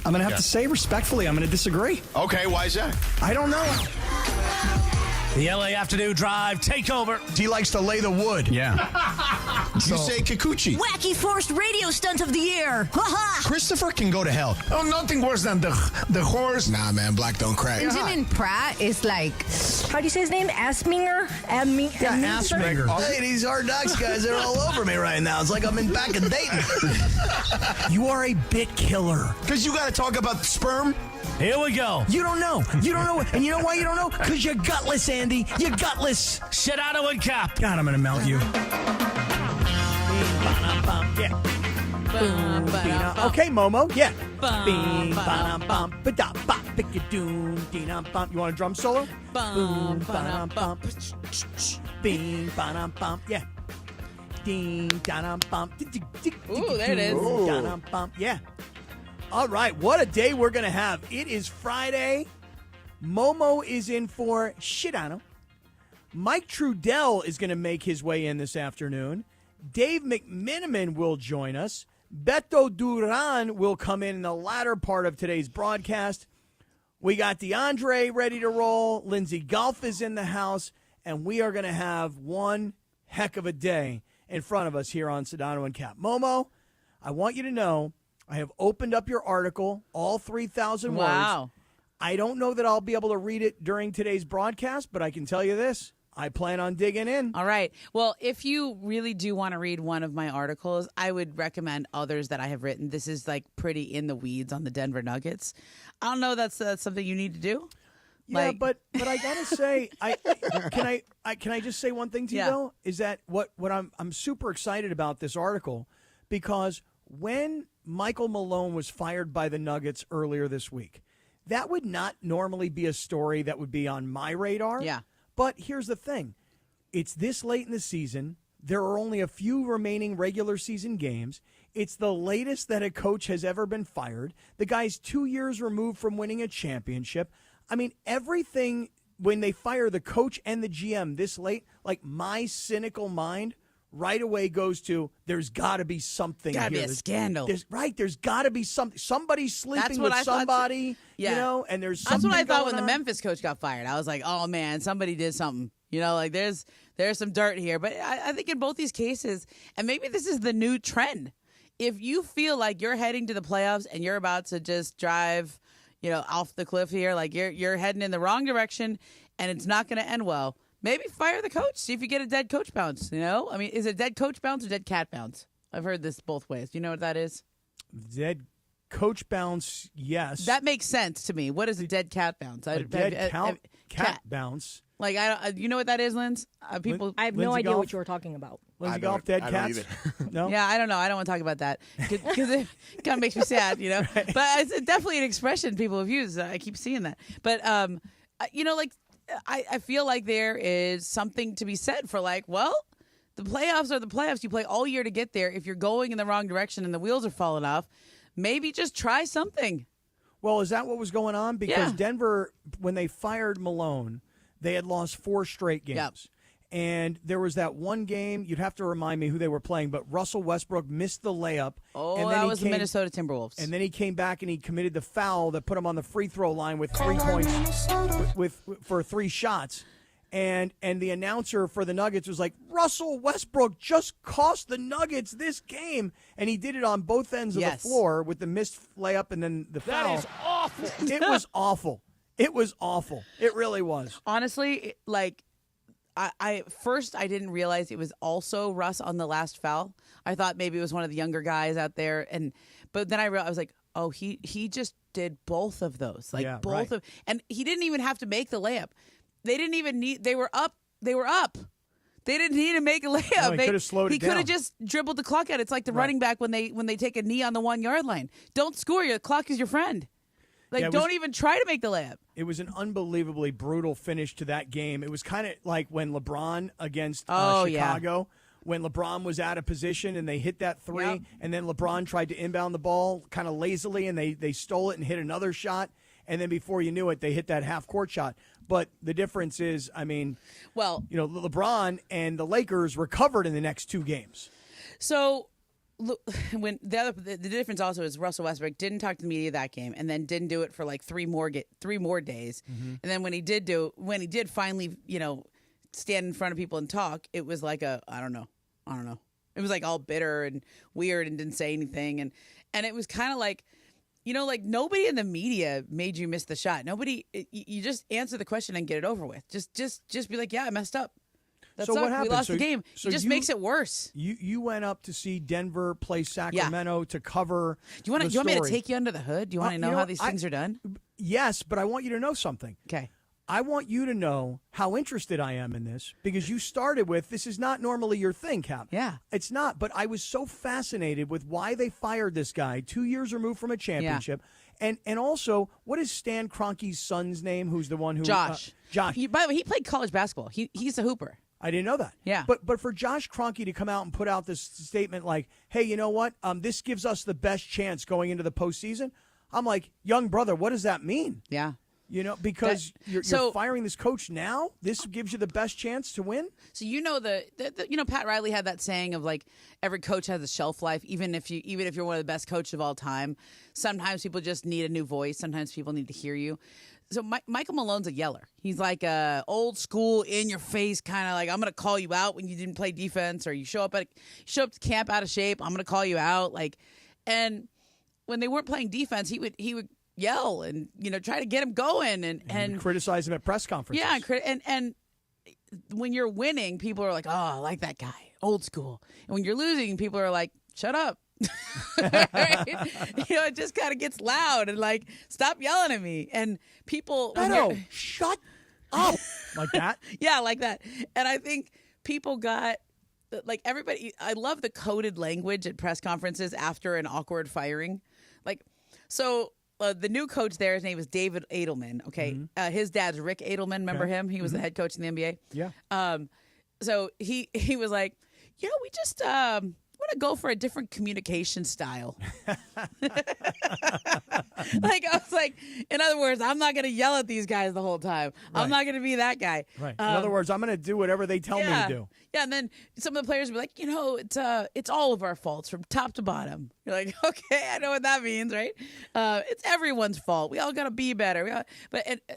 I'm going to have to say respectfully, I'm going to disagree. Okay, why is that? I don't know. The LA Afternoon Drive takeover. He likes to lay the wood. Yeah. You say Kikuchi. Wacky forced radio stunt of the year. Ha-ha. Christopher can go to hell. Oh, nothing worse than the horse. Nah, man, black don't crack. Benjamin Pratt is like, how do you say his name? Asminger? Asminger. Hey, these Hard Knocks guys are all over me right now. It's like I'm in back in Dayton. You are a bit killer. Because you got to talk about sperm. Here we go. You don't know. You don't know. And you know why you don't know? Because you're gutless, Andy. You're gutless. Sedano Kap. God, I'm going to melt you. Yeah. Okay, Momo. Yeah. You want a drum solo? Yeah. Ooh, there it is. Yeah. All right, what a day we're going to have. It is Friday. Momo is in for Sedano. Mike Trudell is going to make his way in this afternoon. Dave McMenamin will join us. Beto Duran will come in the latter part of today's broadcast. We got DeAndre ready to roll. Lindsay Golf is in the house. And we are going to have one heck of a day in front of us here on Sedano Kap. Momo, I want you to know, I have opened up your article, all 3,000 words. Wow. I don't know that I'll be able to read it during today's broadcast, but I can tell you this. I plan on digging in. All right. Well, if you really do want to read one of my articles, I would recommend others that I have written. This is like pretty in the weeds on the Denver Nuggets. I don't know that's something you need to do. Yeah, but I gotta say, can I just say one thing to you though? Is that what I'm super excited about this article, because when Michael Malone was fired by the Nuggets earlier this week, that would not normally be a story that would be on my radar. Yeah. But here's the thing. It's this late in the season. There are only a few remaining regular season games. It's the latest that a coach has ever been fired. The guy's 2 years removed from winning a championship. I mean, everything, when they fire the coach and the GM this late, like my cynical mind right away goes to, there's got to be something here. Got to be a scandal. There's got to be something. Somebody's sleeping with somebody, you know, and there's something. That's what I thought when the on. Memphis coach got fired. I was like, oh, man, somebody did something. You know, like there's some dirt here. But I think in both these cases, and maybe this is the new trend, if you feel like you're heading to the playoffs and you're about to just drive, you know, off the cliff here, like you're heading in the wrong direction and it's not going to end well, maybe fire the coach. See if you get a dead coach bounce, you know? I mean, is it dead coach bounce or dead cat bounce? I've heard this both ways. Do you know what that is? Dead coach bounce, yes. That makes sense to me. What is a dead cat bounce? A dead cat bounce. Like, you know what that is, Linz? People. I have no idea what you were talking about. Lindsay Golf, dead cats? No? Yeah, I don't know. I don't want to talk about that because it kind of makes me sad, you know? Right. But it's definitely an expression people have used. I keep seeing that. But, you know, like, I feel like there is something to be said for, like, well, the playoffs are the playoffs. You play all year to get there. If you're going in the wrong direction and the wheels are falling off, maybe just try something. Well, is that what was going on? Because Denver, when they fired Malone, they had lost 4 straight games. Yep. And there was that one game, you'd have to remind me who they were playing, but Russell Westbrook missed the layup. Oh, and then that was the Minnesota Timberwolves. And then he came back and he committed the foul that put him on the free throw line with 3 points for 3 shots. And the announcer for the Nuggets was like, Russell Westbrook just cost the Nuggets this game. And he did it on both ends of the floor with the missed layup and then the foul. That is awful. It was awful. It was awful. It really was. Honestly, like, I didn't realize it was also Russ on the last foul. I thought maybe it was one of the younger guys out there, but then I was like, oh, he just did both of those, like and he didn't even have to make the layup. They didn't even need. They were up. They didn't need to make a layup. No, he could have slowed it He down. could have just dribbled the clock out. It's like the running back when they take a knee on the 1 yard line. Don't score. Your clock is your friend. Like, don't even try to make the layup. It was an unbelievably brutal finish to that game. It was kind of like when LeBron against Chicago, when LeBron was out of position and they hit that 3, and then LeBron tried to inbound the ball kind of lazily, and they stole it and hit another shot, and then before you knew it, they hit that half-court shot. But the difference is, I mean, well, you know, LeBron and the Lakers recovered in the next 2 games. So when the difference also is Russell Westbrook didn't talk to the media that game, and then didn't do it for like three more days, and then when he did finally stand in front of people and talk, it was like I don't know, it was like all bitter and weird and didn't say anything, and it was kind of like. Like nobody in the media made you miss the shot. Nobody, you just answer the question and get it over with. Just be like, yeah, I messed up. That's so what happened? We lost so, the game. So it just makes it worse. You went up to see Denver play Sacramento to cover. Do you want me to take you under the hood? Do you want to know how these things are done? Yes, but I want you to know something. Okay. I want you to know how interested I am in this because you started with this is not normally your thing, Cap. Yeah. It's not, but I was so fascinated with why they fired this guy 2 years removed from a championship. Yeah. And also, what is Stan Kroenke's son's name, who's the one who... Josh. Josh. By the way, he played college basketball. He's a hooper. I didn't know that. Yeah. But for Josh Kroenke to come out and put out this statement like, hey, you know what? This gives us the best chance going into the postseason. I'm like, young brother, what does that mean? Yeah. Because you're firing this coach now, this gives you the best chance to win. So Pat Riley had that saying of like every coach has a shelf life, even if you're one of the best coaches of all time. Sometimes people just need a new voice. Sometimes people need to hear you. So Michael Malone's a yeller. He's like a old school, in your face kind of like I'm going to call you out when you didn't play defense or you show up to camp out of shape. I'm going to call you out and when they weren't playing defense, he would yell and try to get him going and criticize him at press conferences. Yeah, and when you're winning, people are like, "Oh, I like that guy, old school." And when you're losing, people are like, "Shut up." Right? It just kind of gets loud and like, "Stop yelling at me." And people, shut up, like that. Yeah, like that. And I think people got. Like everybody, I love the coded language at press conferences after an awkward firing. The new coach there, his name is David Edelman. Okay, his dad's Rick Edelman. Remember him? He was the head coach in the NBA. Yeah. So he was like, we just want to go for a different communication style. Like I was like, in other words, I'm not going to yell at these guys the whole time. Right. I'm not going to be that guy. Right. In other words, I'm going to do whatever they tell me to do. Yeah, and then some of the players would be like, it's all of our faults from top to bottom. You're like, okay, I know what that means, right? It's everyone's fault. We all got to be better.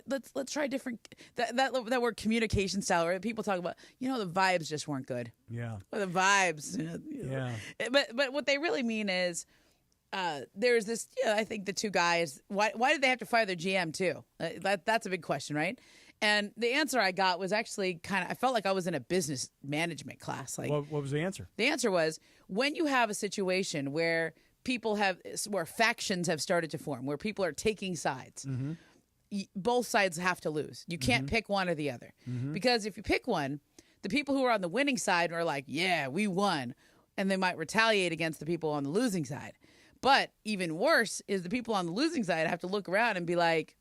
Let's try different that word communication style. Right? People talk about, the vibes just weren't good. Yeah. Or the vibes. Yeah. But what they really mean is. There's this, I think the two guys, why did they have to fire their GM too? That's a big question, right? And the answer I got was actually I felt like I was in a business management class. Like, what was the answer? The answer was when you have a situation where where factions have started to form, where people are taking sides, both sides have to lose. You can't pick one or the other. Because if you pick one, the people who are on the winning side are like, yeah, we won. And they might retaliate against the people on the losing side. But even worse is the people on the losing side have to look around and be like,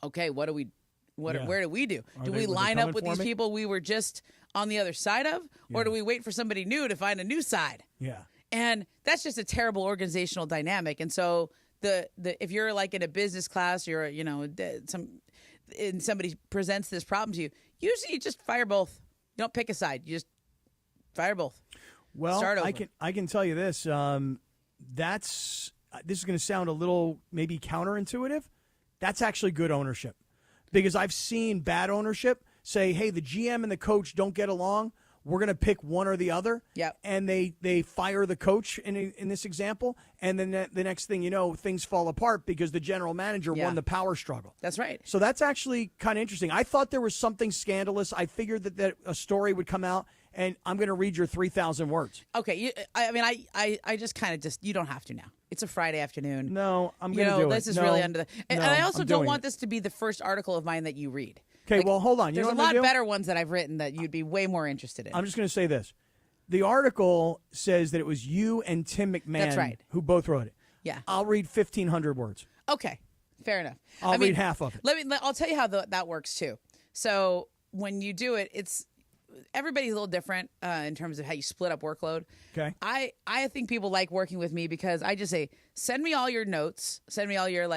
okay, where do we do? Do we line up with these people we were just on the other side of? Or do we wait for somebody new to find a new side? Yeah. And that's just a terrible organizational dynamic. And so if you're like in a business class, and somebody presents this problem to you, usually you just fire both. You don't pick a side. You just fire both. Well, Start over. I can tell you this. This is going to sound a little maybe counterintuitive. That's actually good ownership, because I've seen bad ownership say, "Hey, the GM and the coach don't get along. We're going to pick one or the other." Yep. And they fire the coach in this example, and then the next thing you know, things fall apart because the general manager won the power struggle. That's right. So that's actually kind of interesting. I thought there was something scandalous. I figured that a story would come out. And I'm going to read your 3,000 words. Okay. I just kind of you don't have to now. It's a Friday afternoon. No, I'm going to do it. This is really under the... And I also don't want this to be the first article of mine that you read. Okay, well, hold on. There's a lot better ones that I've written that you'd be way more interested in. I'm just going to say this. The article says that it was you and Tim McMahon who both wrote it. Yeah. I'll read 1,500 words. Okay. Fair enough. I'll read half of it. I'll tell you how that works, too. So when you do it, everybody's a little different in terms of how you split up workload. Okay. I think people like working with me because I just say, send me all your notes, send me all your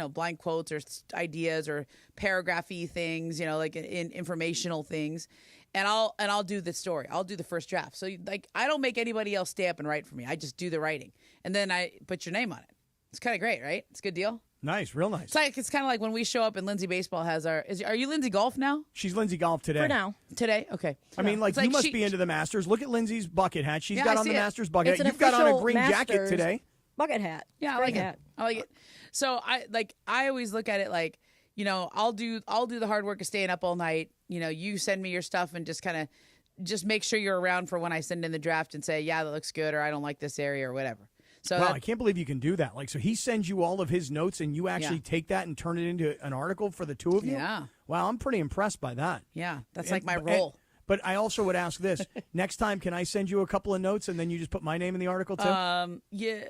blind quotes or ideas or paragraphy things, like in informational things. and I'll do the story. I'll do the first draft. So like I don't make anybody else stamp and write for me. I just do the writing, and then I put your name on it. It's kind of great, right? It's a good deal. Nice, real nice. It's kind of like when we show up and Lindsay Baseball has our. Are you Lindsay Golf now? She's Lindsay Golf today. For now. Today, okay. I mean, like, It's you must she- be into the Masters. Look at Lindsay's bucket hat. She's Yeah, got I on the see it. Masters bucket It's hat. an You've got on a official green jacket Masters today. Bucket hat. Yeah, I Great like hat. it. I like it. So I always look at it like, you know, I'll do the hard work of staying up all night. You know, you send me your stuff and just make sure you're around for when I send in the draft and say, yeah, that looks good, or I don't like this area or whatever. So Wow, I can't believe you can do that. Like, so he sends you all of his notes, and you actually Yeah. take that and turn it into an article for the two of you? Yeah. Wow, I'm pretty impressed by that. yeah, that's And- like my and- role. But I also would ask this. Next time, can I send you a couple of notes, and then you just put my name in the article, too? Yeah,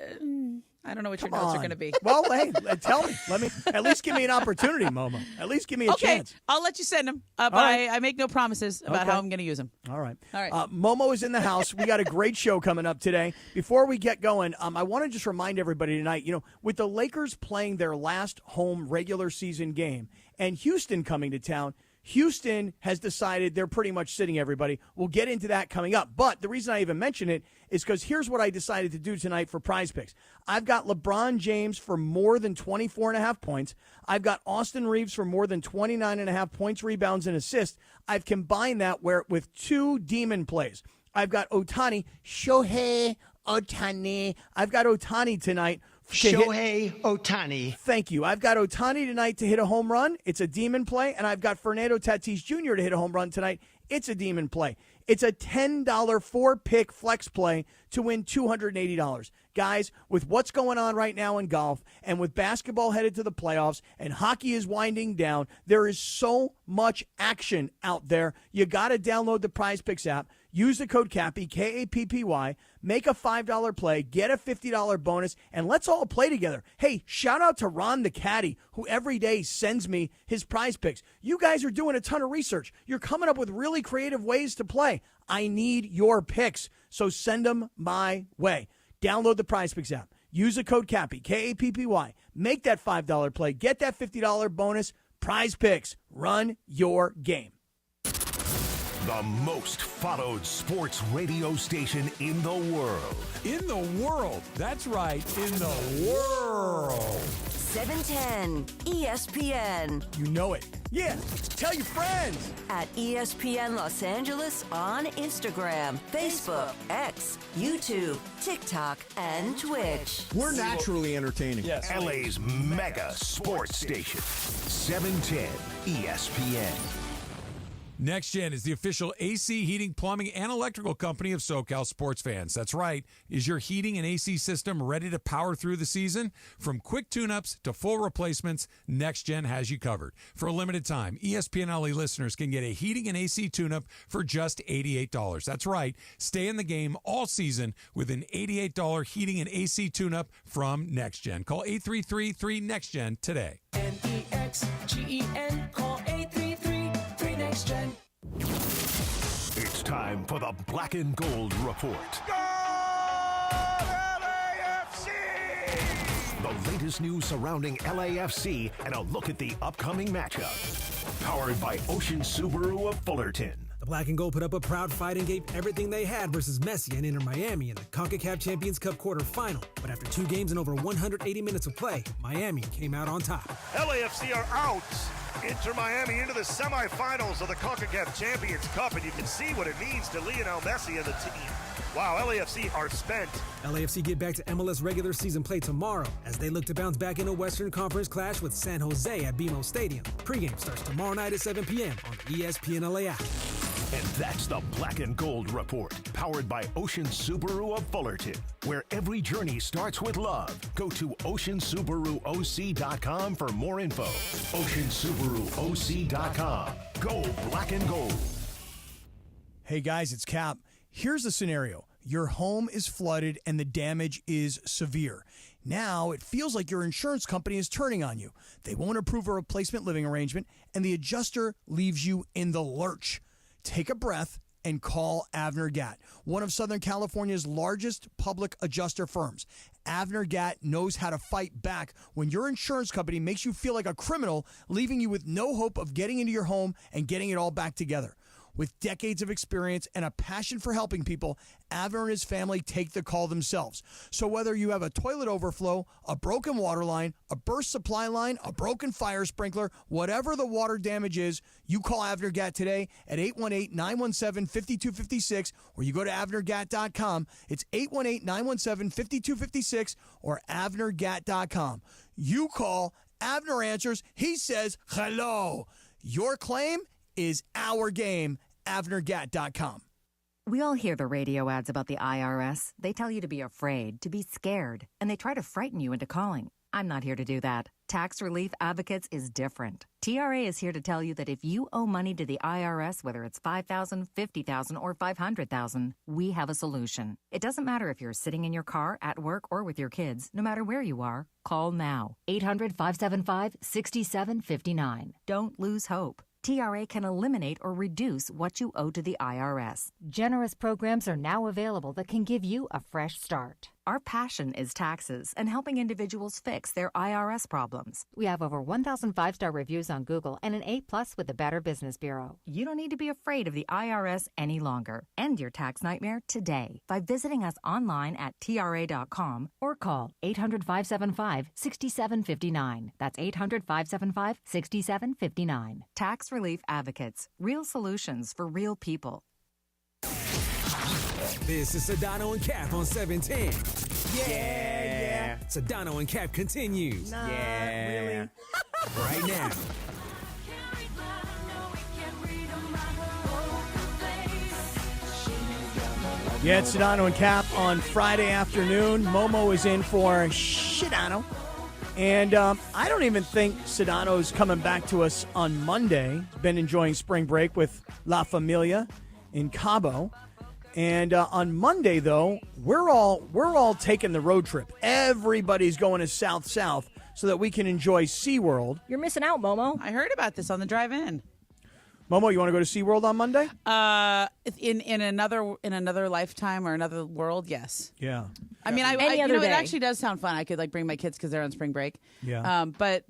I don't know what your Come notes are on. going to be. Well, hey, tell me. At least give me an opportunity, Momo. At least give me a Okay, chance. I'll let you send them, but right. I make no promises about Okay. how I'm going to use them. All right. All right. Momo is in the house. We got a great show coming up today. Before we get going, I want to just remind everybody tonight, you know, with the Lakers playing their last home regular season game and Houston coming to town, Houston has decided they're pretty much sitting everybody. We'll get into that coming up. But the reason I even mention it is because here's what I decided to do tonight for Prize Picks. I've got LeBron James for more than 24.5 points. I've got Austin Reeves for more than 29.5 points, rebounds, and assists. I've combined that with two demon plays. I've got Shohei Ohtani. I've got Ohtani tonight. Shohei Ohtani. Thank you. I've got Ohtani tonight to hit a home run. It's a demon play. And I've got Fernando Tatis Jr. to hit a home run tonight. It's a demon play. It's a $10 4-pick flex play to win $280. Guys, with what's going on right now in golf and with basketball headed to the playoffs and hockey is winding down, there is so much action out there. You got to download the Prize Picks app. Use the code CAPPY, K-A-P-P-Y, make a $5 play, get a $50 bonus, and let's all play together. Hey, shout out to Ron the Caddy, who every day sends me his Prize Picks. You guys are doing a ton of research. You're coming up with really creative ways to play. I need your picks, so send them my way. Download the Prize Picks app. Use the code CAPPY, K-A-P-P-Y. Make that $5 play, get that $50 bonus. Prize Picks, run your game. The most followed sports radio station in the world. In the world. That's right. In the world. 710 ESPN. You know it. Yeah. Tell your friends. At ESPN Los Angeles on Instagram, Facebook, X, YouTube, TikTok, and Twitch. We're naturally entertaining. Yes. LA's mega sports station. 710 ESPN. Next Gen is the official AC heating, plumbing, and electrical company of SoCal sports fans. That's right. Is your heating and AC system ready to power through the season? From quick tune-ups to full replacements, Next Gen has you covered. For a limited time, ESPN LA listeners can get a heating and AC tune-up for just $88. That's right. Stay in the game all season with an $88 heating and AC tune-up from Next Gen. Call 833-3-NEXT-GEN today. NEXGEN. Call 833-3-NEXT-GEN. It's time for the Black and Gold Report. The latest news surrounding LAFC and a look at the upcoming matchup. Powered by Ocean Subaru of Fullerton. The Black and Gold put up a proud fight and gave everything they had versus Messi and Inter Miami in the CONCACAF Champions Cup quarterfinal. But after 2 games and over 180 minutes of play, Miami came out on top. LAFC are out. Inter Miami into the semifinals of the CONCACAF Champions Cup, and you can see what it means to Lionel Messi and the team. Wow, LAFC are spent. LAFC get back to MLS regular season play tomorrow as they look to bounce back in a Western Conference clash with San Jose at BMO Stadium. Pre-game starts tomorrow night at 7 p.m. on the ESPN LA app. And that's the Black and Gold Report, powered by Ocean Subaru of Fullerton, where every journey starts with love. Go to OceanSubaruOC.com for more info. OceanSubaruOC.com. Go Black and Gold. Hey guys, it's Cap. Here's the scenario. Your home is flooded and the damage is severe. Now it feels like your insurance company is turning on you. They won't approve a replacement living arrangement and the adjuster leaves you in the lurch. Take a breath and call Avner Gatt, one of Southern California's largest public adjuster firms. Avner Gatt knows how to fight back when your insurance company makes you feel like a criminal, leaving you with no hope of getting into your home and getting it all back together. With decades of experience and a passion for helping people, Avner and his family take the call themselves. So whether you have a toilet overflow, a broken water line, a burst supply line, a broken fire sprinkler, whatever the water damage is, you call Avner Gat today at 818-917-5256, or you go to avnergat.com. It's 818-917-5256 or avnergat.com. You call, Avner answers, he says hello. Your claim is our game. avnergat.com. We all hear the radio ads about the IRS. They tell you to be afraid, to be scared, and they try to frighten you into calling. I'm not here to do that. Tax Relief Advocates is different. TRA is here to tell you that if you owe money to the IRS, whether it's $5,000, $50,000, or $500,000, we have a solution. It doesn't matter if you're sitting in your car, at work, or with your kids. No matter where you are, call now. 800-575-6759. Don't lose hope. TRA can eliminate or reduce what you owe to the IRS. Generous programs are now available that can give you a fresh start. Our passion is taxes and helping individuals fix their IRS problems. We have over 1,000 5-star reviews on Google and an A+ with the Better Business Bureau. You don't need to be afraid of the IRS any longer. End your tax nightmare today by visiting us online at TRA.com or call 800-575-6759. That's 800-575-6759. Tax Relief Advocates. Real solutions for real people. This is Sedano and Kap on 710. Yeah. Sedano and Kap continues. Not really. Right now. Yeah, it's Sedano and Kap on Friday afternoon. Momo is in for Sedano. And I don't even think Sedano's coming back to us on Monday. He's been enjoying spring break with La Familia in Cabo. And on Monday, though, we're all taking the road trip. Everybody's going to South so that we can enjoy SeaWorld. You're missing out, Momo. I heard about this on the drive-in. Momo, you want to go to SeaWorld on Monday? In another lifetime or another world, yes. Yeah. I mean, it actually does sound fun. I could bring my kids because they're on spring break. Yeah. But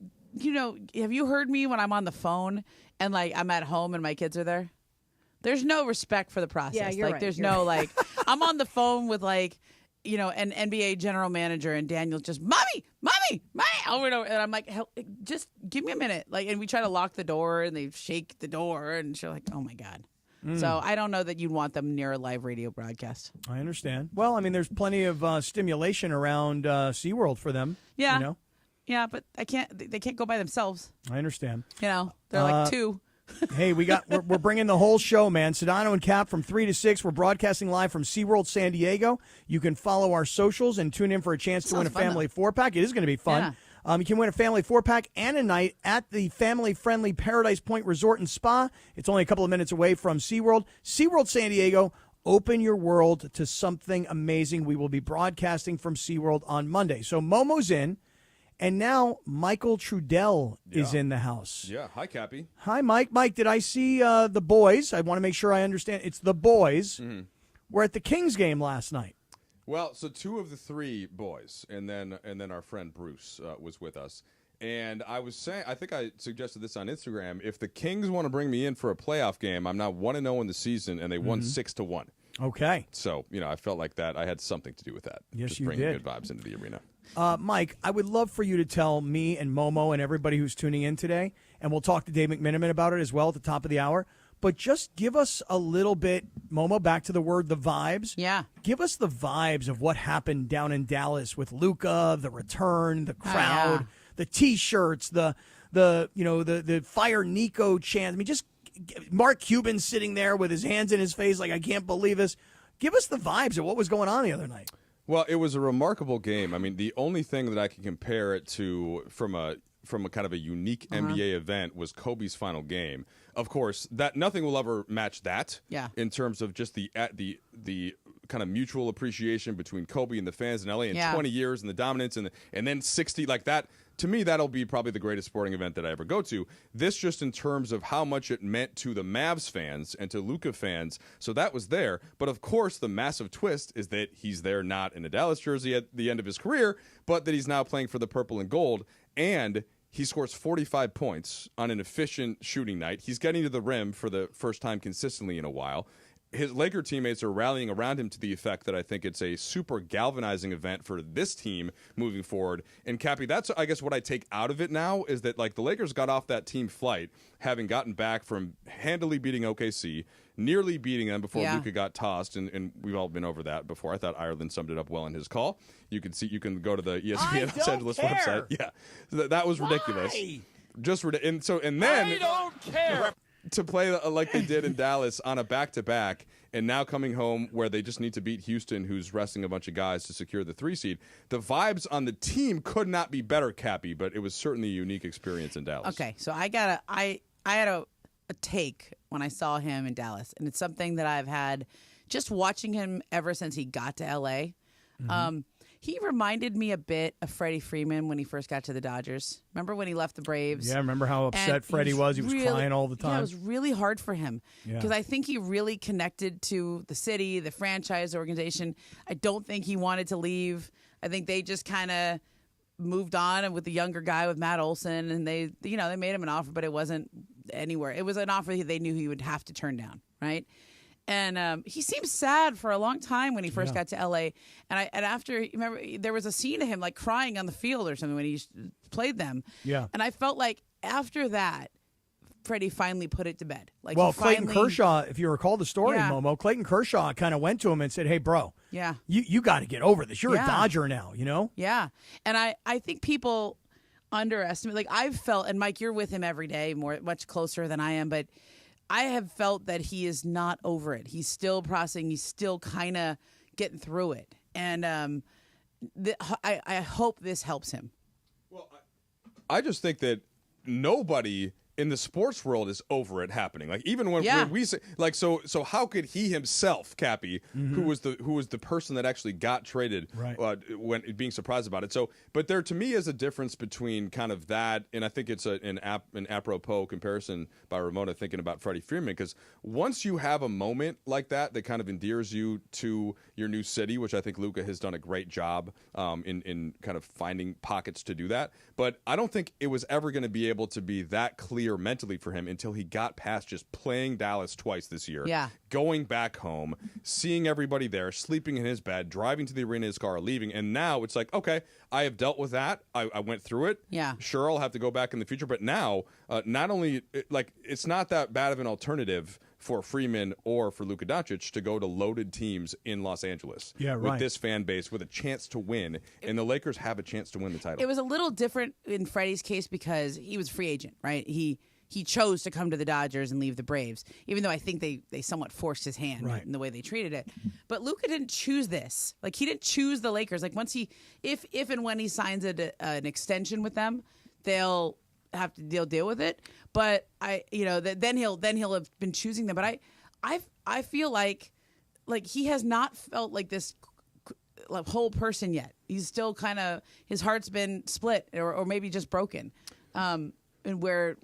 have you heard me when I'm on the phone and I'm at home and my kids are there? There's no respect for the process. Yeah, you're right. There's no I'm on the phone with an NBA general manager and Daniel's just mommy over and over, and I'm like, just give me a minute. And we try to lock the door and they shake the door and she's like, oh my God. So I don't know that you'd want them near a live radio broadcast. I understand. Well, I mean, there's plenty of stimulation around Yeah. SeaWorld for them. Yeah, but they can't go by themselves. I understand. They're like two. Hey, we're bringing the whole show, man. Sedano and Kap from 3 to 6. We're broadcasting live from SeaWorld San Diego. You can follow our socials and tune in for a chance to win a family 4-pack. It is going to be fun. Yeah. You can win a family 4-pack and a night at the family-friendly Paradise Point Resort and Spa. It's only a couple of minutes away from SeaWorld. SeaWorld San Diego, open your world to something amazing. We will be broadcasting from SeaWorld on Monday. So Momo's in. And now Michael Trudell is in the house. Yeah. Hi, Cappy. Hi, Mike. Mike, did I see the boys? I want to make sure I understand. It's the boys. Mm-hmm. We're at the Kings game last night. Well, so 2 of the 3 boys, and then our friend Bruce was with us. And I was saying, I think I suggested this on Instagram. If the Kings want to bring me in for a playoff game, I'm now 1-0 in the season, and they won 6-1. Okay. So I felt like that I had something to do with that. Yes, just you bringing did. good vibes into the arena. Mike, I would love for you to tell me and Momo and everybody who's tuning in today, and we'll talk to Dave McMenamin about it as well at the top of the hour, but just give us a little bit, Momo, back to the vibes. Yeah. Give us the vibes of what happened down in Dallas with Luca, the return, the crowd, the T-shirts, the Fire Nico chant. I mean, just Mark Cuban sitting there with his hands in his face like, I can't believe this. Give us the vibes of what was going on the other night. Well, it was a remarkable game. I mean, the only thing that I can compare it to from a kind of a unique NBA event was Kobe's final game. Of course, that nothing will ever match that. Yeah. In terms of just the kind of mutual appreciation between Kobe and the fans in LA in 20 years and the dominance and then 60 like that. To me, that'll be probably the greatest sporting event that I ever go to. This just in terms of how much it meant to the Mavs fans and to Luca fans. So that was there. But of course, the massive twist is that he's there not in a Dallas jersey at the end of his career, but that he's now playing for the purple and gold. And He scores 45 points on an efficient shooting night. He's getting to the rim for the first time consistently in a while. His Laker teammates are rallying around him to the effect that I think it's a super galvanizing event for this team moving forward. And Cappy, that's I guess what I take out of it now is that like the Lakers got off that team flight having gotten back from handily beating OKC, nearly beating them before Luka got tossed, and we've all been over that before. I thought Ireland summed it up well in his call. You can go to the ESPN Los Angeles website. Yeah, that was ridiculous. Just ridiculous. And then I don't care. To play like they did in Dallas on a back-to-back, and now coming home where they just need to beat Houston, who's resting a bunch of guys to secure the 3 seed. The vibes on the team could not be better, Cappy, but it was certainly a unique experience in Dallas. Okay, so I had a take when I saw him in Dallas, and it's something that I've had just watching him ever since he got to L.A. He reminded me a bit of Freddie Freeman when he first got to the Dodgers. Remember when he left the Braves? Yeah, remember how upset Freddie was? He was crying all the time. Yeah, it was really hard for him because I think he really connected to the city, the franchise organization. I don't think he wanted to leave. I think they just kind of moved on with the younger guy with Matt Olson, and they made him an offer, but it wasn't anywhere. It was an offer they knew he would have to turn down, right? And he seemed sad for a long time when he first got to L.A. And after, remember, there was a scene of him like crying on the field or something when he played them. Yeah. And I felt like after that, Freddie finally put it to bed. Like, well, Clayton Kershaw, if you recall the story, Momo, Clayton Kershaw kind of went to him and said, hey, bro, you got to get over this. You're a Dodger now, you know? Yeah. And I think people underestimate, like I've felt, and Mike, you're with him every day, much closer than I am, but I have felt that he is not over it. He's still processing. He's still kind of getting through it. And I hope this helps him. Well, I just think that nobody in the sports world is over it happening. Like even when we say like so how could he himself, Cappy, who was the person that actually got traded, when being surprised about it. So, but there to me is a difference between kind of that, and I think it's an apropos comparison by Ramona thinking about Freddie Freeman, because once you have a moment like that kind of endears you to your new city, which I think Luca has done a great job in kind of finding pockets to do that. But I don't think it was ever going to be able to be that clear mentally for him until he got past just playing Dallas twice this year, going back home, seeing everybody there, sleeping in his bed, driving to the arena in his car, leaving, and now it's like, okay, I have dealt with that. I went through it. Yeah, sure, I'll have to go back in the future, but now, not only like it's not that bad of an alternative for Freeman or for Luca Donch to go to loaded teams in Los Angeles with this fan base with a chance to win, and the Lakers have a chance to win the title. It was a little different in Freddie's case because he was a free agent, right? He chose to come to the Dodgers and leave the Braves, even though I think they somewhat forced his hand in the way they treated it. But Luca didn't choose this. Like, he didn't choose the Lakers. Like, once if and when he signs an extension with them, they'll deal with it. But then he'll have been choosing them. But I feel like he has not felt like this whole person yet. He's still kind of, his heart's been split or maybe just broken. And where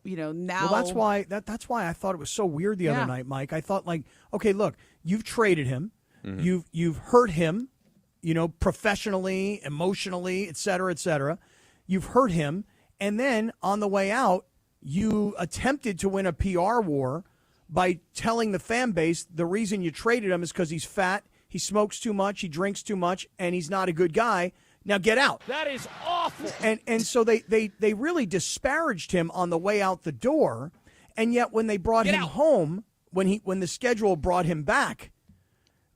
now. Well, that's why I thought it was so weird the other night, Mike. I thought like, okay, look, you've traded him, you've hurt him, professionally, emotionally, et cetera. You've hurt him, and then on the way out, you attempted to win a PR war by telling the fan base the reason you traded him is because he's fat, he smokes too much, he drinks too much, and he's not a good guy. Now get out. That is awful. And so they really disparaged him on the way out the door, and yet when they brought him home, when the schedule brought him back,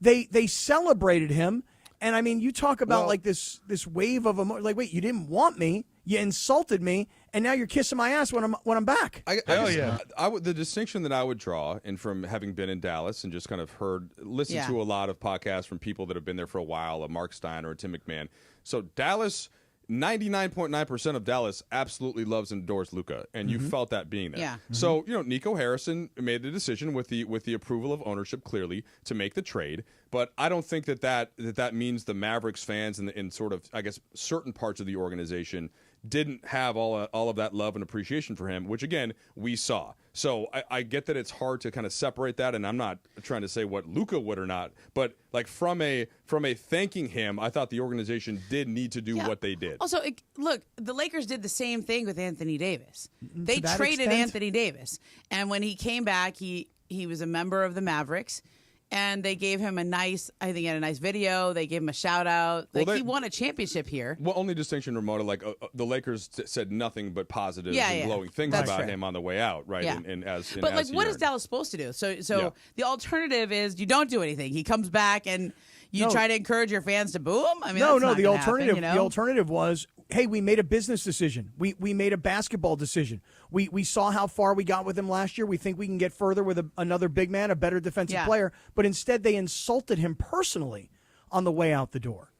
they celebrated him. And I mean, you talk about like this wave of emotion. Like, wait, you didn't want me, you insulted me, and now you're kissing my ass when I'm back. The distinction that I would draw, and from having been in Dallas and just kind of listened to a lot of podcasts from people that have been there for a while, a Mark Steiner, a Tim McMahon. So Dallas, 99.9% of Dallas absolutely loves and adores Luca, and you felt that being there. Yeah. So Nico Harrison made the decision with the approval of ownership clearly to make the trade. But I don't think that means the Mavericks fans and in sort of, I guess, certain parts of the organization didn't have all of that love and appreciation for him, which, again, we saw. So I get that it's hard to kind of separate that, and I'm not trying to say what Luca would or not, but like from a thanking him, I thought the organization did need to do what they did. Also, look, the Lakers did the same thing with Anthony Davis. They that traded extent? Anthony Davis, and when he came back, he was a member of the Mavericks. And they gave him I think he had a nice video. They gave him a shout out. Like, he won a championship here. Well, only distinction, Ramona, like the Lakers said nothing but positive and glowing things That's about true. him on the way out, right? Yeah. But like, what is Dallas supposed to do? So the alternative is you don't do anything. He comes back and you try to encourage your fans to boo him. I mean, that's not the gonna alternative. happen, you know? The alternative was, hey, we made a business decision. We made a basketball decision. We saw how far we got with him last year. We think we can get further with another big man, a better defensive player. But instead, they insulted him personally on the way out the door.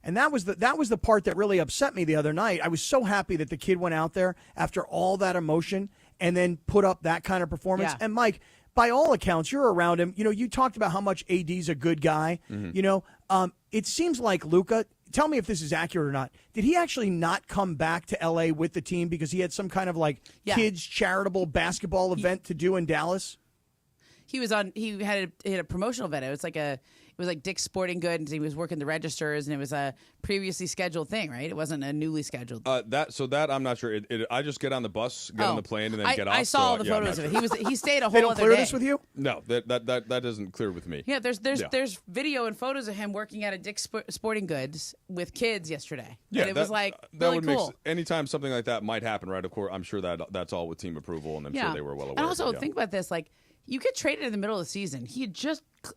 And that was the part that really upset me the other night. I was so happy that the kid went out there after all that emotion and then put up that kind of performance. Yeah. And Mike, by all accounts, you're around him. You know, you talked about how much AD's a good guy. Mm-hmm. You know, it seems like Luca. Tell me if this is accurate or not. Did he actually not come back to L.A. with the team because he had some kind of kids charitable basketball event to do in Dallas? He was on. He had a promotional event. It was like Dick's Sporting Goods. He was working the registers, and it was a previously scheduled thing, right? It wasn't a newly scheduled. That I'm not sure. I just get on the bus, get on the plane, and then get off. I saw all the photos of it. He stayed a whole They don't other clear day. this with you? No, that doesn't clear with me. Yeah, there's video and photos of him working at a Dick's Sporting Goods with kids yesterday. Yeah, and it was like that really would cool. make anytime something like that might happen, right? Of course, I'm sure that's all with team approval, and I'm sure they were well aware. And also of it, think about this, like. You get traded in the middle of the season.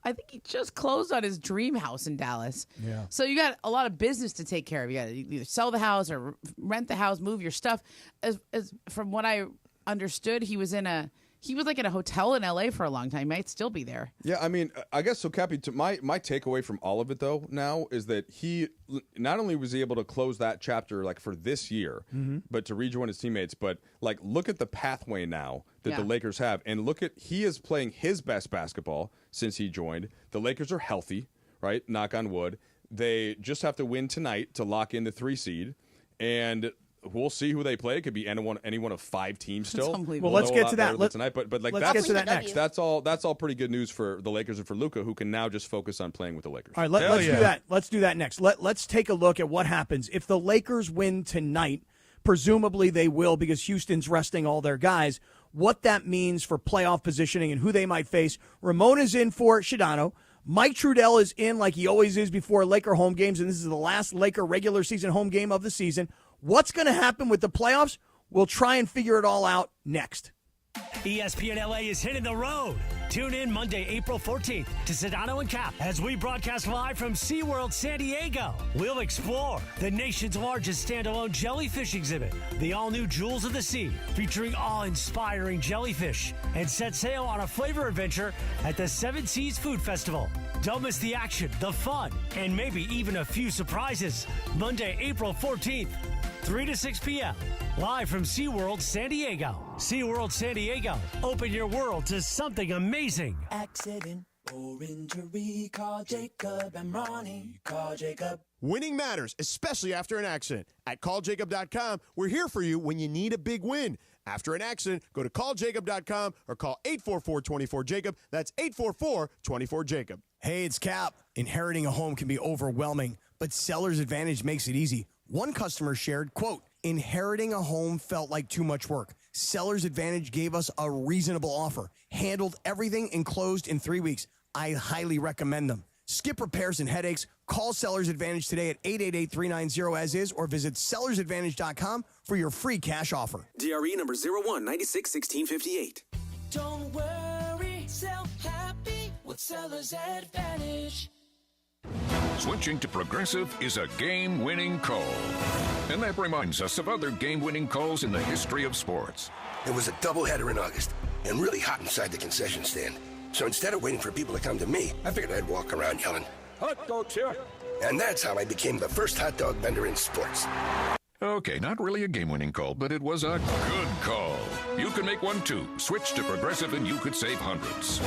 I think he just closed on his dream house in Dallas. Yeah. So you got a lot of business to take care of. You got to either sell the house or rent the house, move your stuff. As from what I understood, he was like in a hotel in LA for a long time. He might still be there. Yeah, I mean, I guess so. Cappy, my takeaway from all of it though now is that he not only was he able to close that chapter like for this year, but to rejoin his teammates. But like, look at the pathway now that the Lakers have, and look at he is playing his best basketball since he joined. The Lakers are healthy, right? Knock on wood. They just have to win tonight to lock in the 3 seed, and we'll see who they play. It could be any one of 5 teams still. Unbelievable. Well, let's get to that tonight. But like let's get to that next. That's all pretty good news for the Lakers and for Luca, who can now just focus on playing with the Lakers. All right, let's do that. Let's do that next. Let's take a look at what happens if the Lakers win tonight. Presumably they will because Houston's resting all their guys. What that means for playoff positioning and who they might face. Ramona's in for Sedano. Mike Trudell is in like he always is before Laker home games, and this is the last Laker regular season home game of the season. What's going to happen with the playoffs? We'll try and figure it all out next. ESPN LA is hitting the road. Tune in Monday, April 14th to Sedano Kap as we broadcast live from SeaWorld San Diego. We'll explore the nation's largest standalone jellyfish exhibit, the all-new Jewels of the Sea, featuring awe-inspiring jellyfish, and set sail on a flavor adventure at the Seven Seas Food Festival. Don't miss the action, the fun, and maybe even a few surprises. Monday, April 14th, 3 to 6 p.m. Live from SeaWorld San Diego. SeaWorld San Diego. Open your world to something amazing. Accident or injury, call Jacob and Ronnie. Call Jacob. Winning matters, especially after an accident. At calljacob.com, we're here for you when you need a big win. After an accident, go to calljacob.com or call 844-24-JACOB. That's 844-24-JACOB. Hey, it's Cap. Inheriting a home can be overwhelming, but Seller's Advantage makes it easy. One customer shared, quote, inheriting a home felt like too much work. Seller's Advantage gave us a reasonable offer, handled everything, and closed in 3 weeks. I highly recommend them. Skip repairs and headaches. Call Seller's Advantage today at 888-390-AS-IS or visit sellersadvantage.com for your free cash offer. DRE number 01961658. Don't worry, sell happy with Seller's Advantage. Switching to Progressive is a game-winning call. And that reminds us of other game-winning calls in the history of sports. It was a doubleheader in August and really hot inside the concession stand. So instead of waiting for people to come to me, I figured I'd walk around yelling, "Hot dogs here!" And that's how I became the first hot dog vendor in sports. Okay, not really a game-winning call, but it was a good call. You can make one too. Switch to Progressive and you could save hundreds.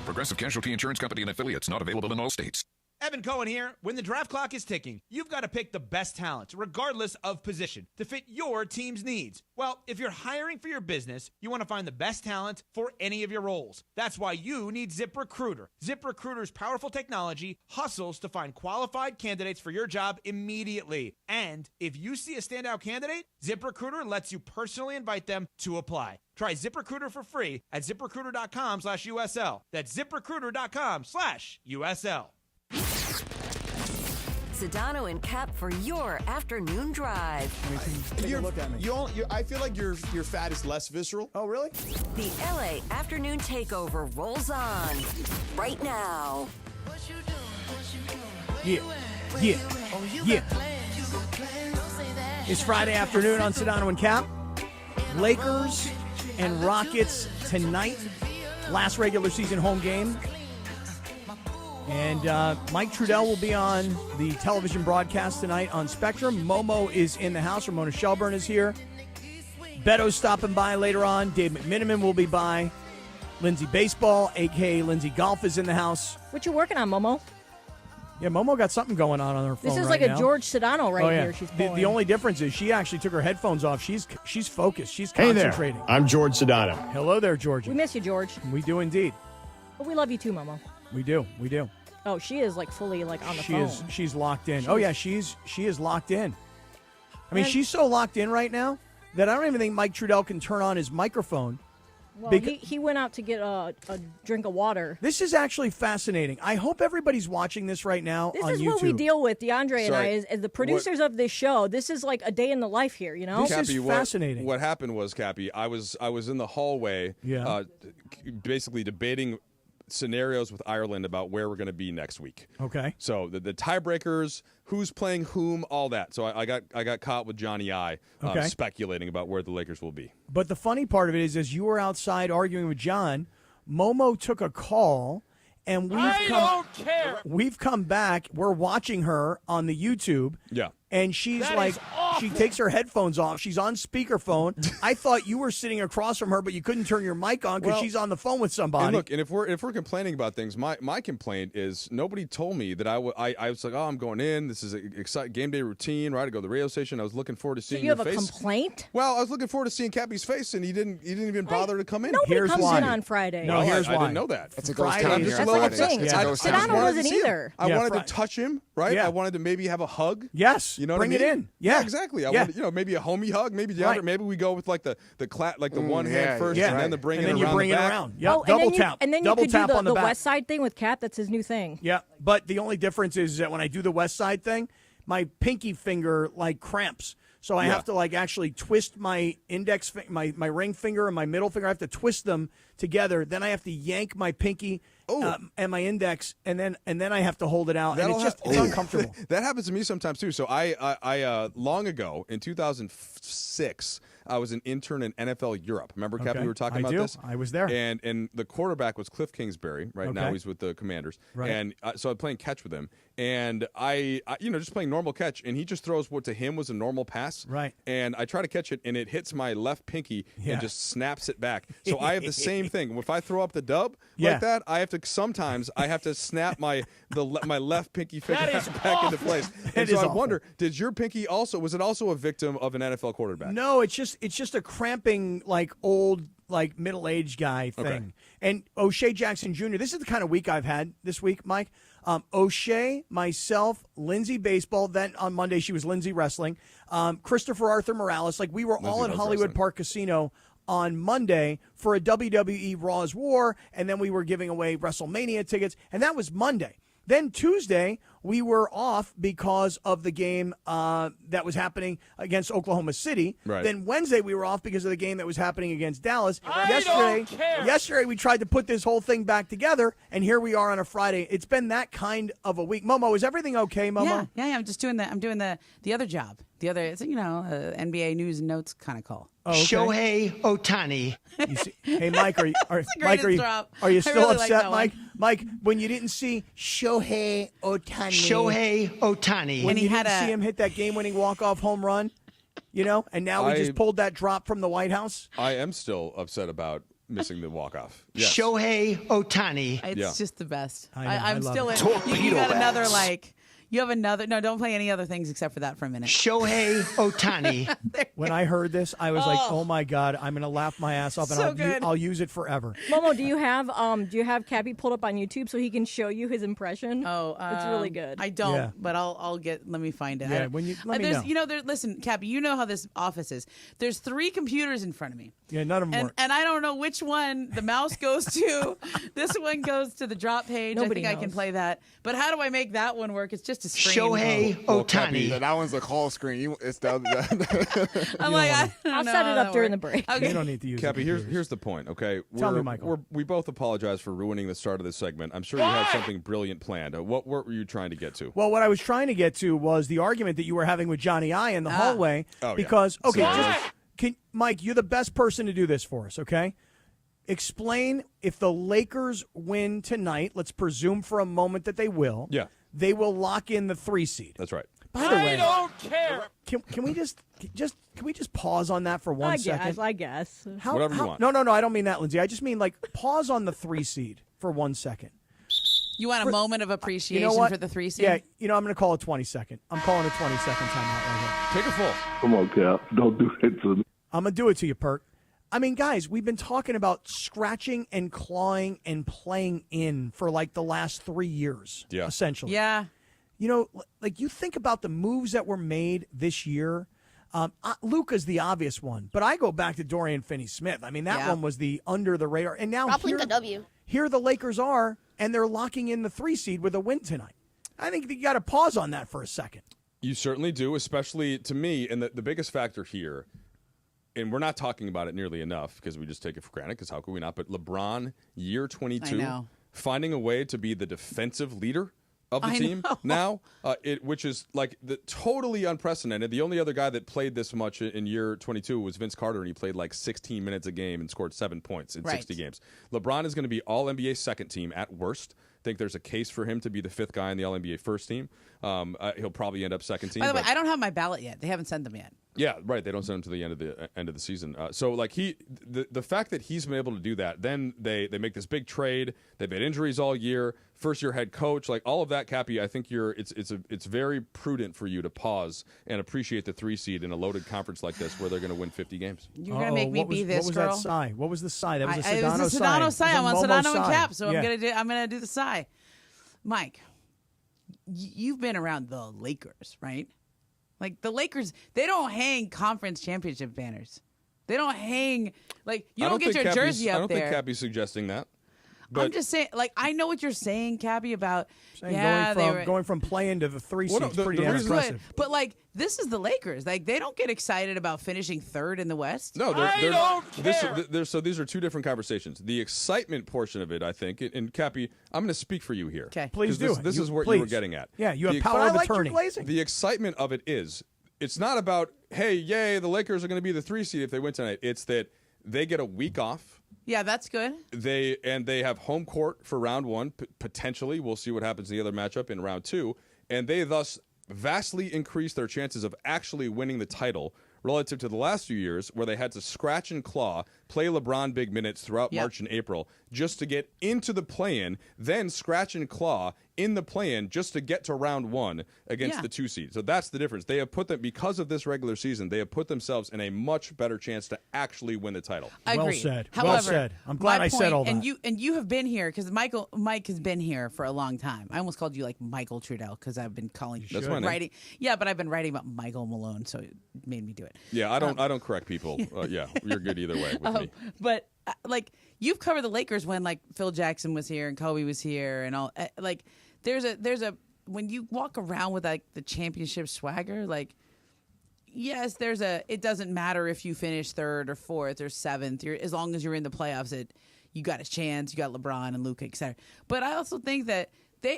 Progressive Casualty Insurance Company and affiliates, not available in all states. Evan Cohen here. When the draft clock is ticking, you've got to pick the best talent, regardless of position, to fit your team's needs. Well, if you're hiring for your business, you want to find the best talent for any of your roles. That's why you need ZipRecruiter. ZipRecruiter's powerful technology hustles to find qualified candidates for your job immediately. And if you see a standout candidate, ZipRecruiter lets you personally invite them to apply. Try ZipRecruiter for free at ZipRecruiter.com/USL. That's ZipRecruiter.com/USL. Sedano and Kap for your afternoon drive. Take a look at me. I feel like your fat is less visceral. Oh, really? The LA Afternoon Takeover rolls on right now. Yeah. It's Friday afternoon on Sedano and Kap. Lakers and Rockets tonight. Last regular season home game. And Mike Trudell will be on the television broadcast tonight on Spectrum. MoMo is in the house. Ramona Shelburne is here. Beto's stopping by later on. Dave McMenamin will be by. Lindsay Baseball, a.k.a. Lindsay Golf, is in the house. What you working on, Momo? Yeah, Momo got something going on her phone. This is right like now. a George Sedano right yeah. here. She's the only difference is she actually took her headphones off. She's focused. She's Hey there, concentrating. I'm George Sedano. Hello there, Georgie. We miss you, George. We do indeed. But we love you too, Momo. We do. Oh, she is like fully like on the phone. She's locked in. She is locked in. I mean, she's so locked in right now that I don't even think Mike Trudell can turn on his microphone. Well, he went out to get a drink of water. This is actually fascinating. I hope everybody's watching this right now This on is YouTube. what we deal with, DeAndre and I, as the producers of this show. This is like a day in the life here, you know? This is fascinating. What happened was, Cappy, I was in the hallway basically debating scenarios with Ireland about where we're going to be next week. Okay. So the tiebreakers, who's playing whom, all that. So I got caught with Johnny I speculating about where the Lakers will be. But the funny part of it is, as you were outside arguing with John, Momo took a call, and we've come back. We're watching her on the YouTube. Yeah. And she's she takes her headphones off. She's on speakerphone. I thought you were sitting across from her, but you couldn't turn your mic on because she's on the phone with somebody. And look, and if we're complaining about things, my complaint is nobody told me that I was like, I'm going in. This is an exciting game day routine, right? I go to the radio station. I was looking forward to seeing your face. So you have a complaint? Well, I was looking forward to seeing Cappy's face, and he didn't even bother to come in. Nobody comes in on Friday. No, here's why. I didn't know that. That's a ghost Friday. town That's here. like a thing. Sedano wasn't either. I wanted to touch him, right? Yeah. I wanted to maybe have a hug. Yes. You know Bring what I mean? it in. Yeah. Exactly. I wanted, maybe a homie hug, maybe the other. Maybe we go with like the one hand first, and then the bring and it then around. You bring the it back. around. Yep. Oh, Double tap. And then Double you could tap do on the back. West Side thing with Cap. That's his new thing. Yeah, but the only difference is that when I do the West Side thing, my pinky finger cramps. So I have to actually twist my index, my ring finger and my middle finger. I have to twist them together. Then I have to yank my pinky and my index, and then I have to hold it out. And it's uncomfortable. That happens to me sometimes too. So I long ago in 2006. I was an intern in NFL Europe. Remember, Cappy, we were talking about this? I was there. And the quarterback was Cliff Kingsbury. Right now he's with the Commanders. Right. And so I'm playing catch with him. And I just playing normal catch, and he just throws what to him was a normal pass. Right. And I try to catch it, and it hits my left pinky and just snaps it back. So I have the same thing. If I throw up the dub like that, I have to snap my left pinky finger back into place. And so I wonder, was your pinky also a victim of an NFL quarterback? No, it's just a cramping old middle-aged guy thing. Okay. And O'Shea Jackson Jr., this is the kind of week I've had this week, Mike. O'Shea, myself, Lindsay Baseball, then on Monday she was Lindsay Wrestling, Christopher Arthur Morales. We were all at Hollywood Park Casino on Monday for a WWE Raw's War, and then we were giving away WrestleMania tickets, and that was Monday. Then Tuesday, we were off because of the game that was happening against Oklahoma City. Right. Then Wednesday, we were off because of the game that was happening against Dallas. don't care. Yesterday, we tried to put this whole thing back together, and here we are on a Friday. It's been that kind of a week. Momo, is everything okay, Momo? Yeah. I'm just doing the other job. It's NBA news and notes kind of call. Oh, okay. Shohei Ohtani. Hey, Mike, are you still really upset, like Mike? Mike, when you didn't see Shohei Ohtani. Shohei Ohtani. When you didn't see him hit that game-winning walk-off home run, and now we just pulled that drop from the White House. I am still upset about missing the walk-off. Yes. Shohei Ohtani. It's just the best. I I'm love still it. in. You got another like. You have another. No, don't play any other things except for that for a minute. Shohei Ohtani. When I heard this, I was like, "Oh my god, I'm gonna laugh my ass off, and So I'll use it forever." Momo, do you have Cappy pulled up on YouTube so he can show you his impression? Oh, it's really good. I don't, Yeah. but I'll get. Let me find it. Yeah, when you let me know. You know, listen, Cappy. You know how this office is. There's 3 computers in front of me. Yeah, none of them work. And I don't know which one the mouse goes to. This one goes to the drop page. Nobody I think I can knows. play that. But how do I make that one work? It's just a screen. Shohei Cappy, Ohtani. that one's a call screen. It's the other. I'm like, I don't I'll know set it how up that during the works. break. Okay. You don't need to use Cappy, it. here's the point, okay? Tell me, Michael. We both apologize for ruining the start of this segment. I'm sure you had something brilliant planned. What were you trying to get to? Well, what I was trying to get to was the argument that you were having with Johnny I in the hallway. Oh, yeah. Because So- Mike, you're the best person to do this for us, okay? Explain if the Lakers win tonight. Let's presume for a moment that they will. Yeah. They will lock in the 3 seed. That's right. By the way, I don't care. can we just pause on that for 1 second? I guess. Whatever you want. No, I don't mean that, Lindsay. I just mean like pause on the 3 seed for 1 second. You want a moment of appreciation what? for the 3 seed? Yeah, I'm going to call a 20-second. I'm calling a 20-second timeout right here. Take a full. Come on, Cap. Don't do that to me. I'm going to do it to you, Perk. I mean, guys, we've been talking about scratching and clawing and playing in for like the last 3 years, essentially. Yeah. You know, like you think about the moves that were made this year. Luca's the obvious one, but I go back to Dorian Finney-Smith. I mean, that one was the under the radar. And now here the Lakers are, and they're locking in the 3 seed with a win tonight. I think you got to pause on that for a second. You certainly do, especially to me. And the biggest factor here, and we're not talking about it nearly enough because we just take it for granted, because how could we not? But LeBron, year 22, finding a way to be the defensive leader of the team now, which is like totally unprecedented. The only other guy that played this much in year 22 was Vince Carter, and he played like 16 minutes a game and scored 7 points in 60 games. LeBron is going to be All-NBA second team at worst. I think there's a case for him to be the 5th guy in the All-NBA first team. He'll probably end up second team. By the way, I don't have my ballot yet. They haven't sent them yet. Yeah, right. They don't send him to the end of the season. So like the fact that he's been able to do that, then they make this big trade. They've had injuries all year. First year head coach, like all of that, Cappy. I think it's very prudent for you to pause and appreciate the 3 seed in a loaded conference like this, where they're going to win 50 games. You're going to make me be this girl. What was that sigh? What was the sigh? That was a Sedano sigh. It was a Sedano sigh. I'm on Momo Sedano and sigh. Cap, so Yeah. I'm gonna do the sigh. Mike, you've been around the Lakers, right? Like the Lakers, they don't hang conference championship banners. They don't hang you don't get your jersey up I don't there. think Cappy's suggesting that. But I'm just saying, I know what you're saying, Cappy, about Going from playing to the 3 seed is pretty impressive. But this is the Lakers. Like they don't get excited about finishing 3rd in the West. No, so these are 2 different conversations. The excitement portion of it, I think, and Cappy, I'm going to speak for you here. Okay, please do. This is what you were getting at. Yeah, you have power of attorney. The excitement of it is, it's not about, hey, yay, the Lakers are going to be the 3 seed if they win tonight. It's that they get a week off. Yeah, that's good. They have home court for round 1, potentially. We'll see what happens in the other matchup in round 2. And they thus vastly increase their chances of actually winning the title relative to the last few years, where they had to scratch and claw, play LeBron big minutes throughout March and April just to get into the play-in, then scratch and claw in the play-in just to get to round 1 against the 2 seed. So that's the difference. They have put them, because of this regular season, they have put themselves in a much better chance to actually win the title. I agree. Well said. However, well said. I'm glad I said all that. And you have been here because Mike has been here for a long time. I almost called you like Michael Trudell because I've been calling you writing. Yeah, but I've been writing about Michael Malone, so it made me do it. Yeah, I don't correct people. You're good either way with me. But you've covered the Lakers when Phil Jackson was here and Kobe was here and all. There's a when you walk around with the championship swagger, yes, it doesn't matter if you finish 3rd or 4th or 7th. As long as you're in the playoffs, you got a chance. You got LeBron and Luca, etc. But I also think that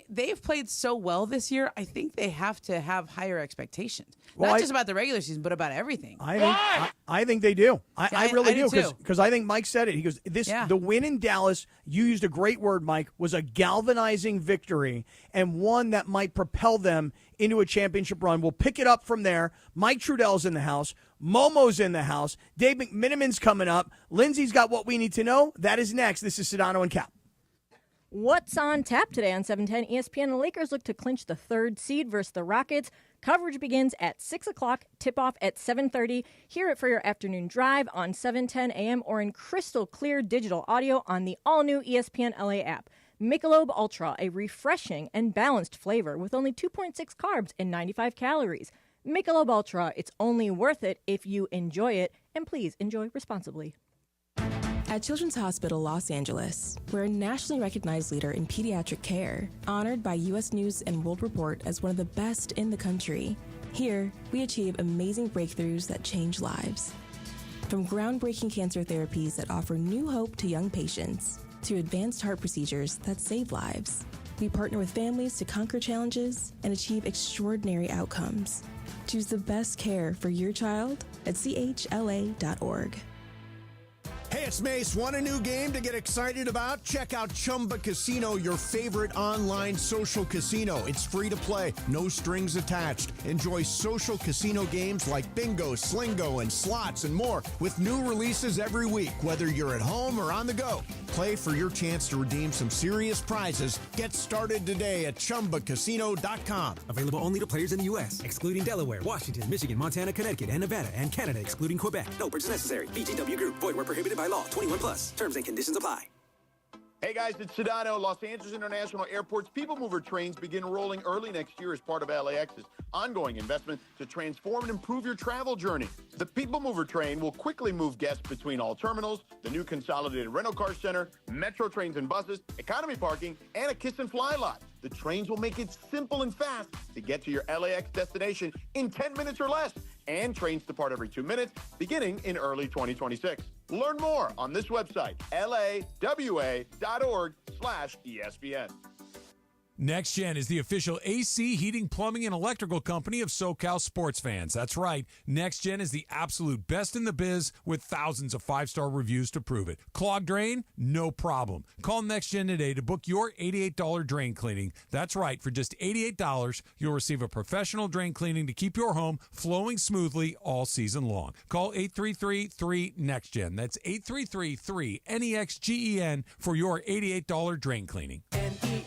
they've played so well this year. I think they have to have higher expectations, not just about the regular season, but about everything. I think they do. I really do, too. because I think Mike said it. He goes, the win in Dallas, you used a great word, Mike, was a galvanizing victory and one that might propel them into a championship run. We'll pick it up from there. Mike Trudell's in the house. MoMo's in the house. Dave McMenamin's coming up. Lindsay's got what we need to know. That is next. This is Sedano and Kap. What's on tap today on 710 ESPN? The Lakers look to clinch the 3rd seed versus the Rockets. Coverage begins at 6 o'clock, tip-off at 7:30. Hear it for your afternoon drive on 710 AM or in crystal clear digital audio on the all-new ESPN LA app. Michelob Ultra, a refreshing and balanced flavor with only 2.6 carbs and 95 calories. Michelob Ultra, it's only worth it if you enjoy it, and please enjoy responsibly. At Children's Hospital Los Angeles, we're a nationally recognized leader in pediatric care, honored by U.S. News & World Report as one of the best in the country. Here, we achieve amazing breakthroughs that change lives. From groundbreaking cancer therapies that offer new hope to young patients, to advanced heart procedures that save lives, we partner with families to conquer challenges and achieve extraordinary outcomes. Choose the best care for your child at chla.org. Hey, it's Mace. Want a new game to get excited about? Check out Chumba Casino, your favorite online social casino. It's free to play, no strings attached. Enjoy social casino games like bingo, slingo, and slots and more with new releases every week, whether you're at home or on the go. Play for your chance to redeem some serious prizes. Get started today at ChumbaCasino.com. Available only to players in the U.S., excluding Delaware, Washington, Michigan, Montana, Connecticut, and Nevada, and Canada, excluding Quebec. No purchase necessary. VGW Group. Void where prohibited by law. 21 plus. Terms and conditions apply. Hey guys, it's Sedano. Los Angeles International Airport's People Mover trains begin rolling early next year as part of LAX's ongoing investment to transform and improve your travel journey. The People Mover train will quickly move guests between all terminals, the new consolidated rental car center, metro trains and buses, economy parking, and a kiss and fly lot. The trains will make it simple and fast to get to your LAX destination in 10 minutes or less. And trains depart every 2 minutes, beginning in early 2026. Learn more on this website, lawa.org/ESPN. NextGen is the official AC, heating, plumbing, and electrical company of SoCal sports fans. That's right. NextGen is the absolute best in the biz with thousands of 5-star reviews to prove it. Clogged drain? No problem. Call NextGen today to book your $88 drain cleaning. That's right. For just $88, you'll receive a professional drain cleaning to keep your home flowing smoothly all season long. Call 833-3-NEXTGen. That's 833-3-NEXGEN for your $88 drain cleaning. NEXGEN.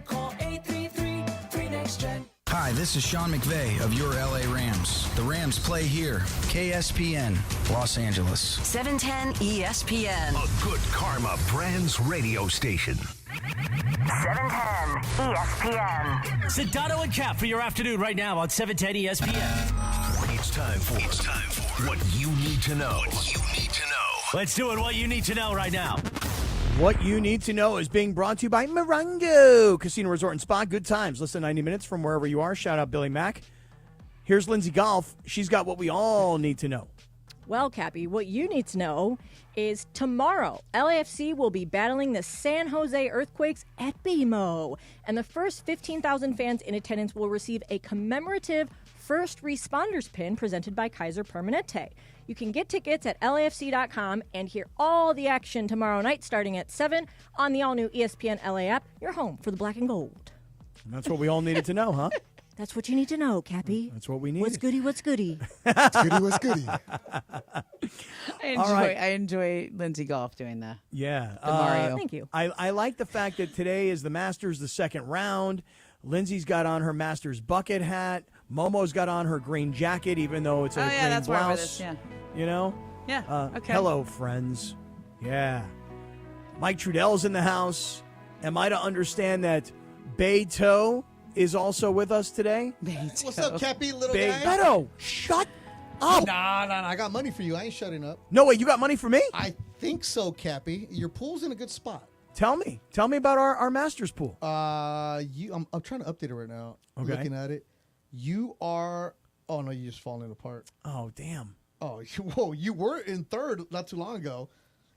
Call 833-3-NEXTGen. Hi, this is Sean McVay of your LA Rams. The Rams play here. KSPN, Los Angeles. 710 ESPN. A good karma brands radio station. 710 ESPN. Sedano and Kap for your afternoon right now on 710 ESPN. It's time for what you need to know. Let's do it. What you need to know right now. What you need to know is being brought to you by Morongo Casino Resort and Spa. Good times. Listen, 90 minutes from wherever you are. Shout out Billy Mack. Here's Lindsay Golf. She's got what we all need to know. Well, Cappy, what you need to know is tomorrow, LAFC will be battling the San Jose Earthquakes at BMO. And the first 15,000 fans in attendance will receive a commemorative First Responders pin presented by Kaiser Permanente. You can get tickets at LAFC.com and hear all the action tomorrow night starting at 7 on the all-new ESPN LA app. Your home for the black and gold. And that's what we all needed to know, huh? That's what you need to know, Cappy. That's what we need. What's goody, what's goody? What's goody, what's goody? I enjoy Lindsay Golf doing the Mario. Thank you. I like the fact that today is the Masters, the second round. Lindsay's got on her Masters bucket hat. Momo's got on her green jacket, even though it's a green that's blouse. where it is, yeah. You know? Yeah, okay. Hello, friends. Yeah. Mike Trudell's in the house. Am I to understand that Beto is also with us today? What's up, Cappy, little guy? Beto, shut up. Nah. I got money for you. I ain't shutting up. No, wait, you got money for me? I think so, Cappy. Your pool's in a good spot. Tell me about our Masters pool. I'm trying to update it right now. Okay. Looking at it. You are... Oh, no, you're just falling apart. Oh, damn. Oh, whoa, you were in third not too long ago.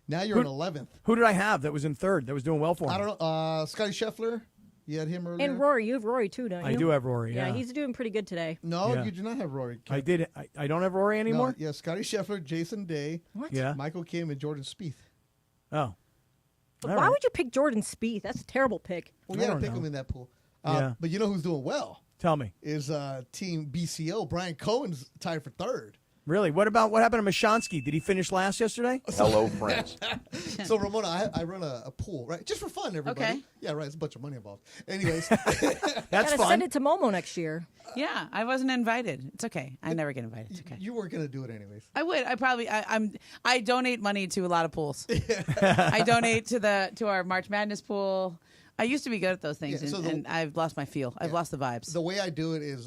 Now you're in 11th. Who did I have that was in third that was doing well for me? I don't know. Scotty Scheffler. You had him earlier. And Rory. You have Rory, too, don't you? I do have Rory, yeah. Yeah, he's doing pretty good today. No, you do not have Rory. I did. I don't have Rory anymore? No, yeah, Scotty Scheffler, Jason Day, Yeah. Michael Kim, and Jordan Spieth. Oh. But why would you pick Jordan Spieth? That's a terrible pick. Well, you got to pick him in that pool. Yeah. But you know who's doing well? Tell me. Is Team BCO. Brian Cohen's tied for third. Really? What happened to Mashansky? Did he finish last yesterday? Hello, friends. So, Ramona, I run a pool, right? Just for fun, everybody. Okay. Yeah, right. There's a bunch of money involved. Anyways. That's Gotta fun. send it to MoMo next year. Yeah, I wasn't invited. It's okay. I never get invited. It's okay. You weren't going to do it anyways. I would. I donate money to a lot of pools. I donate to our March Madness pool. I used to be good at those things, and I've lost my feel. I've lost the vibes. The way I do it is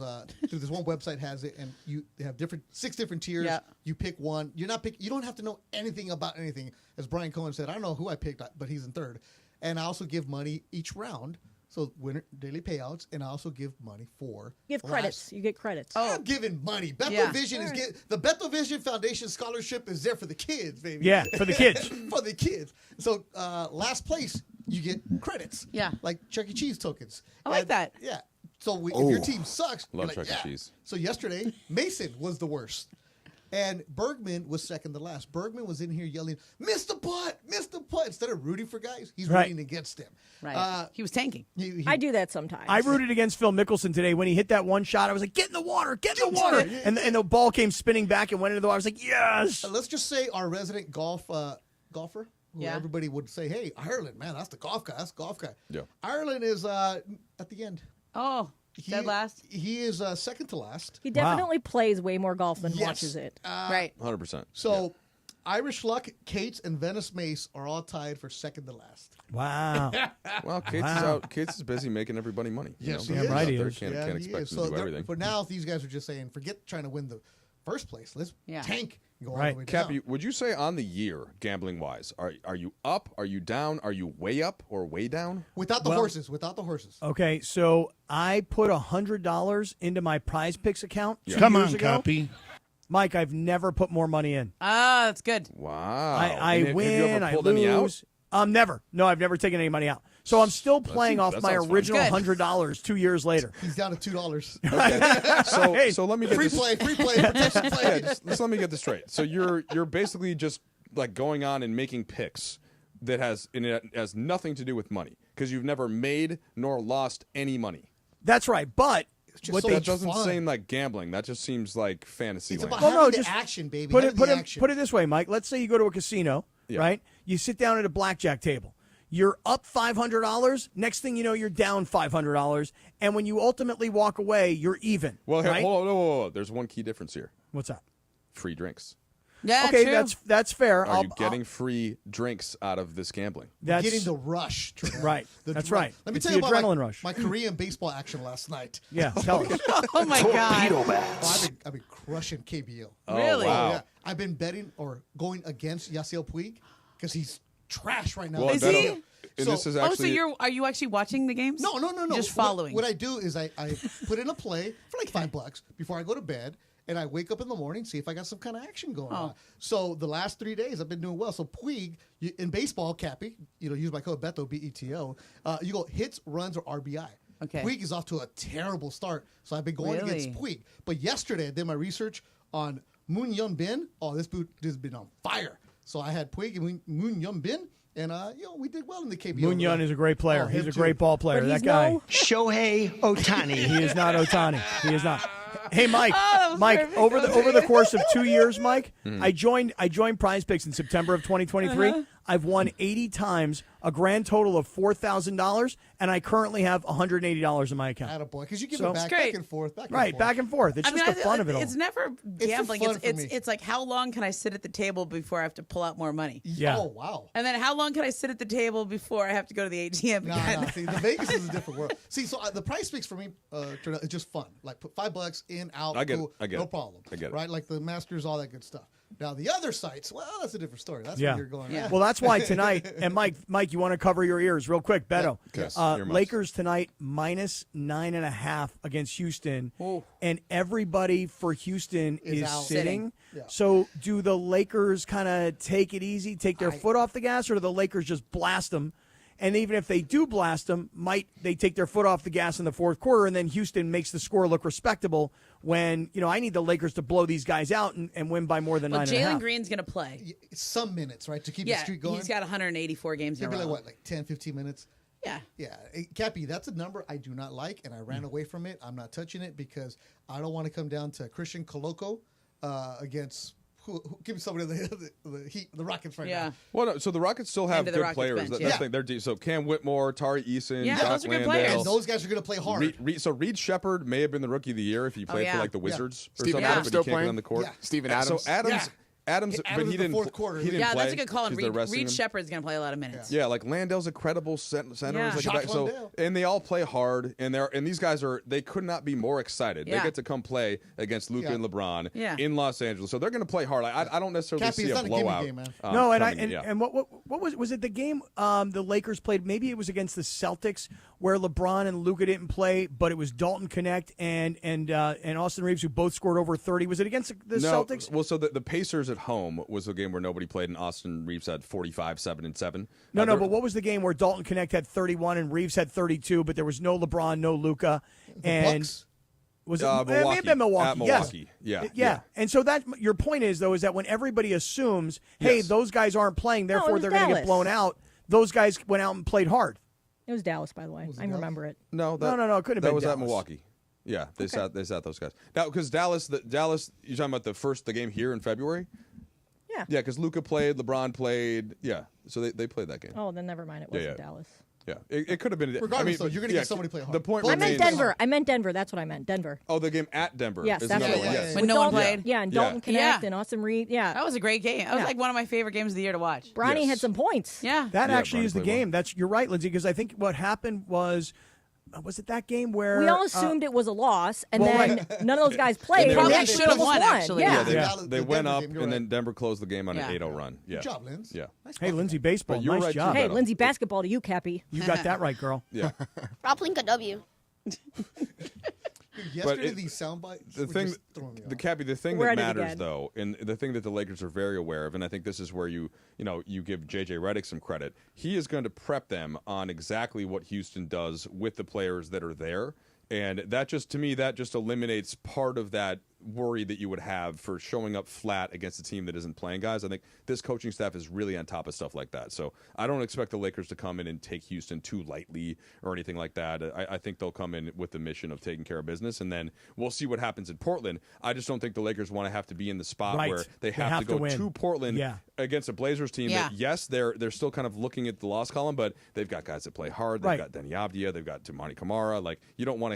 through this one website has it, and they have 6 different tiers. Yeah. You pick one. You don't have to know anything about anything. As Brian Cohen said, I don't know who I picked, but he's in third. And I also give money each round. So winner daily payouts, and I also give money for credits. You get credits. I'm giving money. Beto Vision the Beto Vision Foundation scholarship is there for the kids, baby. Yeah, for the kids. For the kids. So last place, you get credits. Yeah, like Chuck E. Cheese tokens. I like that. Yeah. So if your team sucks, love you're like, Chuck E. Cheese. So yesterday, Mason was the worst. And Bergman was second to last. Bergman was in here yelling, Mr. Putt, Mr. Putt. Instead of rooting for guys, he's rooting against them. Right. He was tanking. I do that sometimes. I rooted against Phil Mickelson today. When he hit that one shot, I was like, get in the water, get in the water. And the ball came spinning back and went into the water. I was like, yes. Let's just say our resident golfer, who everybody would say, hey, Ireland, man, that's the golf guy. That's the golf guy. Yeah. Ireland is at the end. Oh, dead last? He is second to last. He definitely plays way more golf than watches it. Right. 100%. So Irish Luck, Cates, and Venice Mace are all tied for second to last. Wow. Well, Cates is out. Cates is busy making everybody money. Yes, you he know? is. Right, he Out there, is. Can't expect him to do everything. For now, these guys are just saying, forget trying to win the first place. Let's tank and go all the way down. Cappy, would you say on the year, gambling wise, are you up? Are you down? Are you way up or way down? Without the horses. Without the horses. Okay, so I put $100 into my Prize Picks account 2 Come years on, ago. Cappy. Mike, I've never put more money in. Ah, that's good. Wow. I And win, have you ever I pulled any out? lose. Never. No, I've never taken any money out. So I'm still playing off that my sounds fun. original Good. $100 2 years later. He's down to $2. Okay. So let me get Free this. play, protection play. Yeah, just let me get this straight. So you're basically just like going on and making picks that has nothing to do with money because you've never made nor lost any money. That's right. But just so that much doesn't fun. seem like gambling. That just seems like fantasy It's land. about having the just action, baby. Put Having it the action. put it this way, Mike. Let's say you go to a casino, right? You sit down at a blackjack table. You're up $500. Next thing you know, you're down $500. And when you ultimately walk away, you're even. Well, right? hold on. There's one key difference here. What's that? Free drinks. Yeah, okay, true. that's fair. Are you getting free drinks out of this gambling? We're getting the rush. Trudell. Right. The That's dr- right. Let me It's tell the you about adrenaline rush. my Korean baseball action last night. Yeah, tell us. Oh, my God. I've been crushing KBO. Oh, Really? wow. Yeah. I've been betting or going against Yasiel Puig because he's trash right now. Well, Is he? and this is actually. Are you actually watching the games? No. Just following. What I do is I put in a play for like $5 before I go to bed, and I wake up in the morning, see if I got some kind of action going on. So the last 3 days, I've been doing well. So Puig, in baseball, Cappy, use my code Beto, BETO, you go hits, runs, or RBI. Okay. Puig is off to a terrible start, so I've been going against Puig. But yesterday, I did my research on Moon Young Bin. Oh, this has been on fire. So I had Puig and Moon Young Bin. And, we did well in the KBO. Moon Young is a great player. Oh, he's him a too. great ball player. But That he's guy. no- Shohei Ohtani. He is not Ohtani. He is not. Hey, Mike. was Mike, perfect. over the course of 2 years, Mike, I joined Prize Picks in September of 2023. I've won 80 times, a grand total of $4,000, and I currently have $180 in my account. Attaboy, because you give So- it back, Great. back and forth, back and Right, forth. back and forth. It's just the fun of it all. It's never gambling. fun for me. It's like how long can I sit at the table before I have to pull out more money? Yeah. Oh, wow. And then how long can I sit at the table before I have to go to the ATM again? No. See, the Vegas is a different world. See, so the Price Picks for me, Trudell, it's just fun. Like put $5 in, out, I get it. cool, I get no it. problem. I get it. Right, like the Masters, all that good stuff. Now the other sites, well, that's a different story. That's Yeah. where you're going. Yeah. Well, that's why tonight, and Mike, you want to cover your ears real quick, Beto. Yes. Earmuffs. Lakers tonight -9.5 against Houston, and everybody for Houston is out. sitting. Yeah. So, do the Lakers kind of take it easy, take their foot off the gas, or do the Lakers just blast them? And even if they do blast them, might they take their foot off the gas in the fourth quarter, and then Houston makes the score look respectable when, I need the Lakers to blow these guys out and win by more than Well, 9.5. Jalen Green's going to play. Some minutes, right, to keep the Yeah, streak going. he's got 184 games in a Maybe row. like 10, 15 minutes. Yeah. Yeah. Cappy, that's a number I do not like, and I ran away from it. I'm not touching it because I don't want to come down to Christian Coloco against who give me some of the Rockets right now. Well, no, so the Rockets still have good players. Bench, That's the thing. They're deep. So Cam Whitmore, Tari Eason, Jock those are good Landale. players. And those guys are going to play hard. So Reed Shepard may have been the rookie of the year if he played for like the Wizards or something, but still he can't playing? get on the court. Yeah. Steven Adams. So Adams, but he didn't. Fourth quarter. He didn't Yeah, play that's a good call. And 'cause they're resting Reed him. Shepard's going to play a lot of minutes. Yeah, like Landale's a credible center. Yeah. Like Jock so, Landale. and they all play hard, and these guys they could not be more excited. They Yeah. get to come play against Luca and LeBron Yeah. in Los Angeles, so they're going to play hard. I don't necessarily Cappy, see it's a not a gimme blowout. game, man. No, coming, and what was it the game the Lakers played? Maybe it was against the Celtics where LeBron and Luka didn't play, but it was Dalton Connect and Austin Reeves who both scored over 30. Was it against the Celtics? Well, so the Pacers at home was a game where nobody played, and Austin Reeves had 45, 7, and 7. No, but what was the game where Dalton Connect had 31 and Reeves had 32, but there was no LeBron, no Luka, and Bucks? was it Milwaukee. it may have been Milwaukee? At Milwaukee. Yes. Yeah. And so that your point is though is that when everybody assumes, hey, Yes. those guys aren't playing, therefore was they're going to get Dallas. blown out. Those guys went out and played hard. It was Dallas, by the way. I remember it. No, It couldn't have that been was Dallas. at Milwaukee. Yeah, they sat those guys. Now, because Dallas, you're talking about the game here in February? Yeah. Yeah, because Luka played, LeBron played. Yeah, so they played that game. Oh, then never mind. It wasn't Dallas. Yeah, it could have been. Regardless, though, you're going to get somebody play hard. The point I meant remains. Denver. I meant Denver. That's what I meant. Denver. Oh, the game at Denver. Yes, is that's another what it one. was. Yes. When With no one Dalton- played? Yeah, and Yeah. Dalton Connect and Austin Reed. Yeah. That was a great game. That was Yeah. like one of my favorite games of the year to watch. Bronny had some points. Yeah. That Yeah, actually Bronny is the played well. game. You're right, Lindsay, because I think what happened was it that game where We all assumed it was a loss, and well, then none of those guys played. they and probably they should have almost won, actually. Yeah. They The went Denver up, game, you're and right. then Denver closed the game on Yeah. an 8-0 run. Yeah. Good job, Linz. Yeah. Hey, Lindsay, baseball, But you were nice right, too, job. Hey, Beto. Lindsay, basketball to you, Cappy. You got that right, girl. Yeah. Rob Linka W. Dude, yesterday, these sound bites The were thing, just throwing me off. the thing We're that at it matters again. though, and the thing that the Lakers are very aware of, and I think this is where you give JJ Redick some credit. He is going to prep them on exactly what Houston does with the players that are there. And that just eliminates part of that worry that you would have for showing up flat against a team that isn't playing guys. I think this coaching staff is really on top of stuff like that. So I don't expect the Lakers to come in and take Houston too lightly or anything like that. I think they'll come in with the mission of taking care of business, and then we'll see what happens in Portland. I just don't think the Lakers want to have to be in the spot Right. where they They have have to go to win. to Portland Yeah. against a Blazers team Yeah. that, yes, they're still kind of looking at the loss column, but they've got guys that play hard. They've Right. got Denny Avdia. They've got Tamani Kamara. Like, you don't want to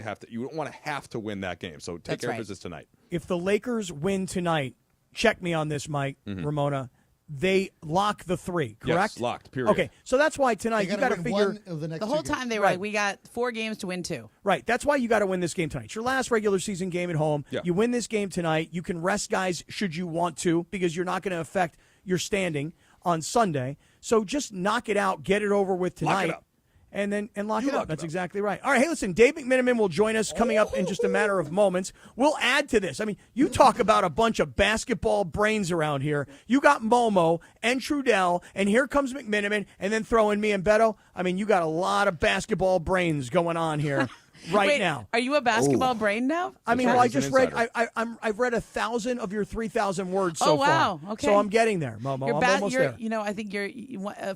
have to win that game. So take That's care right. of business tonight. If the Lakers win tonight, check me on this, Mike, Mm-hmm. Ramona. They lock the 3, correct? Yes, locked, period. Okay, so that's why tonight They you gotta got to win figure. one of the next The two whole games. time they were Right. like, we got 4 games to win 2. Right, that's why you got to win this game tonight. It's your last regular season game at home. Yeah. You win this game tonight. You can rest guys should you want to because you're not going to affect your standing on Sunday. So just knock it out, get it over with tonight. Lock it up. And lock You it up. lock it That's up. exactly right. All right, hey, listen, Dave McMenamin will join us coming up in just a matter of moments. We'll add to this. I mean, you talk about a bunch of basketball brains around here. You got MoMo and Trudell, and here comes McMenamin, and then throw in me and Beto. I mean, you got a lot of basketball brains going on here right Wait, now. Are you a basketball brain now? I mean, That's well, right. I He's an just read. insider. I've read 1,000 of your 3,000 words so Oh, wow. far. Okay. So I'm getting there, Momo. You're I'm almost there. I think you're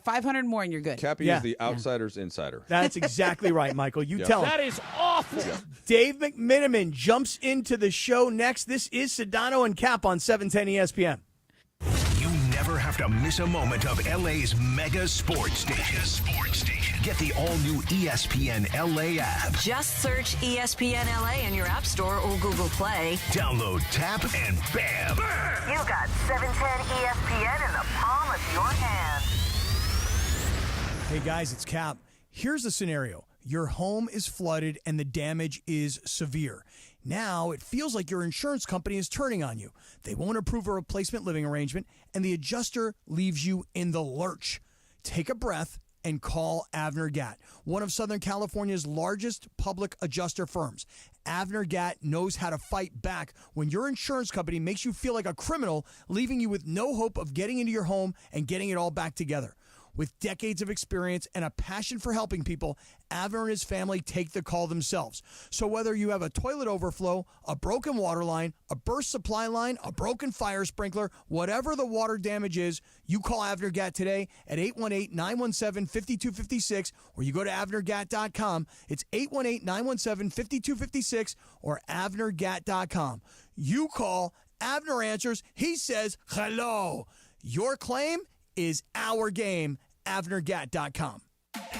500 more and you're good. Cappy Yeah. is the outsider's insider. That's exactly right, Michael. You Yeah. tell him. That is awful. Dave McMenamin jumps into the show next. This is Sedano and Kap on 710 ESPN. You never have to miss a moment of LA's mega sports station. Get the all-new ESPN LA app. Just search ESPN LA in your App Store or Google Play. Download, tap, and bam! You got 710 ESPN in the palm of your hand. Hey, guys, it's Kap. Here's the scenario. Your home is flooded and the damage is severe. Now it feels like your insurance company is turning on you. They won't approve a replacement living arrangement, and the adjuster leaves you in the lurch. Take a breath and call Avner Gatt, one of Southern California's largest public adjuster firms. Avner Gatt knows how to fight back when your insurance company makes you feel like a criminal, leaving you with no hope of getting into your home and getting it all back together. With decades of experience and a passion for helping people, Avner and his family take the call themselves. So whether you have a toilet overflow, a broken water line, a burst supply line, a broken fire sprinkler, whatever the water damage is, you call Avner Gat today at 818-917-5256, or you go to avnergat.com. It's 818-917-5256 or avnergat.com. You call, Avner answers, he says hello. Your claim is our game. avnergat.com.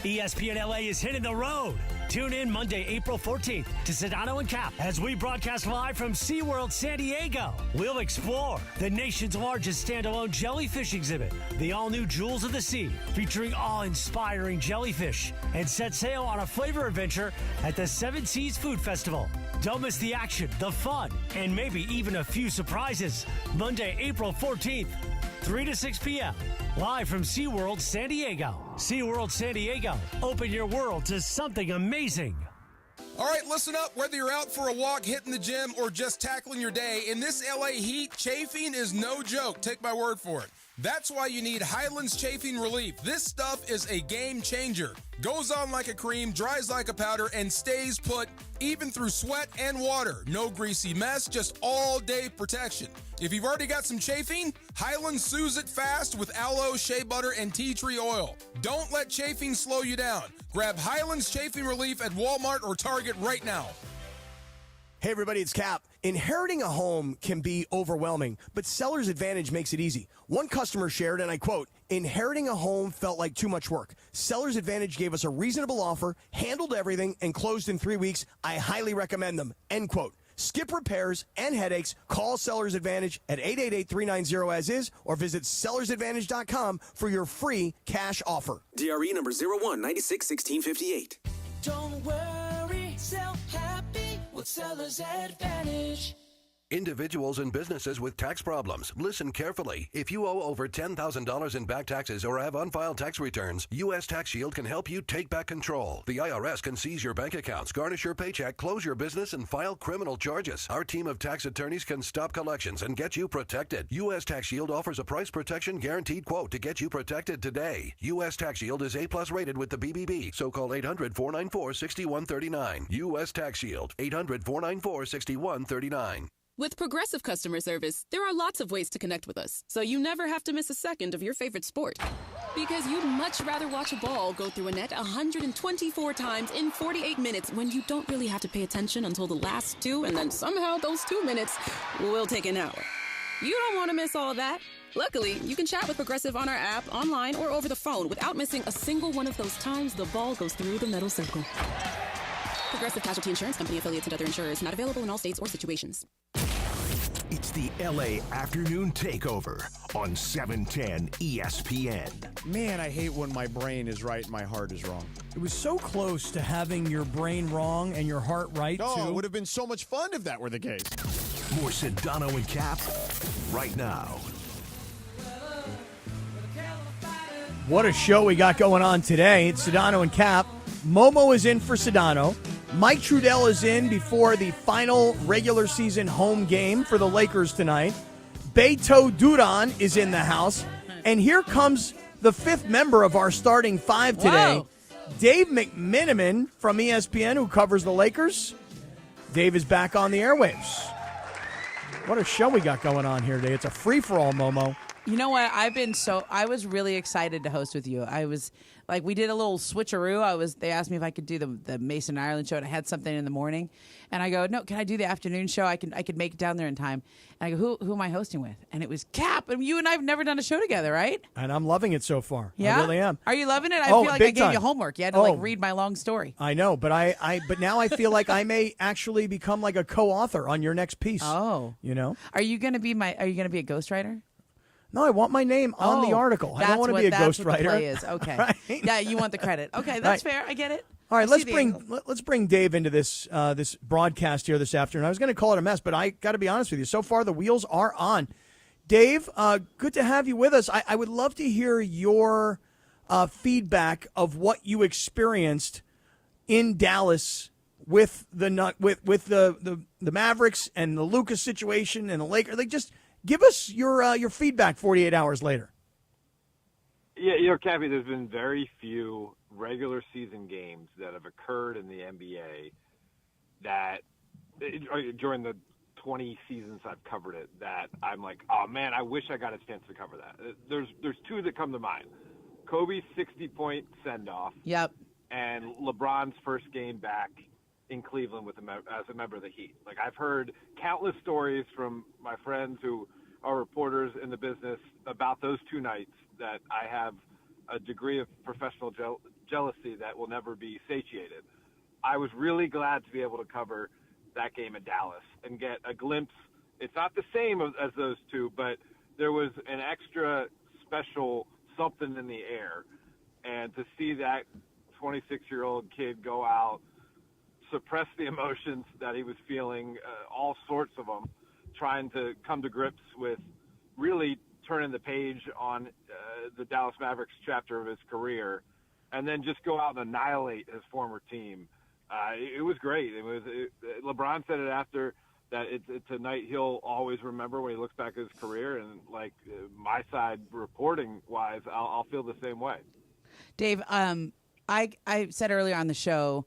ESPN LA is hitting the road. Tune in Monday, April 14th to Sedano and Kap as we broadcast live from SeaWorld San Diego. We'll explore the nation's largest standalone jellyfish exhibit, the all-new Jewels of the Sea, featuring awe-inspiring jellyfish, and set sail on a flavor adventure at the Seven Seas Food Festival. Don't miss the action, the fun, and maybe even a few surprises. Monday, April 14th, 3 to 6 p.m. Live from SeaWorld San Diego. SeaWorld San Diego. Open your world to something amazing. All right, listen up. Whether you're out for a walk, hitting the gym, or just tackling your day, in this LA heat, chafing is no joke. Take my word for it. That's why you need Highlands Chafing Relief. This stuff is a game changer. Goes on like a cream, dries like a powder, and stays put even through sweat and water. No greasy mess, just all-day protection. If you've already got some chafing, Highlands soothes it fast with aloe, shea butter, and tea tree oil. Don't let chafing slow you down. Grab Highlands Chafing Relief at Walmart or Target right now. Hey everybody, it's Cap. Inheriting a home can be overwhelming, but Seller's Advantage makes it easy. One customer shared, and I quote, "Inheriting a home felt like too much work. Seller's Advantage gave us a reasonable offer, handled everything, and closed in 3 weeks. I highly recommend them." End quote. Skip repairs and headaches. Call Seller's Advantage at 888-390-AS-IS or visit sellersadvantage.com for your free cash offer. DRE number 01961658. Don't worry, sell happy with Seller's Advantage. Individuals and businesses with tax problems, listen carefully. If you owe over $10,000 in back taxes or have unfiled tax returns, U.S. Tax Shield can help you take back control. The IRS can seize your bank accounts, garnish your paycheck, close your business, and file criminal charges. Our team of tax attorneys can stop collections and get you protected. U.S. Tax Shield offers a price protection guaranteed quote to get you protected today. U.S. Tax Shield is A+ rated with the BBB, so call 800-494-6139. U.S. Tax Shield, 800-494-6139. With Progressive Customer Service, there are lots of ways to connect with us, so you never have to miss a second of your favorite sport. Because you'd much rather watch a ball go through a net 124 times in 48 minutes when you don't really have to pay attention until the last 2, and then somehow those 2 minutes will take an hour. You don't want to miss all of that. Luckily, you can chat with Progressive on our app, online, or over the phone without missing a single one of those times the ball goes through the metal circle. Progressive Casualty Insurance Company, affiliates, and other insurers. Not available in all states or situations. It's the LA Afternoon Takeover on 710 ESPN. Man, I hate when my brain is right and my heart is wrong. It was so close to having your brain wrong and your heart right, No, too. it would have been so much fun if that were the case. More Sedano and Kap right now. What a show we got going on today. It's Sedano and Kap. MoMo is in for Sedano. Mike Trudell is in before the final regular season home game for the Lakers tonight. Beto Duran is in the house. And here comes the fifth member of our starting five today. Whoa. Dave McMenamin from ESPN, who covers the Lakers. Dave is back on the airwaves. What a show we got going on here today. It's a free-for-all, Momo. You know what? I was really excited to host with you. I was like, we did a little switcheroo. They asked me if I could do the Mason Ireland show, and I had something in the morning. And I go, no, can I do the afternoon show? I could make it down there in time. And I go, who am I hosting with? And it was Kap. And you and I have never done a show together, right? And I'm loving it so far. Yeah? I really am. Are you loving it? I feel like I big gave time. you homework. You had to read my long story. I know, but but now I feel like I may actually become like a co-author on your next piece. Oh. You know? Are you gonna be a ghostwriter? No, I want my name on the article. I don't want to be a ghostwriter. That's what the play is. Okay. Right? Yeah, you want the credit. Okay, that's fair. I get it. All right, let's bring Dave into this this broadcast here this afternoon. I was going to call it a mess, but I got to be honest with you. So far, the wheels are on. Dave, good to have you with us. I would love to hear your feedback of what you experienced in Dallas with the Mavericks and the Luca situation and the Lakers. Like, just give us your feedback 48 hours later. Yeah, Cappy, there's been very few regular season games that have occurred in the NBA that during the 20 seasons I've covered it that I'm like, oh man, I wish I got a chance to cover that. There's two that come to mind. Kobe's 60-point send-off. Yep. And LeBron's first game back in Cleveland as a member of the Heat. Like, I've heard countless stories from my friends who are reporters in the business about those two nights that I have a degree of professional jealousy that will never be satiated. I was really glad to be able to cover that game in Dallas and get a glimpse. It's not the same as those two, but there was an extra special something in the air. And to see that 26-year-old kid go out, suppress the emotions that he was feeling, all sorts of them, trying to come to grips with really turning the page on the Dallas Mavericks chapter of his career, and then just go out and annihilate his former team. It was great. LeBron said it after that it's a night he'll always remember when he looks back at his career, and like my side reporting wise, I'll feel the same way. Dave, I said earlier on the show,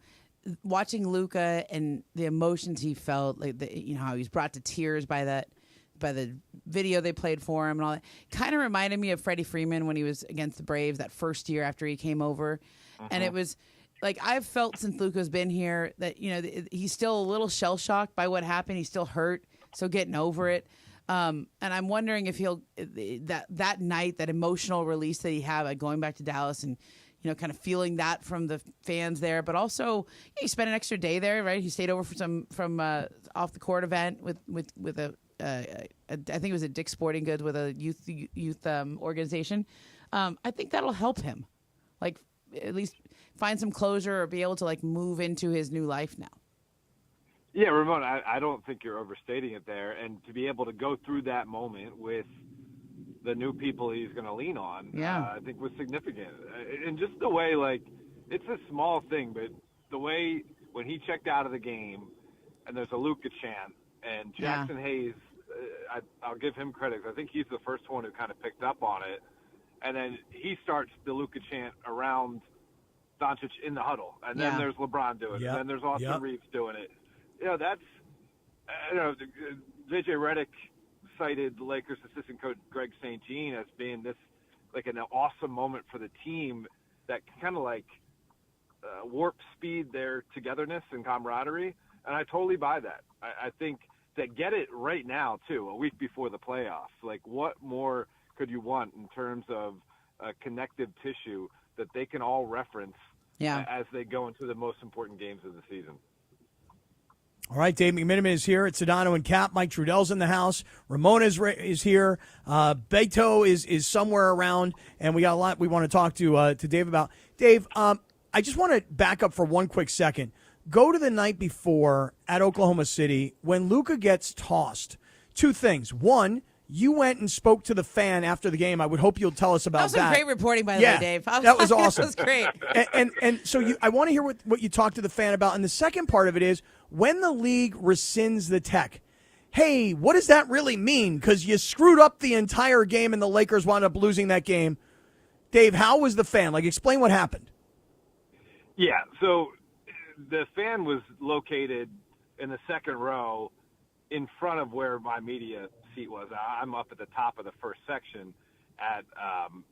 watching Luca and the emotions he felt, like how he was brought to tears by the video they played for him and all that, kind of reminded me of Freddie Freeman when he was against the Braves that first year after he came over. And it was like, I've felt since Luca's been here that, he's still a little shell-shocked by what happened. He's still hurt, so getting over it. And I'm wondering if he'll, that night, that emotional release that he had, like going back to Dallas and, kind of feeling that from the fans there, but also he spent an extra day there, right? He stayed over for from off the court event with a I think it was at Dick's Sporting Goods with a youth organization. I think that'll help him, like at least find some closure or be able to like move into his new life now. Yeah, Ramon, I don't think you're overstating it there, and to be able to go through that moment with the new people he's going to lean on, I think was significant. And just the way, like, it's a small thing, but the way when he checked out of the game and there's a Luca chant and Jackson Hayes, I'll give him credit. I think he's the first one who kind of picked up on it. And then he starts the Luca chant around Doncic in the huddle. And then there's LeBron doing it. And then there's Austin Reeves doing it. That's, JJ Redick cited the Lakers assistant coach Greg St. Jean as being this, like, an awesome moment for the team that kind of like warp speed their togetherness and camaraderie. And I totally buy that. I think to get it right now, too, a week before the playoffs, like, what more could you want in terms of connective tissue that they can all reference as they go into the most important games of the season? All right, Dave McMenamin is here at Sedano and Kap. Mike Trudell's in the house. Ramona is here. Beto is somewhere around, and we got a lot we want to talk to Dave about. Dave, I just want to back up for one quick second. Go to the night before at Oklahoma City when Luca gets tossed. Two things. One, you went and spoke to the fan after the game. I would hope you'll tell us about that. That was some great reporting, by the way, Dave. That was awesome. That was great. And so I want to hear what you talked to the fan about. And the second part of it is, when the league rescinds the tech, hey, what does that really mean? Because you screwed up the entire game and the Lakers wound up losing that game. Dave, how was the fan? Like, explain what happened. Yeah, so the fan was located in the second row in front of where my media seat was. I'm up at the top of the first section at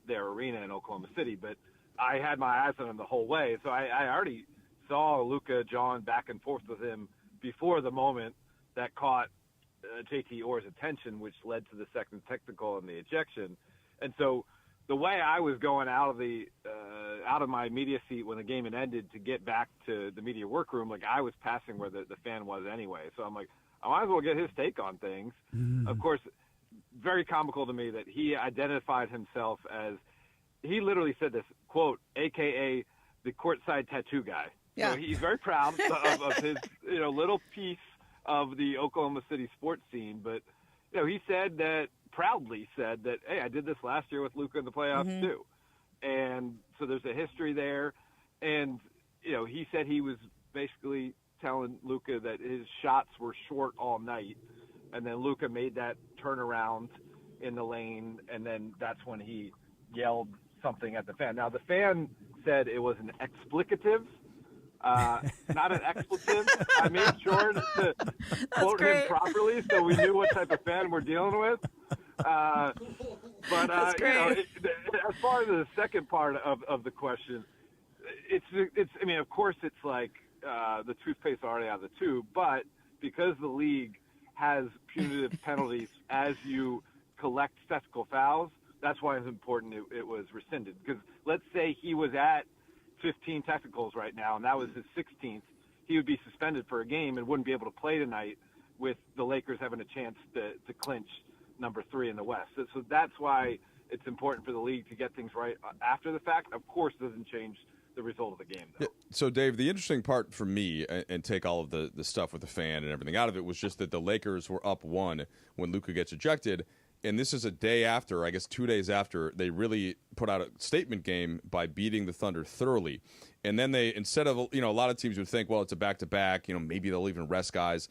their arena in Oklahoma City, but I had my eyes on him the whole way. So I already saw Luca jawing back and forth with him before the moment that caught JT Orr's attention, which led to the second technical and the ejection. And so the way I was going out of my media seat when the game had ended to get back to the media workroom, like I was passing where the fan was anyway. So I'm like, I might as well get his take on things. Of course, very comical to me that he identified himself as, he literally said this, quote, AKA the courtside tattoo guy. Yeah. So he's very proud of his little piece of the Oklahoma City sports scene. But he proudly said that, hey, I did this last year with Luca in the playoffs too. And so there's a history there. And he said he was basically telling Luca that his shots were short all night, and then Luca made that turnaround in the lane, and then that's when he yelled something at the fan. Now, the fan said it was an explicative, not an expletive. I made sure to quote him properly so we knew what type of fan we're dealing with. But as far as the second part of the question, it's. I mean, of course, it's like the toothpaste already out of the tube, but because the league has punitive penalties as you collect technical fouls, that's why it's important it was rescinded. Because let's say he was at 15 technicals right now, and that was his 16th, he would be suspended for a game and wouldn't be able to play tonight with the Lakers having a chance to clinch number 3 in the West. So that's why it's important for the league to get things right after the fact. Of course, it doesn't change the result of the game, though. So, Dave, the interesting part for me, and take all of the stuff with the fan and everything out of it, was just that the Lakers were up 1 when Luca gets ejected. And this is a day after, I guess 2 days after, they really put out a statement game by beating the Thunder thoroughly. And then they, instead of, a lot of teams would think, well, it's a back-to-back, maybe they'll even rest guys.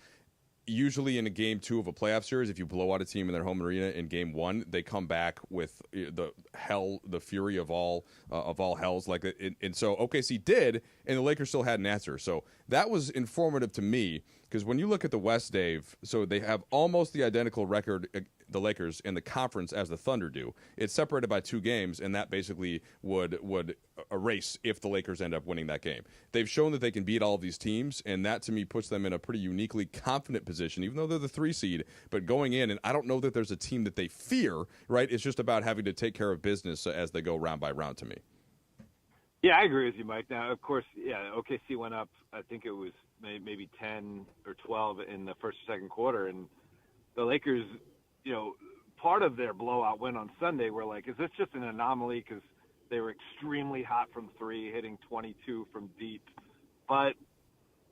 Usually in a game 2 of a playoff series, if you blow out a team in their home arena in game 1, they come back with the fury of all hells. And so OKC did, and the Lakers still had an answer. So that was informative to me, because when you look at the West, Dave, so they have almost the identical record, the Lakers, in the conference as the Thunder do. It's separated by 2 games, and that basically would erase if the Lakers end up winning that game. They've shown that they can beat all of these teams, and that to me puts them in a pretty uniquely confident position, even though they're the 3 seed. But going in, and I don't know that there's a team that they fear, right? It's just about having to take care of business as they go round by round to me. Yeah, I agree with you, Mike. Now, of course, OKC went up, I think it was maybe 10 or 12 in the first or second quarter, and the Lakers, part of their blowout win on Sunday, we're like, is this just an anomaly because they were extremely hot from 3, hitting 22 from deep, but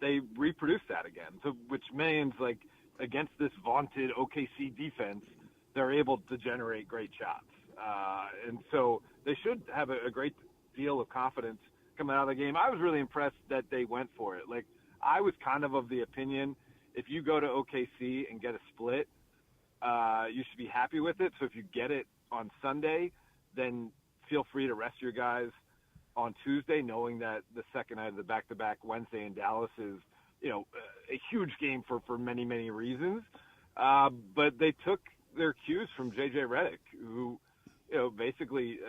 they reproduced that again. So, which means, like, against this vaunted OKC defense, they're able to generate great shots. And so they should have a great deal of confidence coming out of the game. I was really impressed that they went for it. Like, I was kind of the opinion, if you go to OKC and get a split, you should be happy with it. So if you get it on Sunday, then feel free to rest your guys on Tuesday, knowing that the second night of the back-to-back Wednesday in Dallas is, a huge game for many, many reasons. But they took their cues from J.J. Redick, who, basically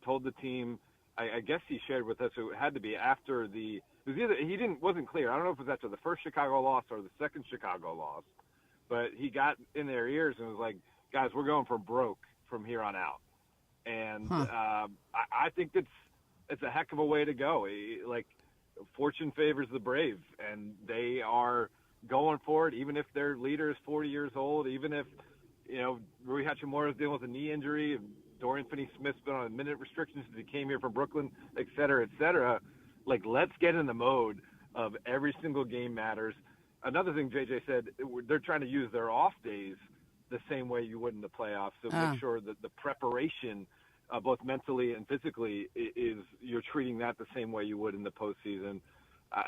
told the team, I guess he shared with us, it had to be after wasn't clear. I don't know if it was after the first Chicago loss or the second Chicago loss, but he got in their ears and was like, guys, we're going for broke from here on out. And I think it's a heck of a way to go. Like, fortune favors the brave, and they are going for it, even if their leader is 40 years old, even if, Rui Hachimura is dealing with a knee injury, and Dorian Finney-Smith's been on minute restrictions since he came here from Brooklyn, et cetera, et cetera. Like, let's get in the mode of every single game matters. Another thing JJ said, they're trying to use their off days the same way you would in the playoffs. So make sure that the preparation, both mentally and physically, is you're treating that the same way you would in the postseason.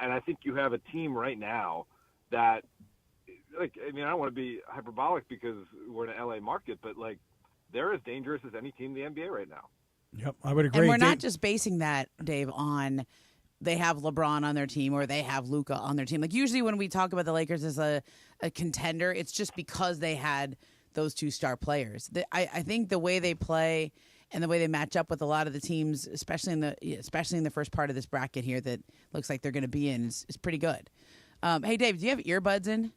And I think you have a team right now that, I don't want to be hyperbolic because we're in an LA market, but they're as dangerous as any team in the NBA right now. Yep, I would agree. And we're not just basing that, Dave, on they have LeBron on their team or they have Luca on their team. Like, usually when we talk about the Lakers as a contender, it's just because they had those 2 star players. I think the way they play and the way they match up with a lot of the teams, especially in the first part of this bracket here that looks like they're going to be in, is pretty good. Hey, Dave, do you have earbuds in?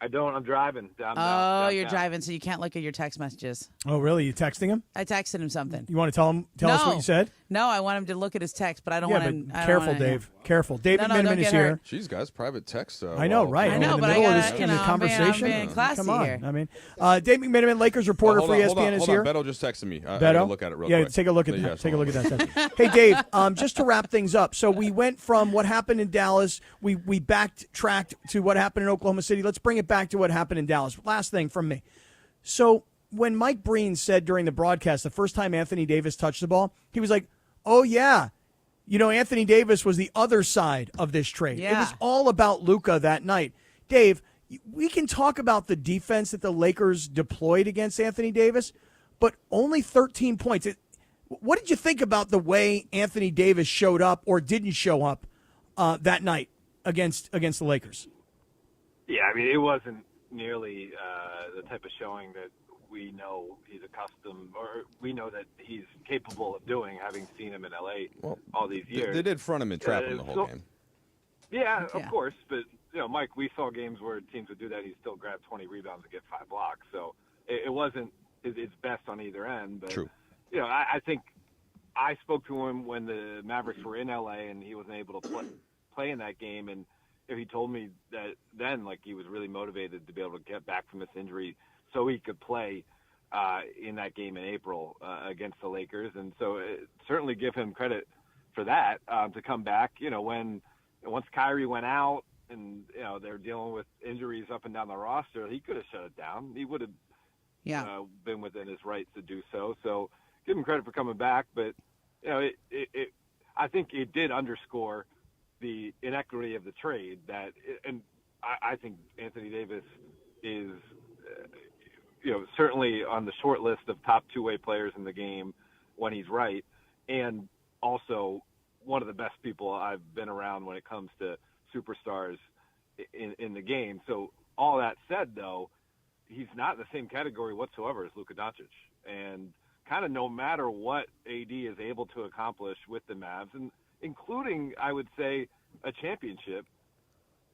I don't. I'm driving. You're driving, so you can't look at your text messages. Oh, really? You texting him? I texted him something. You want to tell us what you said? No, I want him to look at his text, but I don't want him. Careful, Dave. Careful. Dave McMenamin is here. Jeez, guys, private text. I know, right? I know, in the but middle I of gotta, this conversation. I'm being classy Come on. here. I mean, Dave McMenamin, Lakers reporter for ESPN, is here. Beto just texted me. I Beto, gotta look at it real quick. Take a look at that. Take a look at that. Hey, Dave, just to wrap things up. So we went from what happened in Dallas. We backtracked to what happened in Oklahoma City. Let's bring it back to what happened in Dallas. Last thing from me. So when Mike Breen said during the broadcast, the first time Anthony Davis touched the ball, he was like, oh, yeah. Anthony Davis was the other side of this trade. Yeah. It was all about Luca that night. Dave, we can talk about the defense that the Lakers deployed against Anthony Davis, but only 13 points. What did you think about the way Anthony Davis showed up or didn't show up that night against the Lakers? Yeah, I mean, it wasn't nearly the type of showing that we know he's accustomed, or we know that he's capable of doing, having seen him in LA all these years. They did front him and trap him the whole game. Yeah, of course, but Mike, we saw games where teams would do that. He'd still grab 20 rebounds and get 5 blocks. So it wasn't his best on either end. But, True. I think I spoke to him when the Mavericks were in LA and he wasn't able to play in that game, and he told me that then, like, he was really motivated to be able to get back from this injury so he could play in that game in April against the Lakers. And so certainly give him credit for that, to come back, once Kyrie went out and, they're dealing with injuries up and down the roster, he could have shut it down. He would have been within his rights to do so. So give him credit for coming back. But, I think it did underscore the inequity of the trade and I think Anthony Davis is, certainly on the short list of top two-way players in the game when he's right, and also one of the best people I've been around when it comes to superstars in the game. So all that said, though, he's not in the same category whatsoever as Luca Donch, and kind of no matter what AD is able to accomplish with the Mavs, and including, I would say, a championship,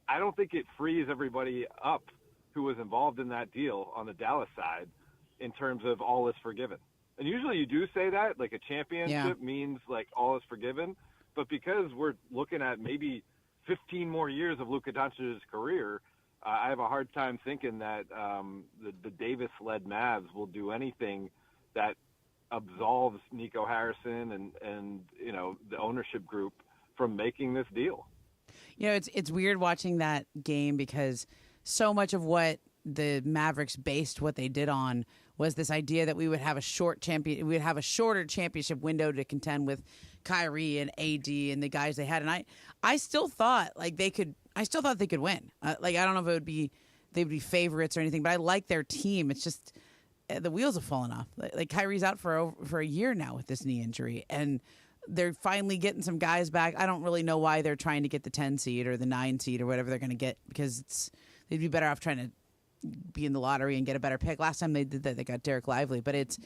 I don't think it frees everybody up who was involved in that deal on the Dallas side in terms of all is forgiven. And usually you do say that, like a championship means like all is forgiven. But because we're looking at maybe 15 more years of Luca Doncic's career, I have a hard time thinking that the Davis-led Mavs will do anything that absolves Nico Harrison and the ownership group from making this deal. It's weird watching that game because so much of what the Mavericks based what they did on was this idea that we would have a shorter championship window to contend with Kyrie and AD and the guys they had, and I still thought they could win. I don't know if they'd be favorites or anything, but I like their team. It's just the wheels have fallen off. Like Kyrie's out for a year now with this knee injury, and they're finally getting some guys back. I don't really know why they're trying to get the 10 seed or the 9 seed or whatever they're going to get, because they'd be better off trying to be in the lottery and get a better pick. Last time they did that, they got Derek Lively. But it's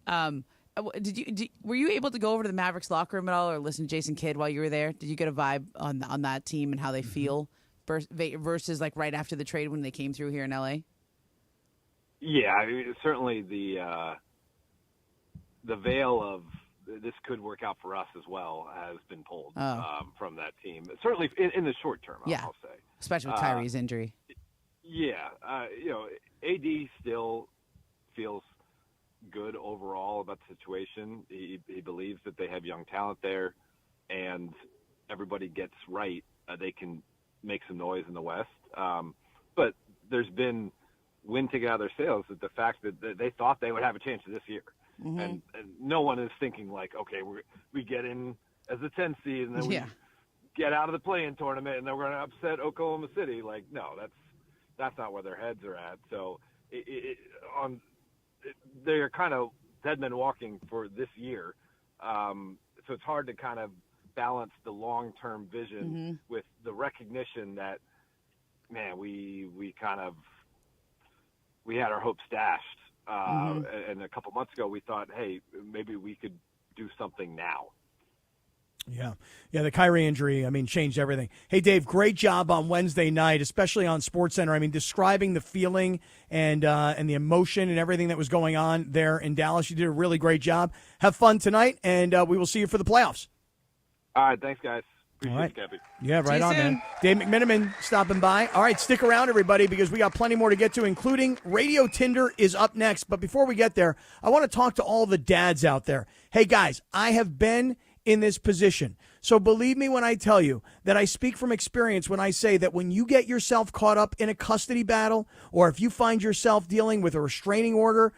were you able to go over to the Mavericks locker room at all or listen to Jason Kidd while you were there? Did you get a vibe on that team and how they feel versus like right after the trade when they came through here in LA? Yeah, I mean, certainly the veil of this could work out for us as well has been pulled from that team. Certainly in the short term, I'll say. Especially with Kyrie's injury. Yeah. AD still feels good overall about the situation. He believes that they have young talent there, and everybody gets right. They can make some noise in the West. But there's been win ticket out of their sails that the fact that they thought they would have a chance this year. Mm-hmm. And no one is thinking like, okay, we get in as a 10 seed and then we get out of the play-in tournament and then we're going to upset Oklahoma City. Like, no, that's not where their heads are at. So they're kind of dead men walking for this year. So it's hard to kind of balance the long-term vision with the recognition that, man, we had our hopes dashed. And a couple months ago, we thought, hey, maybe we could do something now. Yeah, the Kyrie injury, changed everything. Hey, Dave, great job on Wednesday night, especially on SportsCenter. Describing the feeling and the emotion and everything that was going on there in Dallas. You did a really great job. Have fun tonight, and we will see you for the playoffs. All right, thanks, guys. Appreciate it, Cappy. Yeah, right on, man. Dave McMenamin stopping by. All right, stick around, everybody, because we got plenty more to get to, including Radio Tinder is up next. But before we get there, I want to talk to all the dads out there. Hey, guys, I have been in this position. So believe me when I tell you that I speak from experience when I say that when you get yourself caught up in a custody battle, or if you find yourself dealing with a restraining order,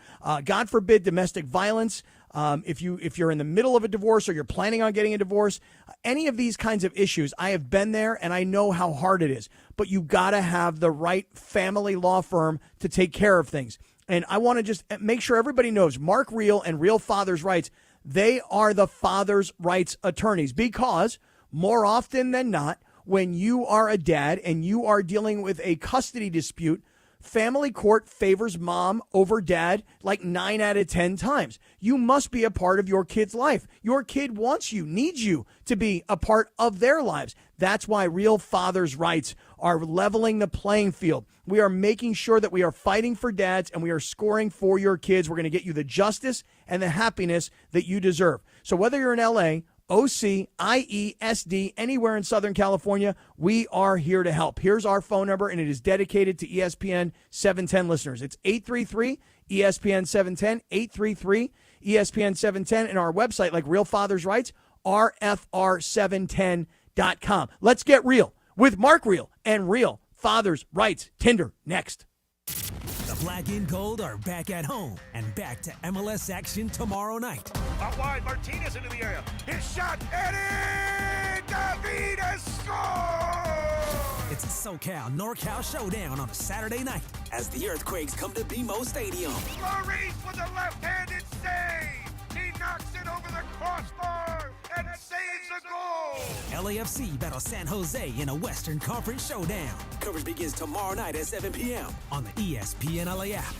God forbid domestic violence, if you're in the middle of a divorce or you're planning on getting a divorce, any of these kinds of issues, I have been there and I know how hard it is. But you got to have the right family law firm to take care of things. And I want to just make sure everybody knows Mark Real and Real Father's Rights, they are the father's rights attorneys, because more often than not, when you are a dad and you are dealing with a custody dispute, family court favors mom over dad like 9 out of 10 times. You must be a part of your kid's life. Your kid wants you, needs you to be a part of their lives. That's why Real Father's Rights are leveling the playing field. We are making sure that we are fighting for dads and we are scoring for your kids. We're going to get you the justice and the happiness that you deserve. So whether you're in LA, OC, IESD, anywhere in Southern California, we are here to help. Here's our phone number, and it is dedicated to ESPN 710 listeners. It's 833-ESPN 710, 833-ESPN 710, and our website, like Real Father's Rights, rfr710.com. Let's get real with Mark Real and Real Father's Rights. Tinder, next. The black and gold are back at home and back to MLS action tomorrow night. Out wide, Martinez into the area. His shot, Eddie Davides scores! It's a SoCal NorCal showdown on a Saturday night as the Earthquakes come to BMO Stadium. Maurice with a left-handed save. He knocks it over the crossbar and saves a goal. LAFC battles San Jose in a Western Conference showdown. Coverage begins tomorrow night at 7 p.m. on the ESPN LA app.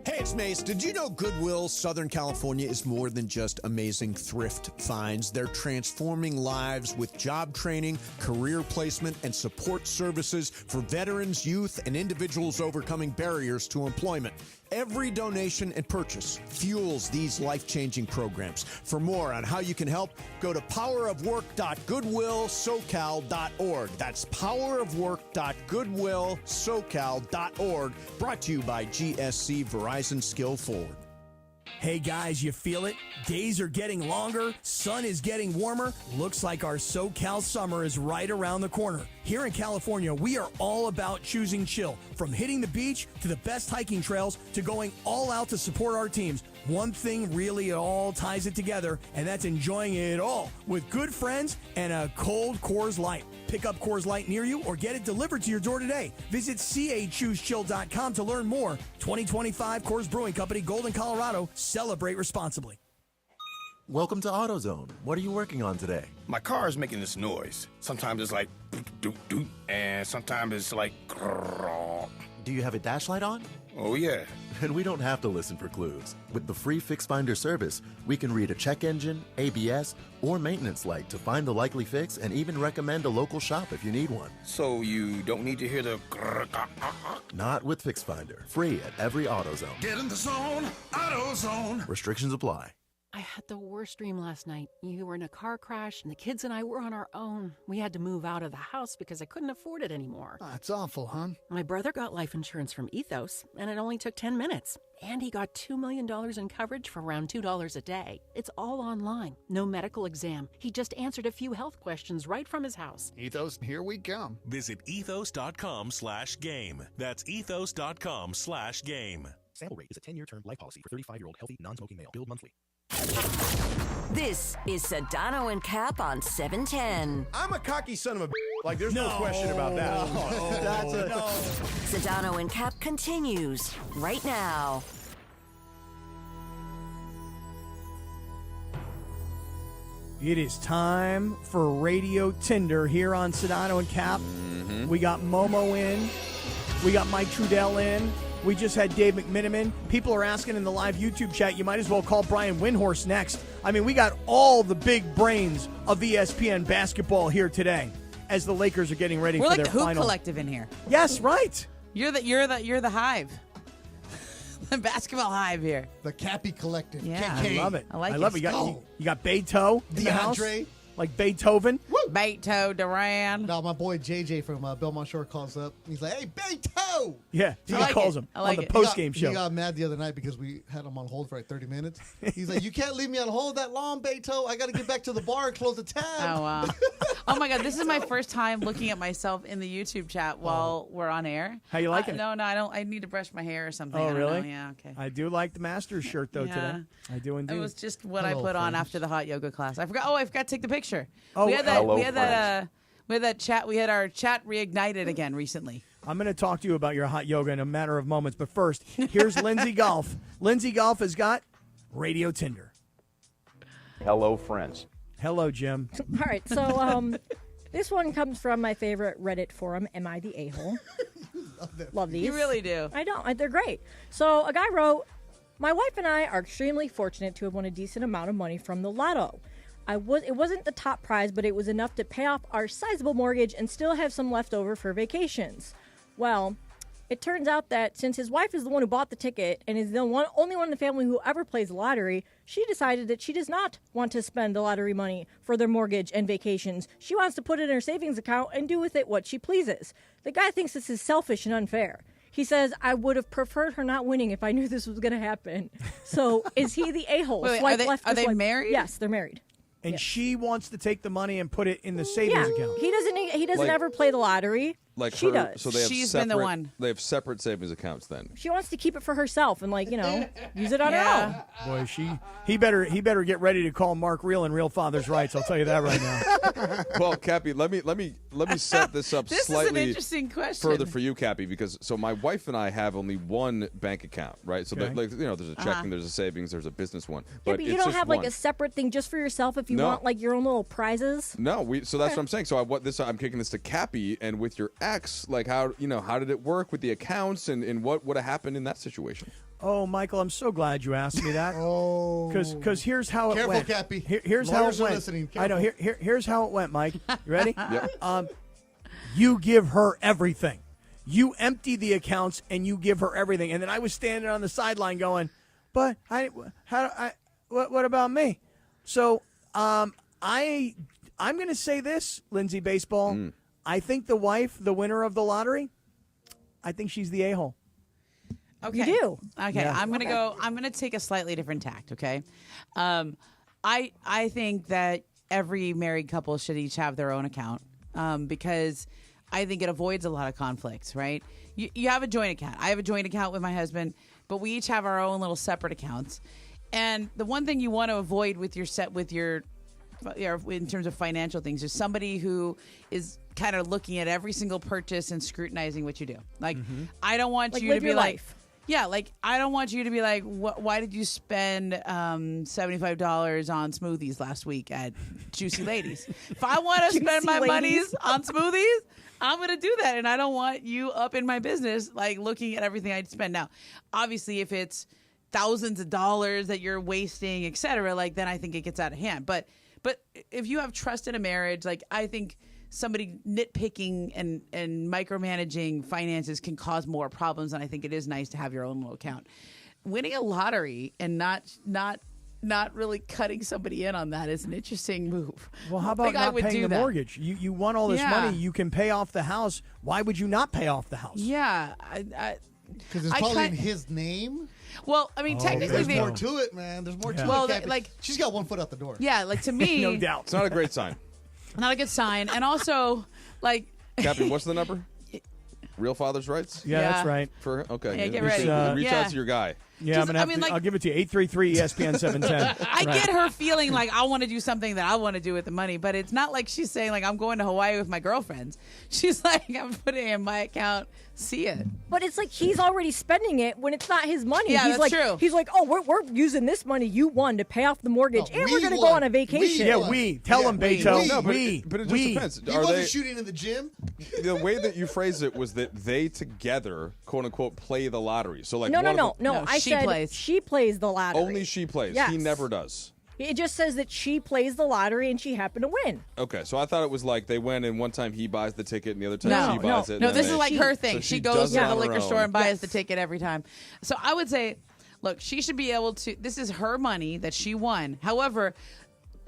Hey, it's Mace. Did you know Goodwill Southern California is more than just amazing thrift finds? They're transforming lives with job training, career placement, and support services for veterans, youth, and individuals overcoming barriers to employment. Every donation and purchase fuels these life-changing programs. For more on how you can help, go to powerofwork.goodwillsocal.org. That's powerofwork.goodwillsocal.org. Brought to you by GSC Verizon Skill Forward. Hey guys, you feel it? Days are getting longer, sun is getting warmer. Looks like our SoCal summer is right around the corner. Here in California, we are all about choosing chill. From hitting the beach to the best hiking trails to going all out to support our teams. One thing really all ties it together, and that's enjoying it all with good friends and a cold Coors Light. Pick up Coors Light near you or get it delivered to your door today. Visit CAChooseChill.com to learn more. 2025 Coors Brewing Company, Golden, Colorado. Celebrate responsibly. Welcome to AutoZone. What are you working on today? My car is making this noise. Sometimes it's like doot doot, and sometimes it's like grrr. Do you have a dash light on? Oh yeah. And we don't have to listen for clues. With the free Fix Finder service, we can read a check engine, ABS, or maintenance light to find the likely fix and even recommend a local shop if you need one. So you don't need to hear the grrr. Not with Fix Finder. Free at every AutoZone. Get in the zone, AutoZone. Restrictions apply. I had the worst dream last night. You were in a car crash, and the kids and I were on our own. We had to move out of the house because I couldn't afford it anymore. That's awful, hon. My brother got life insurance from Ethos, and it only took 10 minutes. And he got $2 million in coverage for around $2 a day. It's all online. No medical exam. He just answered a few health questions right from his house. Ethos, here we come. Visit ethos.com/game. That's ethos.com/game. Sample rate is a 10-year term life policy for 35-year-old healthy, non-smoking male. Billed monthly. This is Sedano and Kap on 710. I'm a cocky son of a like, there's no question about that. Sedano and Kap continues right now. It is time for Radio Tinder here on Sedano and Kap. We got MoMo in. We got Mike Trudell in. We just had Dave McMenamin. People are asking in the live YouTube chat, you might as well call Brian Windhorst next. I mean, we got all the big brains of ESPN basketball here today as the Lakers are getting ready We're for like their the Hoop final. Collective in here. Yes, right. You're the hive. The basketball hive here. The Cappy Collective. Yeah, KK. I love it. I like it. love it. You got Beto in the house? DeAndre. Like Beethoven? Beto Duran. No, my boy JJ from Belmont Shore calls up. He's like, "Hey, Beto!" Yeah, he calls him on the post-game show. He got mad the other night because we had him on hold for like 30 minutes. He's like, "You can't leave me on hold that long, Beto. I got to get back to the bar and close the tab." Oh, wow. Oh, my God. This is my first time looking at myself in the YouTube chat while we're on air. How you liking it? No, I don't. I need to brush my hair or something. Oh, I don't really? know. Yeah, okay. I do like the Masters shirt, though, Yeah. today. I do indeed. It was just what I put on after the hot yoga class. I forgot to take the picture. Oh, we had hello, that chat. We had our chat reignited again recently. I'm going to talk to you about your hot yoga in a matter of moments. But first, here's Lindsay Golf. Lindsay Golf has got Radio Tinder. Hello, friends. Hello, Jim. All right, so this one comes from my favorite Reddit forum, Am I the A-hole? Love these. You really do. I don't. They're great. So a guy wrote, my wife and I are extremely fortunate to have won a decent amount of money from the lotto. It wasn't the top prize, but it was enough to pay off our sizable mortgage and still have some left over for vacations. Well, it turns out that since his wife is the one who bought the ticket and is the only one in the family who ever plays the lottery, she decided that she does not want to spend the lottery money for their mortgage and vacations. She wants to put it in her savings account and do with it what she pleases. The guy thinks this is selfish and unfair. He says, I would have preferred her not winning if I knew this was going to happen. So is he the a-hole? Wait, are they married? Yes, they're married. And she wants to take the money and put it in the savings account. He doesn't ever play the lottery. Like she does. So they have She's separate, been the one. They have separate savings accounts then. She wants to keep it for herself and use it on her own. Boy, he better get ready to call Mark Real and Real Father's Rights. I'll tell you that right now. Well, Cappy, let me set this up This slightly is an interesting question. further for you, Cappy, because so my wife and I have only one bank account, right? So Okay. there's a checking, there's a savings, there's a business one. But you it's don't just have one. a separate thing just for yourself if you No. want your own little prizes. No, so that's what I'm saying. So I'm kicking this to Cappy, and with your ex, how did it work with the accounts, and what would have happened in that situation? Oh, Michael, I'm so glad you asked me that. Because here's how it Careful, went. Cappy. Here's how Lawyers it are went. listening. I know. Careful. Here's how it went, Mike. You ready? Yep. You give her everything. You empty the accounts and you give her everything. And then I was standing on the sideline going, "But what about me?" So I'm going to say this, Lindsay Baseball. I think the wife, the winner of the lottery, I think she's the a-hole. Okay. You do. Okay, Yeah. I'm gonna take a slightly different tact. Okay, I think that every married couple should each have their own account because I think it avoids a lot of conflicts. Right? You have a joint account. I have a joint account with my husband, but we each have our own little separate accounts. And the one thing you want to avoid with your in terms of financial things is somebody who is kind of looking at every single purchase and scrutinizing what you do. I don't want you to be like. Yeah, I don't want you to be like, why did you spend $75 on smoothies last week at Juicy Ladies? If I want to spend my monies on smoothies, I'm going to do that. And I don't want you up in my business, looking at everything I spend. Now, obviously, if it's thousands of dollars that you're wasting, et cetera, then I think it gets out of hand. But if you have trust in a marriage, I think somebody nitpicking and micromanaging finances can cause more problems, and I think it is nice to have your own little account. Winning a lottery and not really cutting somebody in on that is an interesting move. Well, how about not paying the mortgage? You won all this money. You can pay off the house. Why would you not pay off the house? Yeah. Because it's probably in his name. Well, I mean, technically, there's more to it, man. There's more to it. Well, Cappy. She's got one foot out the door. Yeah, to me, no doubt, it's not a great sign. Not a good sign, and also Cappy, what's the number? Real Father's Rights? Yeah, that's right. Okay. Yeah, get ready. Reach out to your guy. Yeah, I'm gonna I'll give it to you. 833 ESPN 710. I get her feeling like I want to do something that I want to do with the money, but it's not like she's saying I'm going to Hawaii with my girlfriends. She's like, I'm putting it in my account. See it. But it's like he's already spending it when it's not his money. Yeah, he's that's true. He's like, oh, we're using this money you won to pay off the mortgage, and we're going to go on a vacation. Tell him, Beto. No, but it just depends. He wasn't shooting in the gym. The way that you phrased it was that they together, quote unquote, play the lottery. So No. I said she plays the lottery. Only she plays. Yes. He never does. It just says that she plays the lottery and she happened to win. Okay, so I thought it was they went and one time he buys the ticket and the other time she buys it. No, this is her thing. So she goes to the liquor store and buys the ticket every time. So I would say, look, she should be able to. This is her money that she won. However,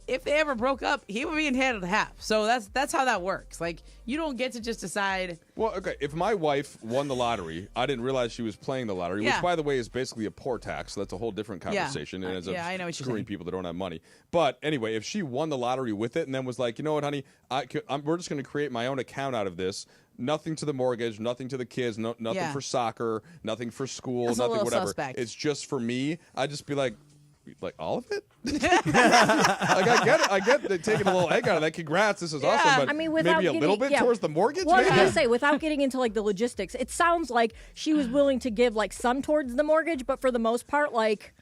if they ever broke up, he would be entitled to half. So that's how that works. You don't get to just decide. Well, okay, if my wife won the lottery, I didn't realize she was playing the lottery, which, by the way, is basically a poor tax. So that's a whole different conversation. And ends up I know what you're screwing saying. people that don't have money. But anyway, if she won the lottery with it and then was like, you know what, honey, we're just going to create my own account out of this. Nothing to the mortgage, nothing to the kids, nothing for soccer, nothing for school, That's nothing a little whatever. suspect. It's just for me. I'd just be like all of it? I get it. I get taking a little egg out of that. Congrats, this is awesome. But I mean, without maybe a little bit towards the mortgage. Well, I was maybe? going to say, without getting into like the logistics, it sounds like she was willing to give like some towards the mortgage, but for the most part, like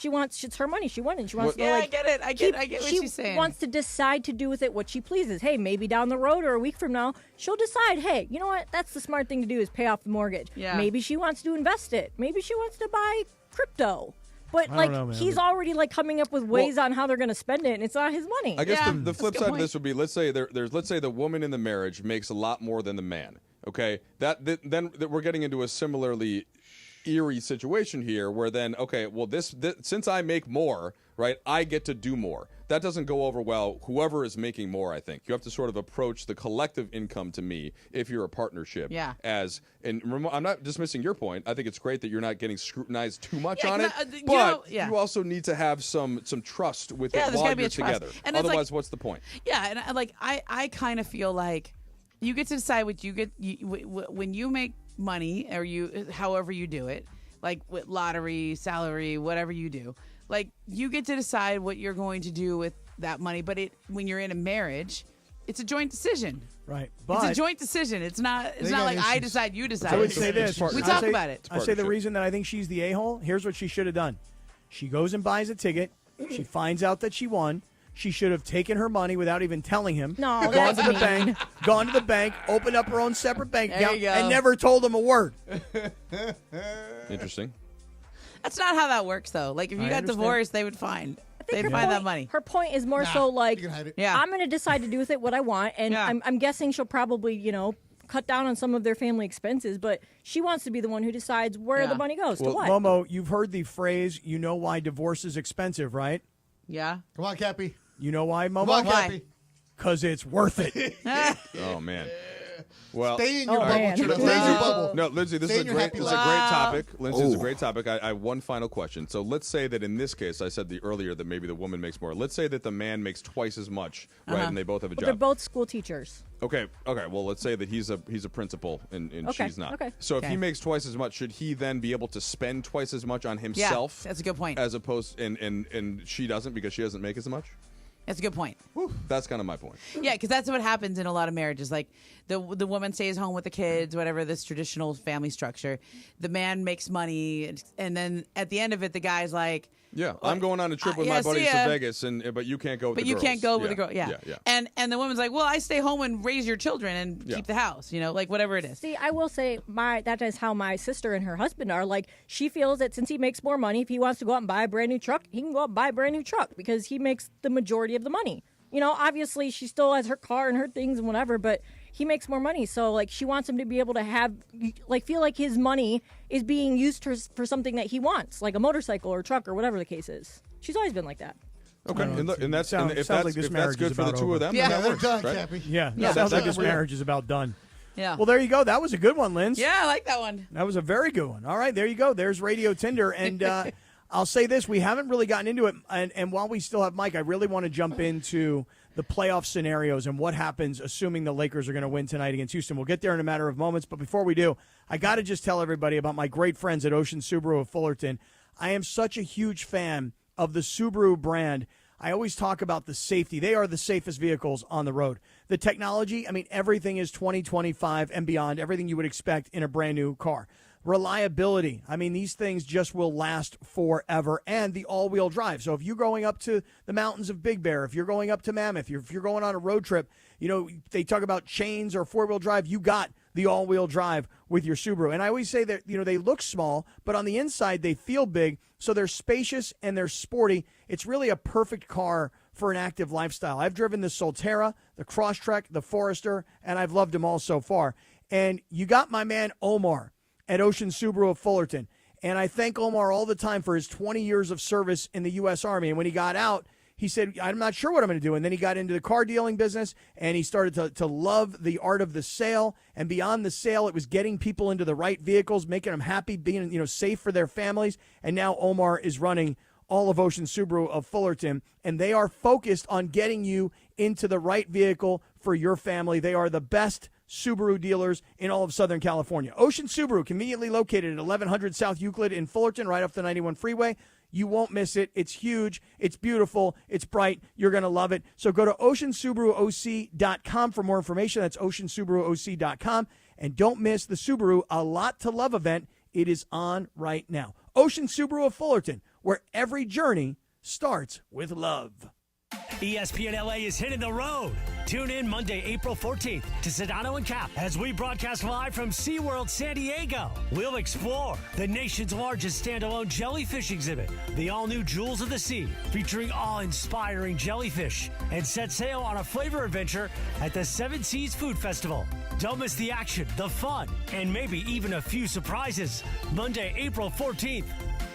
it's her money. She wanted. She wants to I get it. I get what she she's saying. wants to decide to do with it what she pleases. Hey, maybe down the road or a week from now, she'll decide, hey, you know what? That's the smart thing to do is pay off the mortgage. Yeah. Maybe she wants to invest it. Maybe she wants to buy crypto. But I like don't know, man. he's already like coming up with ways on how they're going to spend it, and it's not his money. I guess the flip side of this would be, let's say let's say the woman in the marriage makes a lot more than the man. Okay, then we're getting into a similarly eerie situation here, where then this since I make more, right, I get to do more. That doesn't go over well. Whoever is making more, I think you have to sort of approach the collective income to me if you're a partnership. Yeah. I'm not dismissing your point. I think it's great that you're not getting scrutinized too much on it, you but know, you also need to have some trust with it there's while gotta be you're a trust. together. And it's Otherwise, like- what's the point? Yeah, and I kind of feel like you get to decide what you get when you make money, or however you do it, like with lottery, salary, whatever you do. Like you get to decide what you're going to do with that money, but when you're in a marriage, it's a joint decision. Right. It's a joint decision. It's not like I decide, you decide. I would say this. We talk about it. I say the reason that I think she's the a-hole, here's what she should have done. She goes and buys a ticket. She finds out that she won. She should have taken her money without even telling him. No, gone that's to the mean. bank, gone to the bank, opened up her own separate bank There account, you go. and never told him a word. Interesting. That's not how that works, though. Like if you I got understand. divorced, they'd find her that point- money. Her point is more so like, Yeah. I'm going to decide to do with it what I want, and I'm guessing she'll probably, cut down on some of their family expenses, but she wants to be the one who decides where the money goes to what. Momo, you've heard the phrase, you know why divorce is expensive, right? Yeah. Come on, Cappy. You know why, Momo? Come on, Cappy. Because it's worth it. Oh man. Well, Stay in your Oh, bubble, man. Trudell. Stay in your bubble. No, Lindsay, this Stay is in a your great, happy this is a life. great topic. Lindsay, this is a Oh. great topic. I have one final question. So let's say that in this case, I said earlier that maybe the woman makes more. Let's say that the man makes twice as much, right? And they both have a But job. they're both school teachers. Okay. Well, let's say that he's a principal and Okay, she's not. okay. So if he Okay. makes twice as much, should he then be able to spend twice as much on himself? That's a good point. As opposed, and she doesn't because she doesn't make as much. That's a good point. That's kind of my point. Yeah, because that's what happens in a lot of marriages. Like the woman stays home with the kids, whatever, this traditional family structure. The man makes money, and then at the end of it, the guy's like, Yeah, I'm going on a trip with yeah, my see buddies ya. to Vegas, but you can't go with but the you girls. can't go with the girl. Yeah. Yeah. And the woman's like, well, I stay home and raise your children and Yeah. keep the house, like whatever it is. See, I will say that is how my sister and her husband are. Like, she feels that since he makes more money, if he wants to go out and buy a brand new truck, he can go out and buy a brand new truck because he makes the majority of the money. Obviously she still has her car and her things and whatever, but he makes more money. So, like, she wants him to be able to feel like his money is being used for something that he wants, like a motorcycle or a truck or whatever the case is. She's always been like that. Okay, and look, and that's Sounds- and if sounds that's like this if that's marriage good is for the about two over. of them, Yeah. then that They're works, done, right? Cappy. Yeah, No, sounds like that's- this marriage is about done. Yeah. Well, there you go. That was a good one, Linz. Yeah, I like that one. That was a very good one. All right, there you go. There's Radio Tinder. And I'll say this. We haven't really gotten into it. And while we still have Mike, I really want to jump into the playoff scenarios and what happens assuming the Lakers are going to win tonight against Houston. We'll get there in a matter of moments. But before we do, I got to just tell everybody about my great friends at Ocean Subaru of Fullerton. I am such a huge fan of the Subaru brand. I always talk about the safety. They are the safest vehicles on the road. The technology, everything is 2025 and beyond, everything you would expect in a brand new car. Reliability, these things just will last forever. And the all-wheel drive. So if you're going up to the mountains of Big Bear, if you're going up to Mammoth, if you're going on a road trip, they talk about chains or four-wheel drive, you got the all-wheel drive with your Subaru. And I always say that, they look small, but on the inside they feel big. So they're spacious and they're sporty. It's really a perfect car for an active lifestyle. I've driven the Solterra, the Crosstrek, the Forester, and I've loved them all so far. And you got my man Omar at Ocean Subaru of Fullerton. And I thank Omar all the time for his 20 years of service in the U.S. Army. And when he got out, he said, I'm not sure what I'm going to do. And then he got into the car dealing business, and he started to love the art of the sale. And beyond the sale, it was getting people into the right vehicles, making them happy, being safe for their families. And now Omar is running all of Ocean Subaru of Fullerton, and they are focused on getting you into the right vehicle for your family. They are the best Subaru dealers in all of Southern California. Ocean Subaru, conveniently located at 1100 South Euclid in Fullerton, right off the 91 freeway. You won't miss it. It's huge. It's beautiful. It's bright. You're going to love it. So go to oceansubarooc.com for more information. That's oceansubarooc.com. And don't miss the Subaru A Lot to Love event. It is on right now. Ocean Subaru of Fullerton, where every journey starts with love. ESPN LA is hitting the road. Tune in Monday, April 14th to Sedano and Kap as we broadcast live from SeaWorld San Diego. We'll explore the nation's largest standalone jellyfish exhibit, the all-new Jewels of the Sea, featuring awe-inspiring jellyfish, and set sail on a flavor adventure at the Seven Seas Food Festival. Don't miss the action, the fun, and maybe even a few surprises. Monday, April 14th,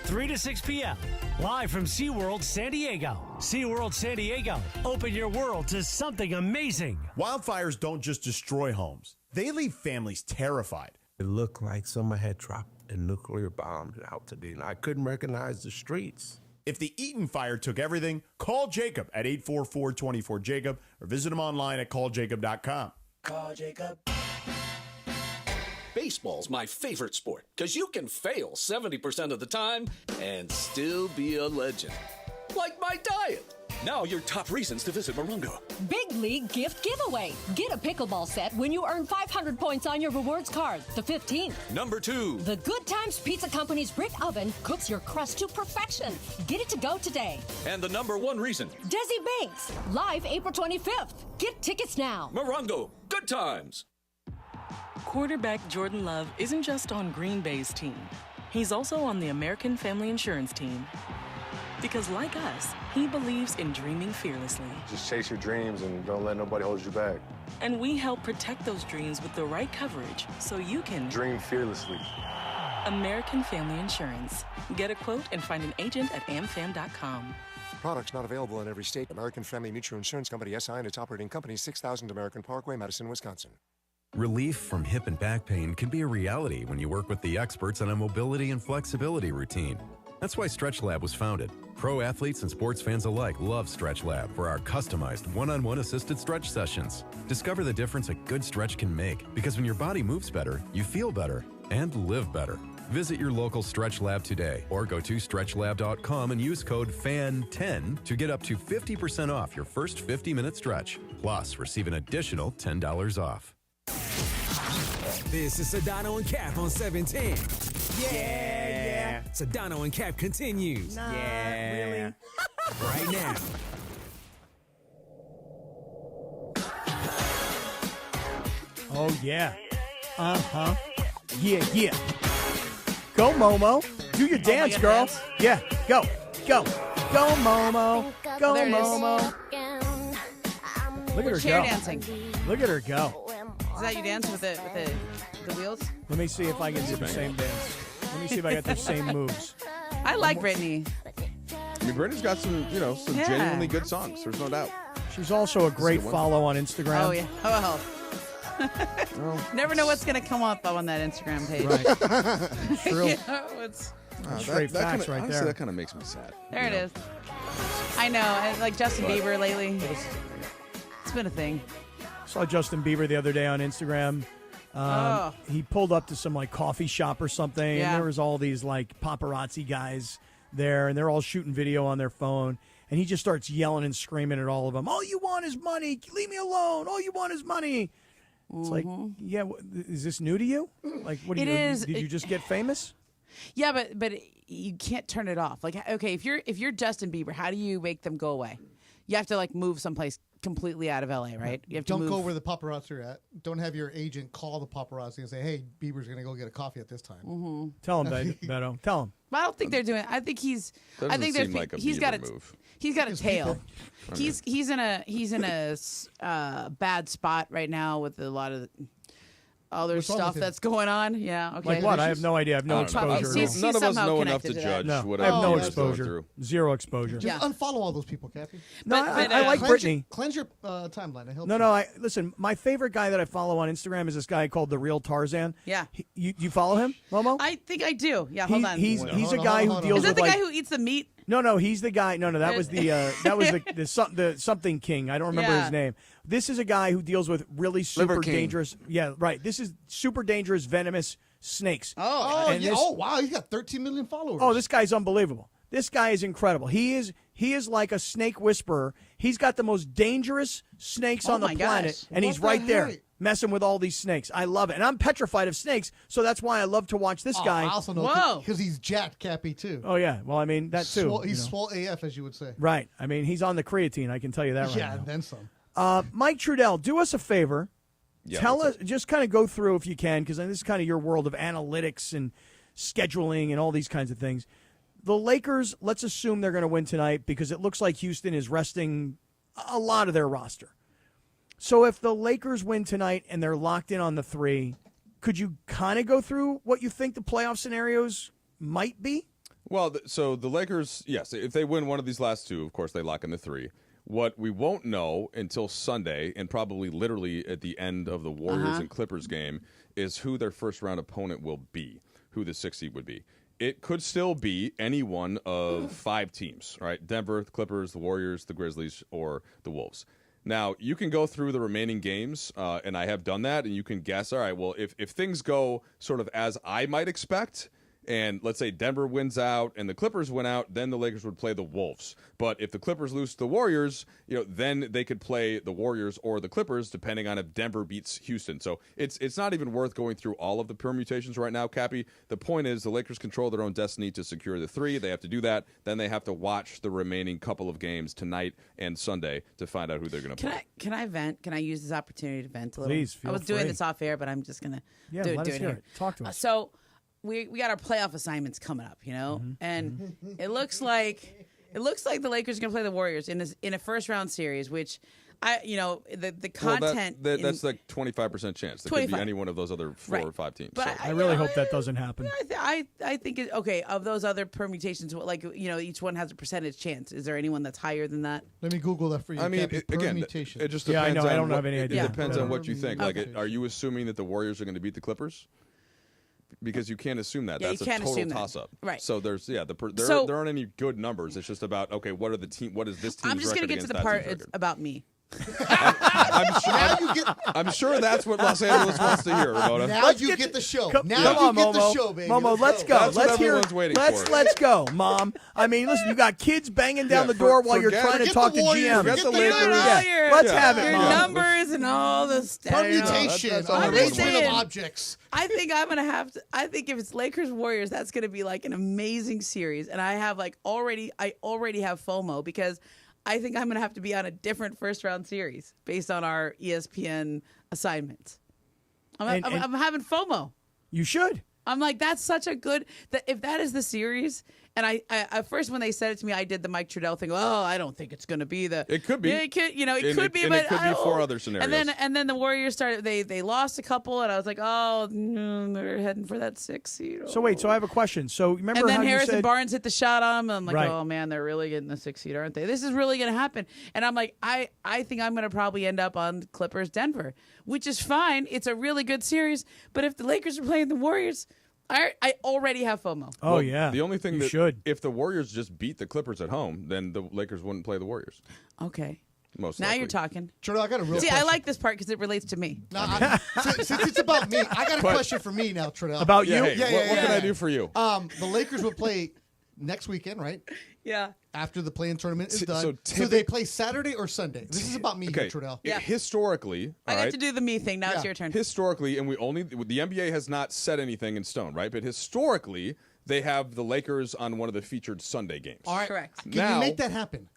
3 to 6 p.m. Live from SeaWorld San Diego. SeaWorld San Diego. Open your world to something amazing. Wildfires don't just destroy homes. They leave families terrified. It looked like someone had dropped a nuclear bomb out today, and I couldn't recognize the streets. If the Eaton fire took everything, call Jacob at 844-24-JACOB or visit him online at calljacob.com. Call Jacob. Baseball's my favorite sport because you can fail 70% of the time and still be a legend. Like my diet. Now your top reasons to visit Morongo. Big League Gift Giveaway. Get a pickleball set when you earn 500 points on your rewards card. The 15th. Number 2. The Good Times Pizza Company's brick oven cooks your crust to perfection. Get it to go today. And the number 1 reason. Desi Banks. Live April 25th. Get tickets now. Morongo. Good times. Quarterback Jordan Love isn't just on Green Bay's team. He's also on the American Family Insurance team. Because like us, he believes in dreaming fearlessly. Just chase your dreams and don't let nobody hold you back. And we help protect those dreams with the right coverage so you can dream fearlessly. American Family Insurance. Get a quote and find an agent at amfam.com. Products not available in every state. American Family Mutual Insurance Company, SI, and its operating company, 6000 American Parkway, Madison, Wisconsin. Relief from hip and back pain can be a reality when you work with the experts on a mobility and flexibility routine. That's why Stretch Lab was founded. Pro athletes and sports fans alike love Stretch Lab for our customized one-on-one assisted stretch sessions. Discover the difference a good stretch can make, because when your body moves better, you feel better and live better. Visit your local Stretch Lab today or go to stretchlab.com and use code FAN10 to get up to 50% off your first 50-minute stretch. Plus, receive an additional $10 off. This is Sedano and Kap on 710. Yeah. Sedano and Kap continues. Nah, really? Right now. Oh, yeah. Uh-huh. Yeah. Go, Momo. Do your dance, girl. Dance. Yeah, go. Go, Momo. Go, There it is. Momo. Look at her Chair go. dancing. Look at her go. Is that you dance with the wheels? Let me see if I can do the same dance. Let me see if I got the same moves. I like Brittany. I mean, Brittany's got some Yeah. genuinely good songs. There's no doubt. She's also a great one. follow on Instagram. Oh, yeah. Oh, Never know what's going to come up on that Instagram page. Right. True. You know, it's, Straight facts right honestly, there. That kind of makes me sad. there it is. I know. And like Justin Bieber lately. It's been a thing. Saw Justin Bieber the other day on Instagram. He pulled up to some like coffee shop or something, Yeah. and there was all these like paparazzi guys there, and they're all shooting video on their phone. And he just starts yelling and screaming at all of them. All you want is money. Leave me alone. All you want is money. It's like, yeah, is this new to you? Like, what do It you? is. Did you just get famous? Yeah, but you can't turn it off. Like, okay, if you're Justin Bieber, how do you make them go away? You have to like move someplace completely out of LA, right? You have to Don't move. go where the paparazzi are at. Don't have your agent call the paparazzi and say, "Hey, Bieber's going to go get a coffee at this time." Tell him, Beto. Tell him. But I don't think they're doing. I think he's. I Doesn't think seem like a he's Bieber got a. move. He's got a tail. He's in a bad spot right now with a lot of other What's wrong stuff with him? that's going on. Yeah. Okay. Like what? I have no idea. I have no I don't know. exposure. He's None of us somehow know enough to connected to that. judge No, what I have no everybody's going exposure. through. Zero exposure. Just unfollow all those people, Kathy. No, But, I like Brittany. Cleanse your timeline. I help No, you. no. Listen. My favorite guy that I follow on Instagram is this guy called the Real Tarzan. Yeah. You follow him, Momo? I think I do. Yeah. Hold on. He's Hold a on, guy hold who on, deals Is that with the like. guy who eats the meat? No, he's the guy. No, that was the something king. I don't remember Yeah. his name. This is a guy who deals with really super Liver King. dangerous. Yeah, right. This is super dangerous venomous snakes. Oh, And yeah. this- Oh, wow. He's got 13 million followers. Oh, this guy's unbelievable. This guy is incredible. He is like a snake whisperer. He's got the most dangerous snakes on the planet, and he's right there messing with all these snakes. I love it. And I'm petrified of snakes, so that's why I love to watch this guy. I also know because he's jacked, Cappy, too. Oh, yeah. Well, I mean, that too. He's swole AF, as you would say. Right. I mean, he's on the creatine. I can tell you that right now. Yeah, and then some. Mike Trudell, do us a favor. Yeah, Tell us, just kind of go through if you can, because this is kind of your world of analytics and scheduling and all these kinds of things. The Lakers, let's assume they're going to win tonight because it looks like Houston is resting a lot of their roster. So if the Lakers win tonight and they're locked in on the 3, could you kind of go through what you think the playoff scenarios might be? Well, so the Lakers, yes, if they win one of these last 2, of course, they lock in the 3. What we won't know until Sunday, and probably literally at the end of the Warriors and Clippers game, is who their first-round opponent will be, who the 6th seed would be. It could still be any one of 5 teams, right? Denver, the Clippers, the Warriors, the Grizzlies, or the Wolves. Now, you can go through the remaining games, and I have done that, and you can guess, all right, well, if things go sort of as I might expect, and let's say Denver wins out and the Clippers win out, then the Lakers would play the Wolves. But if the Clippers lose to the Warriors, then they could play the Warriors or the Clippers, depending on if Denver beats Houston. So it's not even worth going through all of the permutations right now, Cappy. The point is the Lakers control their own destiny to secure the 3. They have to do that. Then they have to watch the remaining couple of games tonight and Sunday to find out who they're going to play. Can I vent? Can I use this opportunity to vent a little? Please, feel I was free. doing this off air, but I'm just going to do it hear here. it. Talk to us. So we got our playoff assignments coming up, and it looks like the Lakers are going to play the Warriors in a first round series, which the content. Well, that's like 25% chance. That could be any one of those other 4 or 5 teams. But so. I really hope that doesn't happen. I think of those other permutations, each one has a percentage chance. Is there anyone that's higher than that? Let me Google that for you. I mean, again, it just depends. I don't have any idea. It depends on what you think. Are you assuming that the Warriors are going to beat the Clippers? Because you can't assume that. That's a total toss-up. Right. So there aren't any good numbers. It's just about, okay, what is this team's record? I'm just going to get to the part it's about me. I'm sure that's what Los Angeles wants to hear, Ramona. Now you get the show. Now you get the show, baby. Momo, let's go. That's what everyone's waiting for. Let's go, Mom. I mean, listen, you got kids banging down the door while you're trying to talk to GM. Forget the Lakers. Let's have it, your Mom. numbers and all this permutation, arrangement of objects. I think I'm gonna have to. I think if it's Lakers Warriors, that's gonna be like an amazing series, and I have already have FOMO because I think I'm going to have to be on a different first-round series based on our ESPN assignments. I'm having FOMO. You should. I'm like, that's such a good – if that is the series – and I at first when they said it to me, I did the Mike Trudell thing. Oh, I don't think it's going to be the – It could be. It could be, but it could be 4 other scenarios. And then the Warriors started – they lost a couple, and I was like, oh, they're heading for that 6th seed. So wait, so I have a question. So remember and then how Harrison you said, Barnes hit the shot on him. I'm like, Right. oh man, they're really getting the 6th seed, aren't they? This is really going to happen. And I'm like, I think I'm going to probably end up on Clippers Denver, which is fine. It's a really good series. But if the Lakers are playing the Warriors, I already have FOMO. Oh, yeah. The only thing you should. If the Warriors just beat the Clippers at home, then the Lakers wouldn't play the Warriors. Okay. Most now likely. you're talking. Trudell, I got a real See, question. I like this part because it relates to me. Since it's about me, I got a question for me now, Trudell. About you? Hey, what can I do for you? The Lakers will play next weekend, right? Yeah. After the play-in tournament is done. So they play Saturday or Sunday? This is about me, Okay. Trudell. Yeah. Historically, I got to do the me thing. Now it's your turn. Historically, and the NBA has not set anything in stone, right? But historically, they have the Lakers on one of the featured Sunday games. All right. Correct. Can you make that happen?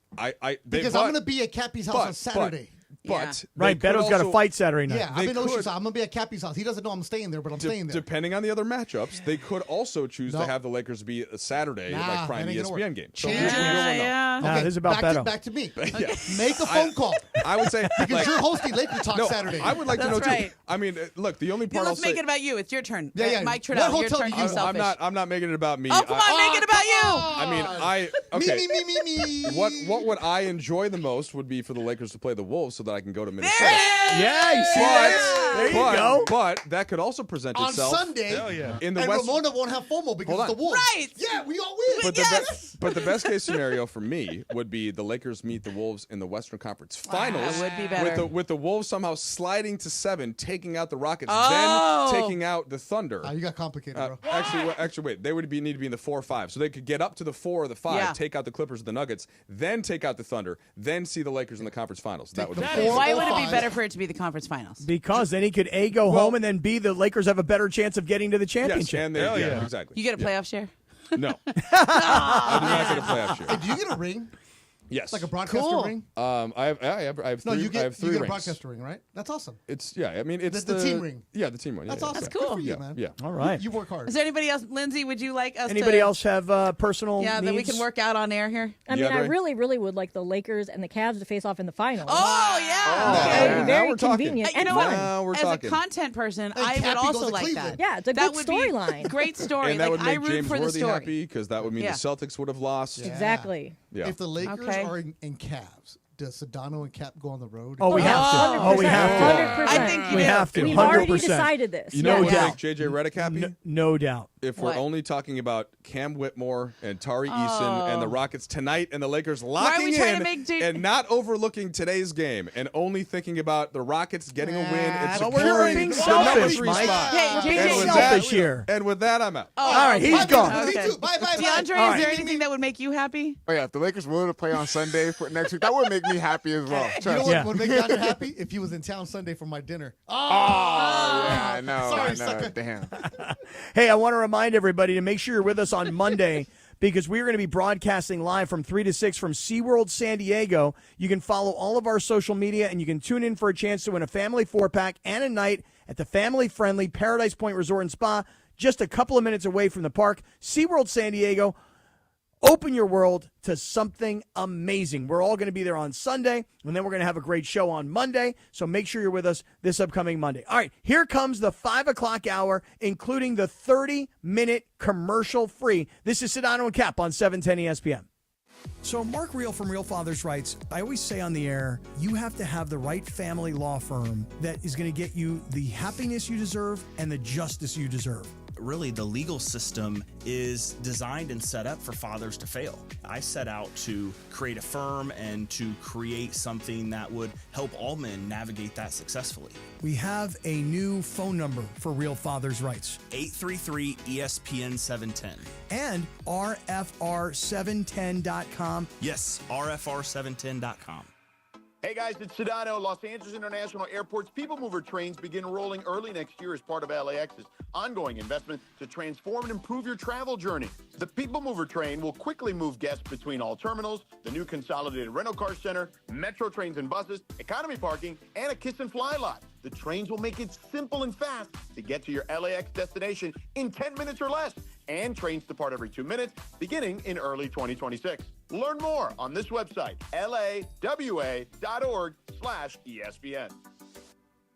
Because I'm going to be at Cappy's house on Saturday. But right, Beto's got a fight Saturday night. Yeah, I'm in Oceanside. I'm going to be at Cappy's house. He doesn't know I'm staying there, but I'm staying there. Depending on the other matchups, they could also choose to have the Lakers be a Saturday, like prime ESPN game. So Nah, this is about Beto. Back to me. Make a phone call. I would say because you're hosting Laker Talk Saturday. I would like to know right. too. I mean, look, the only part Let's I'll say. make it about you. It's your turn. Yeah. Mike Trudell, your turn. You Selfish. I'm not making it about me. Oh, come on, make it about you. I mean, okay. Me. What would I enjoy the most would be for the Lakers to play the Wolves so that I can go to Minnesota. Yeah, you see that? There you go. But that could also present On itself Sunday, in the and West. Ramona won't have FOMO because Hold it's the on. Wolves. Right. Yeah, we all win. But the best case scenario for me would be the Lakers meet the Wolves in the Western Conference Finals. That would be better. With the Wolves somehow sliding to 7, taking out the Rockets, Oh. then taking out the Thunder. You got complicated, bro. Actually, wait. They would need to be in the 4 or 5, so they could get up to the 4 or the 5, Yeah. take out the Clippers or the Nuggets, then take out the Thunder, then see the Lakers in the conference finals. That would be Why would it be better for it to be the conference finals? Because then he could A, go home, and then B, the Lakers have a better chance of getting to the championship. Yes, and yeah, exactly. You get a playoff share? No. I do not get a playoff share. Hey, do you get a ring? Yes. Like a broadcaster Cool. ring? I have No, three, you I have get 3 a rings. broadcaster ring, right? That's awesome. It's it's the team ring. Yeah, the team ring. That's yeah, awesome. That's Good cool. for you, Yeah, man. yeah. All right. You work hard. Is there anybody else, Lindsay? Would you like us? Anybody to, else have personal Yeah, needs? that we can work out on air here. I mean, Yeah, I right. really, really would like the Lakers and the Cavs to face off in the finals. Oh yeah. That would be now very we're talking. convenient You and know fun. what? Now we're As talking. a content person, I Cappy would goes also to like Cleveland. that. Yeah, it's a That good would be storyline. Great story. And that would I make root James for the Worthy story. happy because that would mean Yeah. the Celtics would have lost. Yeah. Exactly. Yeah. If the Lakers Okay. are in Cavs, does Sedano and Cap go on the road? Oh, we have to. Oh, we have to. 100%. I think you We do. have to. We've 100%. already decided this. You know Yeah. what would Yeah. make JJ Redick happy? No doubt. If we're What? only talking about Cam Whitmore and Tari Eason and the Rockets tonight and the Lakers locking we trying in to make and not overlooking today's game and only thinking about the Rockets getting a win and Well, we're securing being the selfish, number 3 Mike. spot. Hey, We're being JJ. with selfish that- here. And with that, I'm out. All right, he's gone. Me too. Bye, bye, bye. DeAndre, is right. there anything that would make you happy? Oh yeah, if the Lakers were to play on Sunday for next week, that would make me happy as well. You know Trust what me. Yeah. would make Dr. happy? If he was in town Sunday for my dinner. Oh yeah, I know. Sorry, I know. sucker. Damn. Hey, I want to remind everybody to make sure you're with us on Monday because we're going to be broadcasting live from 3 to 6 from SeaWorld San Diego. You can follow all of our social media, and you can tune in for a chance to win a family 4-pack and a night at the family-friendly Paradise Point Resort and Spa, just a couple of minutes away from the park. SeaWorld San Diego. Open your world to something amazing. We're all going to be there on Sunday, and then we're going to have a great show on Monday. So make sure you're with us this upcoming Monday. All right, here comes the 5 o'clock hour, including the 30-minute commercial free. This is Sedano and Kap on 710 ESPN. So Mark Real from Real Fathers writes, I always say on the air, you have to have the right family law firm that is going to get you the happiness you deserve and the justice you deserve. Really, the legal system is designed and set up for fathers to fail. I set out to create a firm and to create something that would help all men navigate that successfully. We have a new phone number for Real Fathers Rights. 833-ESPN-710. And RFR710.com. Yes, RFR710.com. Hey guys, it's Sedano. Los Angeles International Airport's People Mover trains begin rolling early next year as part of LAX's ongoing investment to transform and improve your travel journey. The People Mover train will quickly move guests between all terminals, the new consolidated rental car center, metro trains and buses, economy parking, and a kiss and fly lot. The trains will make it simple and fast to get to your LAX destination in 10 minutes or less. And trains depart every 2 minutes, beginning in early 2026. Learn more on this website, lawa.org/ESPN.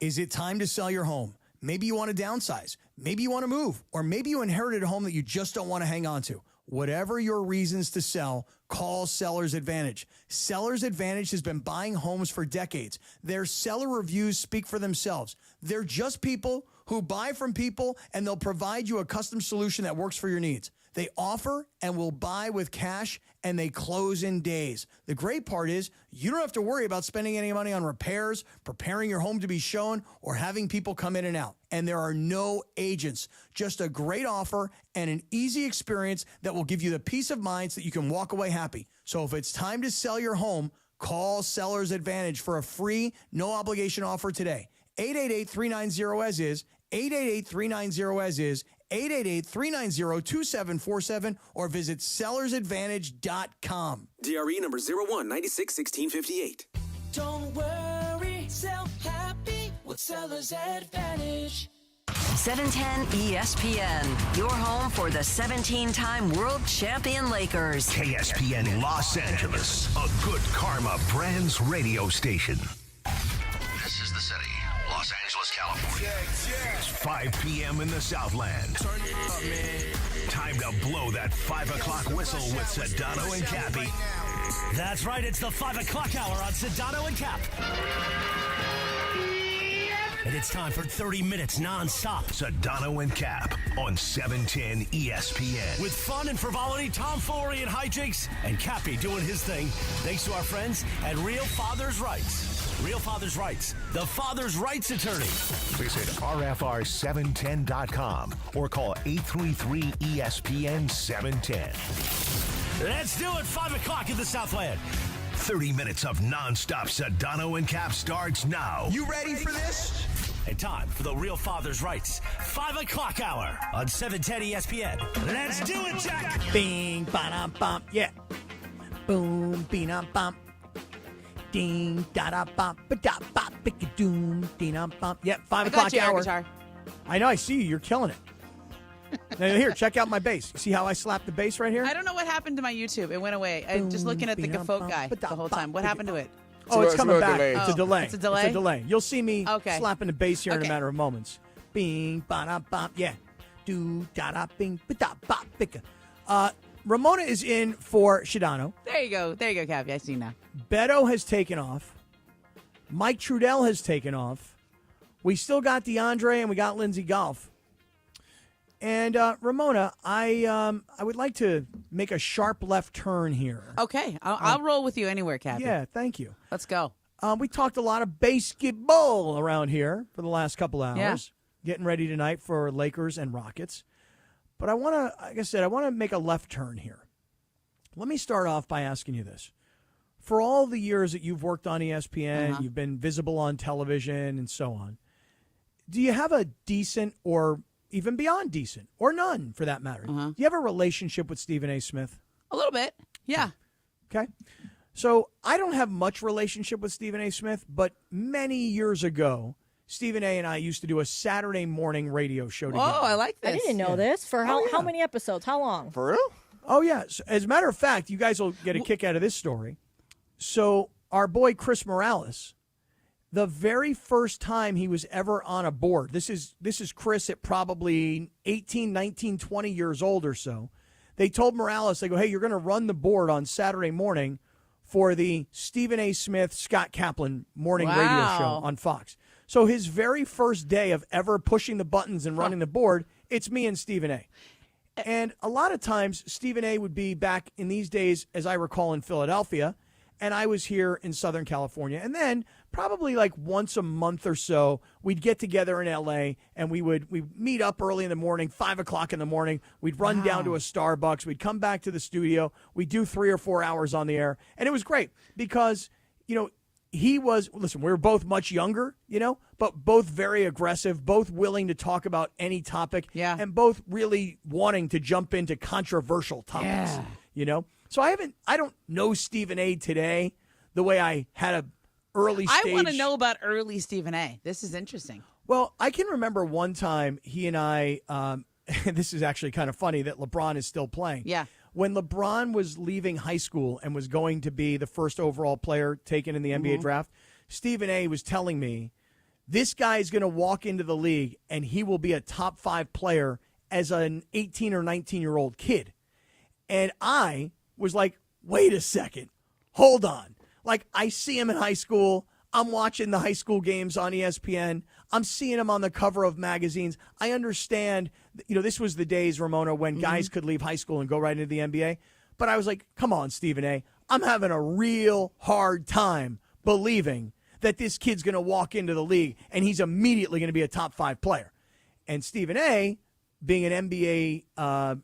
Is it time to sell your home? Maybe you want to downsize. Maybe you want to move. Or maybe you inherited a home that you just don't want to hang on to. Whatever your reasons to sell, call Seller's Advantage. Seller's Advantage has been buying homes for decades. Their seller reviews speak for themselves. They're just people who buy from people, and they'll provide you a custom solution that works for your needs. They offer and will buy with cash, and they close in days. The great part is you don't have to worry about spending any money on repairs, preparing your home to be shown, or having people come in and out. And there are no agents, just a great offer and an easy experience that will give you the peace of mind so that you can walk away happy. So if it's time to sell your home, call Seller's Advantage for a free, no-obligation offer today. 888-390-AS-IS, 888-390-AS-IS, 888-390-2747, or visit sellersadvantage.com. DRE number 01961658. Don't worry, sell happy with Seller's Advantage. 710 ESPN, your home for the 17-time world champion Lakers. KSPN Los Angeles, a good karma brands radio station. This is the city, Los Angeles, California. It's 5 p.m. in the Southland. Turn it up, man. Time to blow that 5 o'clock whistle with Sedano and Cappy. That's right, it's the 5 o'clock hour on Sedano and Kap. and it's time for 30 minutes nonstop. Sedano and Kap on 710 ESPN. With fun and frivolity, tomfoolery and hijinks, and Cappy doing his thing, thanks to our friends at Real Father's Rights. Real Father's Rights, the father's rights attorney. Visit RFR710.com or call 833-ESPN-710. Let's do it, 5 o'clock in the Southland. 30 minutes of nonstop Sedano and Kap starts now. You ready for this? And time for the Real Father's Rights 5 o'clock hour on 710 ESPN. Let's do it, Jack. Bing, ba-dum, bum, yeah. Boom, bing-dum, bum. Ding, da-da, ba-da, ba-bick-a-doom, ding-dum, bum. Yeah, 5 o'clock hour. Guitar. I know, I see you. You're killing it. Now, here, check out my bass. See how I slapped the bass right here? I don't know what happened to my YouTube. It went away. I'm just looking at the Gafote guy the whole time. What happened to it? Oh, it's coming back. Delay. It's a delay. It's a delay? It's a delay. You'll see me Okay. slapping the bass here in a Okay. matter of moments. Bing, ba-da-bum, yeah. Do, da-da, bing, ba-da, ba-bicka. Ramona is in for Sedano. There you go. There you go, Cappy. I see now. Beto has taken off. Mike Trudell has taken off. We still got DeAndre and we got Lindsey Golf. And Ramona, I would like to make a sharp left turn here. Okay. I'll roll with you anywhere, Cappy. Yeah, thank you. Let's go. We talked a lot of basketball around here for the last couple hours. Yeah. Getting ready tonight for Lakers and Rockets. But I want to, like I said, I want to make a left turn here. Let me start off by asking you this. For all the years that you've worked on ESPN, you've been visible on television and so on, do you have a decent or even beyond decent, or none for that matter, do you have a relationship with Stephen A. Smith? A little bit. Yeah. Okay. So I don't have much relationship with Stephen A. Smith, but many years ago, Stephen A. and I used to do a Saturday morning radio show together. Oh, I like this. I didn't know this. For how many episodes? How long? For real? Oh, yeah. So, as a matter of fact, you guys will get a kick out of this story. So our boy Chris Morales, the very first time he was ever on a board, this is Chris at probably 18, 19, 20 years old or so. They told Morales, they go, hey, you're going to run the board on Saturday morning for the Stephen A. Smith, Scott Kaplan morning radio show on Fox. So his very first day of ever pushing the buttons and running the board, it's me and Stephen A. And a lot of times, Stephen A. would be back in these days, as I recall, in Philadelphia, and I was here in Southern California. And then probably like once a month or so, we'd get together in L.A., and we'd meet up early in the morning, 5 o'clock in the morning. We'd run down to a Starbucks. We'd come back to the studio. We'd do 3 or 4 hours on the air. And it was great because, you know, we were both much younger, you know, but both very aggressive, both willing to talk about any topic, and both really wanting to jump into controversial topics, you know. So I don't know Stephen A. today the way I had a early stage. I want to know about early Stephen A. This is interesting. Well, I can remember one time he and I, this is actually kind of funny that LeBron is still playing. Yeah. When LeBron was leaving high school and was going to be the first overall player taken in the NBA draft, Stephen A. was telling me, this guy is going to walk into the league and he will be a top 5 player as an 18 or 19-year-old kid. And I was like, wait a second, hold on. Like, I see him in high school. I'm watching the high school games on ESPN. I'm seeing him on the cover of magazines. I understand, you know, this was the days, Ramona, when guys could leave high school and go right into the NBA. But I was like, come on, Stephen A. I'm having a real hard time believing that this kid's going to walk into the league and he's immediately going to be a top 5 player. And Stephen A., being an NBA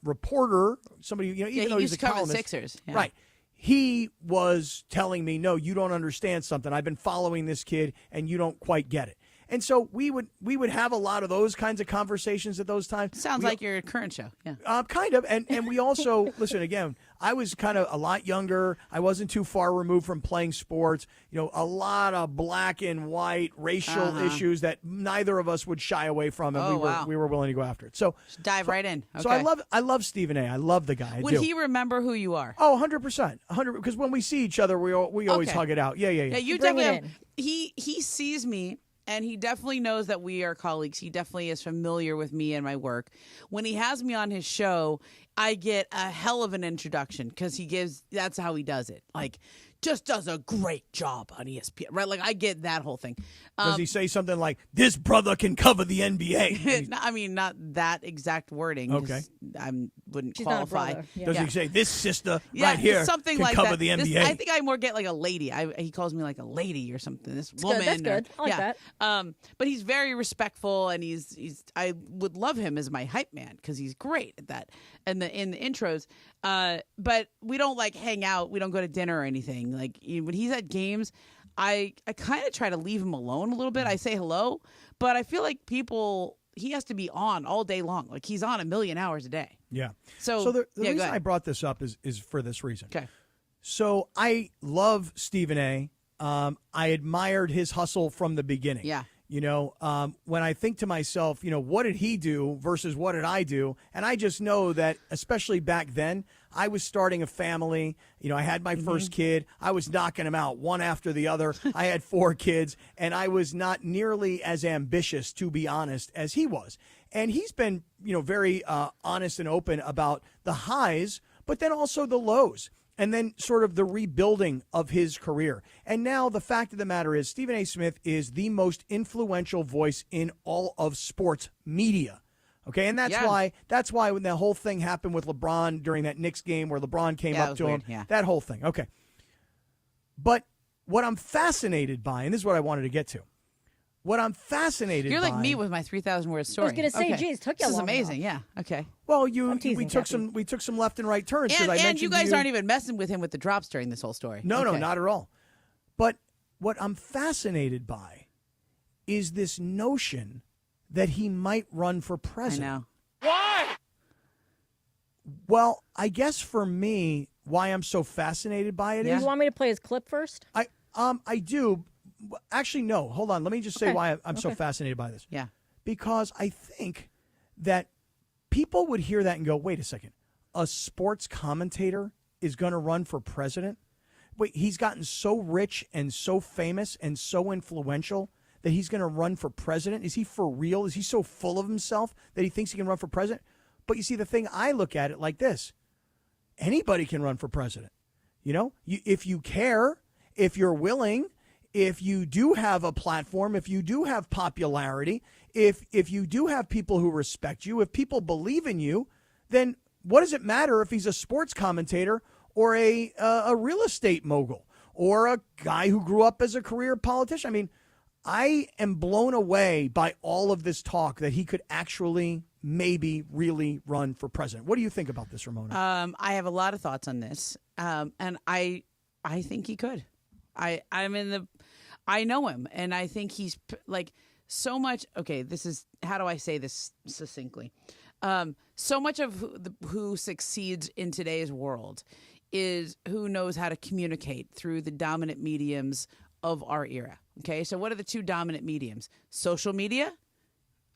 reporter, somebody, you know, even though he's a columnist, the Sixers, right? He was telling me, no, you don't understand something. I've been following this kid, and you don't quite get it. And so we would have a lot of those kinds of conversations at those times. Sounds like your current show. Yeah. Kind of. And we also, listen, again, I was kind of a lot younger. I wasn't too far removed from playing sports. You know, a lot of black and white racial issues that neither of us would shy away from, and we were willing to go after it. So just dive right in. Okay. So I love Stephen A. I love the guy. Would he remember who you are? Oh, 100%. 100%. Because when we see each other, we always hug it out. Yeah. You definitely. He sees me. And he definitely knows that we are colleagues. He definitely is familiar with me and my work. When he has me on his show, I get a hell of an introduction because that's how he does it. Like, just does a great job on ESPN, right? Like, I get that whole thing. Does he say something like, this brother can cover the NBA? I mean, not that exact wording. Okay. I wouldn't She's not a qualify. brother. Yeah. Does he say, this sister right here something can like cover that. the NBA? I think I more get like a lady. He calls me like a lady or something. This woman. That's good. I like that. But he's very respectful, and I would love him as my hype man because he's great at that. And in the intros, but we don't like hang out. We don't go to dinner or anything. Like when he's at games, I kind of try to leave him alone a little bit. I say hello, but I feel like he has to be on all day long. Like he's on 1 million hours a day. Yeah. So the reason I brought this up is for this reason. Okay. So I love Stephen A. I admired his hustle from the beginning. Yeah. You know, when I think to myself, you know, what did he do versus what did I do? And I just know that, especially back then, I was starting a family. You know, I had my first kid. I was knocking them out one after the other. I had 4 kids, and I was not nearly as ambitious, to be honest, as he was. And he's been, you know, very honest and open about the highs, but then also the lows. And then sort of the rebuilding of his career. And now the fact of the matter is Stephen A. Smith is the most influential voice in all of sports media. Okay, and that's why when the whole thing happened with LeBron during that Knicks game where LeBron came up to him, that whole thing. Okay. But what I'm fascinated by, and this is what I wanted to get to, what I'm fascinated You're by... like me with my 3,000 word story. I was going to say, okay. geez, took you This is long amazing. enough. Yeah. Okay. Well, we took some left and right turns. And you guys aren't even messing with him with the drops during this whole story. No, not at all. But what I'm fascinated by is this notion that he might run for president. I know. Why? Well, I guess for me, why I'm so fascinated by it is... You want me to play his clip first? I do. Actually, no. Hold on. Let me just say why I'm so fascinated by this. Yeah. Because I think that people would hear that and go, wait a second. A sports commentator is going to run for president? Wait, he's gotten so rich and so famous and so influential that he's going to run for president? Is he for real? Is he so full of himself that he thinks he can run for president? But you see, the thing, I look at it like this. Anybody can run for president. You know, if you care, if you're willing, if you do have a platform, if you do have popularity, if you do have people who respect you, if people believe in you, then what does it matter if he's a sports commentator or a real estate mogul or a guy who grew up as a career politician? I mean, I am blown away by all of this talk that he could actually maybe really run for president. What do you think about this, Ramona? I have a lot of thoughts on this, and I think he could. I know him, and I think he's like so much. Okay, this is, how do I say this succinctly? So much of who succeeds in today's world is who knows how to communicate through the dominant mediums of our era. Okay, so what are the 2 dominant mediums? Social media.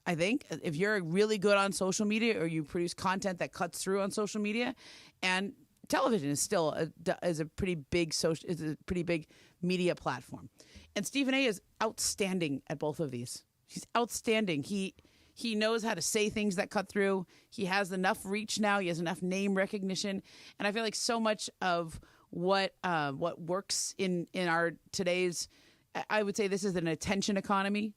I think if you're really good on social media or you produce content that cuts through on social media, and television is still a pretty big media platform. And Stephen A. is outstanding at both of these. He's outstanding. He knows how to say things that cut through. He has enough reach now. He has enough name recognition. And I feel like so much of what works in our today's, I would say this is an attention economy.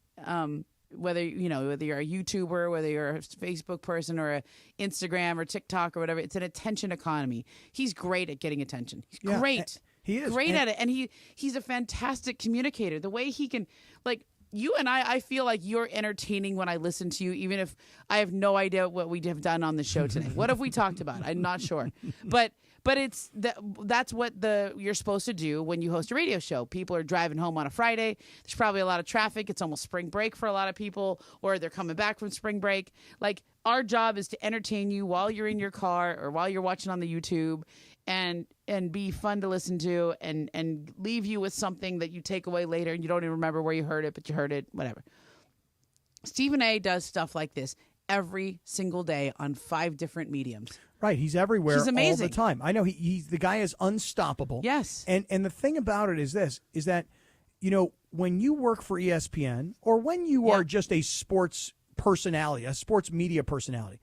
Whether you're a YouTuber, whether you're a Facebook person or a Instagram or TikTok or whatever, it's an attention economy. He's great at getting attention. He's great. He is great at it, and he's a fantastic communicator. The way he can, like, you and I feel like you're entertaining when I listen to you, even if I have no idea what we have done on the show today. What have we talked about? I'm not sure, but it's that's what you're supposed to do when you host a radio show. People are driving home on a Friday. There's probably a lot of traffic. It's almost spring break for a lot of people, or they're coming back from spring break. Like, our job is to entertain you while you're in your car or while you're watching on the YouTube, and be fun to listen to, and leave you with something that you take away later and you don't even remember where you heard it, but you heard it, whatever. Stephen A. does stuff like this every single day on 5 different mediums. Right, he's everywhere. He's amazing all the time. I know he's the guy is unstoppable. Yes. And the thing about it is this, is that, you know, when you work for ESPN or when you are just a sports personality, a sports media personality,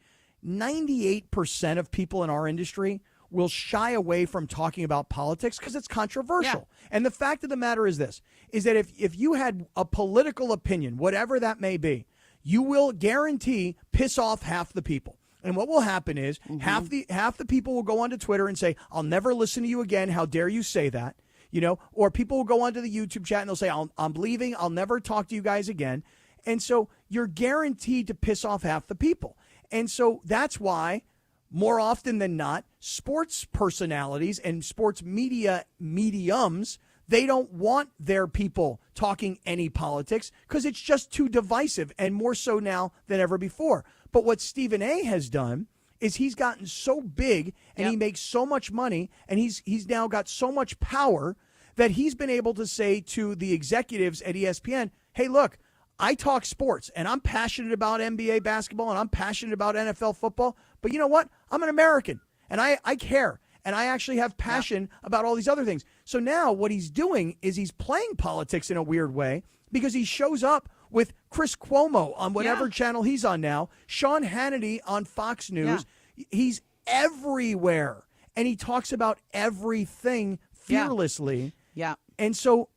98% of people in our industry will shy away from talking about politics because it's controversial. Yeah. And the fact of the matter is this, is that if you had a political opinion, whatever that may be, you will guarantee piss off half the people. And what will happen is half the people will go onto Twitter and say, I'll never listen to you again. How dare you say that? You know, or people will go onto the YouTube chat and they'll say, I'm leaving. I'll never talk to you guys again. And so you're guaranteed to piss off half the people. And so that's why, more often than not, sports personalities and sports mediums, they don't want their people talking any politics because it's just too divisive, and more so now than ever before. But what Stephen A. has done is he's gotten so big and he makes so much money, and he's now got so much power that he's been able to say to the executives at ESPN, hey, look, I talk sports, and I'm passionate about NBA basketball, and I'm passionate about NFL football. But you know what? I'm an American, and I care, and I actually have passion about all these other things. So now what he's doing is he's playing politics in a weird way because he shows up with Chris Cuomo on whatever channel he's on now, Sean Hannity on Fox News. Yeah. He's everywhere, and he talks about everything fearlessly. Yeah. And so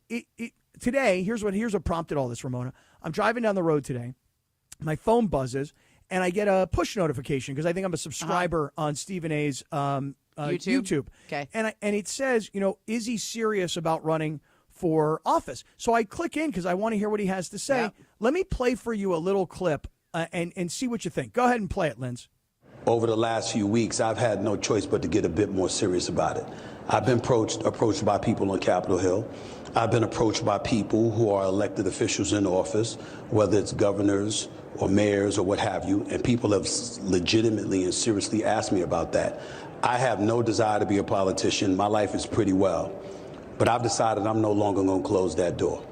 today, here's what prompted all this, Ramona. I'm driving down the road today. My phone buzzes, and I get a push notification because I think I'm a subscriber on Stephen A.'s YouTube. Okay. And it says, is he serious about running for office? So I click in because I want to hear what he has to say. Yeah. Let me play for you a little clip and see what you think. Go ahead and play it, Linz. Over the last few weeks, I've had no choice but to get a bit more serious about it. I've been approached by people on Capitol Hill. I've been approached by people who are elected officials in office, whether it's governors or mayors or what have you, and people have legitimately and seriously asked me about that. I have no desire to be a politician. My life is pretty well. But I've decided I'm no longer going to close that door.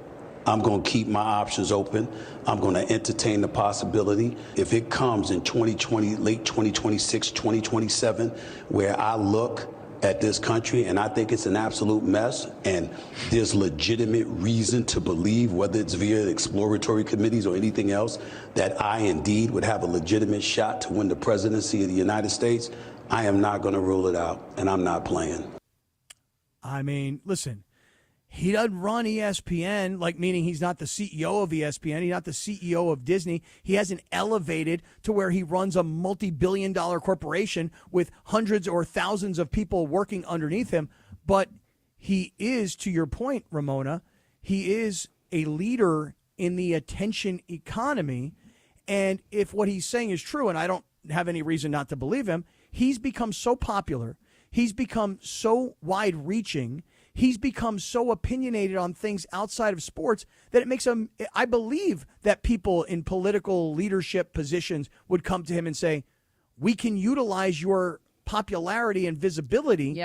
I'm going to keep my options open. I'm going to entertain the possibility. If it comes in 2020, late 2026, 2027, where I look at this country and I think it's an absolute mess and there's legitimate reason to believe, whether it's via exploratory committees or anything else, that I indeed would have a legitimate shot to win the presidency of the United States, I am not going to rule it out, and I'm not playing. I mean, listen, he doesn't run ESPN, meaning he's not the CEO of ESPN. He's not the CEO of Disney. He hasn't elevated to where he runs a multi-billion-dollar corporation with hundreds or thousands of people working underneath him. But he is, to your point, Ramona, he is a leader in the attention economy. And if what he's saying is true, and I don't have any reason not to believe him, he's become so popular. He's become so wide-reaching. He's become so opinionated on things outside of sports that it makes him, I believe that people in political leadership positions would come to him and say, we can utilize your popularity and visibility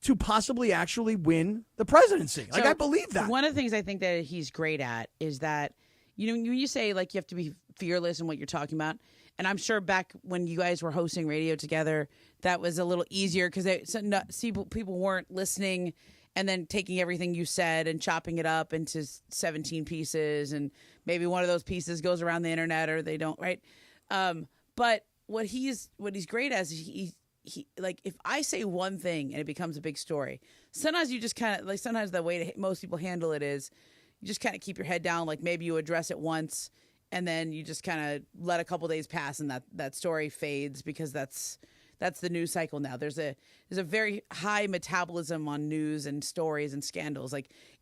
to possibly actually win the presidency. So I believe that. One of the things I think that he's great at is that, when you say you have to be fearless in what you're talking about, and I'm sure back when you guys were hosting radio together, that was a little easier because people weren't listening and then taking everything you said and chopping it up into 17 pieces, and maybe one of those pieces goes around the internet or they don't, right? But what he's great as is he if I say one thing and it becomes a big story, sometimes you just kind of sometimes the way most people handle it is you just kind of keep your head down, maybe you address it once and then you just kind of let a couple days pass and that story fades because that's the news cycle now. There's a very high metabolism on news and stories and scandals.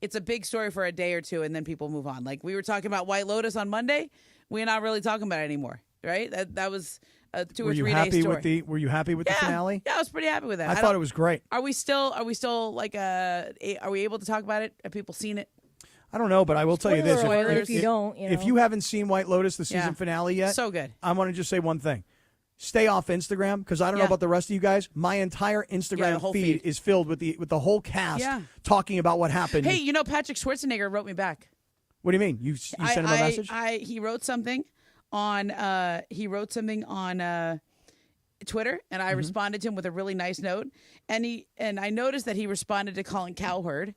It's a big story for a day or two, and then people move on. We were talking about White Lotus on Monday. We're not really talking about it anymore, right? That was a 2 or 3 day story. Were you happy with the finale? Yeah, I was pretty happy with that. I thought it was great. Are we still are we able to talk about it? Have people seen it? I don't know, but I will tell you this. If you don't, if you haven't seen White Lotus, the season finale yet, so good. I want to just say one thing. Stay off Instagram because I don't know about the rest of you guys. My entire Instagram feed is filled with the whole cast talking about what happened. Hey, Patrick Schwarzenegger wrote me back. What do you mean? You sent him a message? He wrote something on Twitter, and I responded to him with a really nice note. And I noticed that he responded to Colin Cowherd,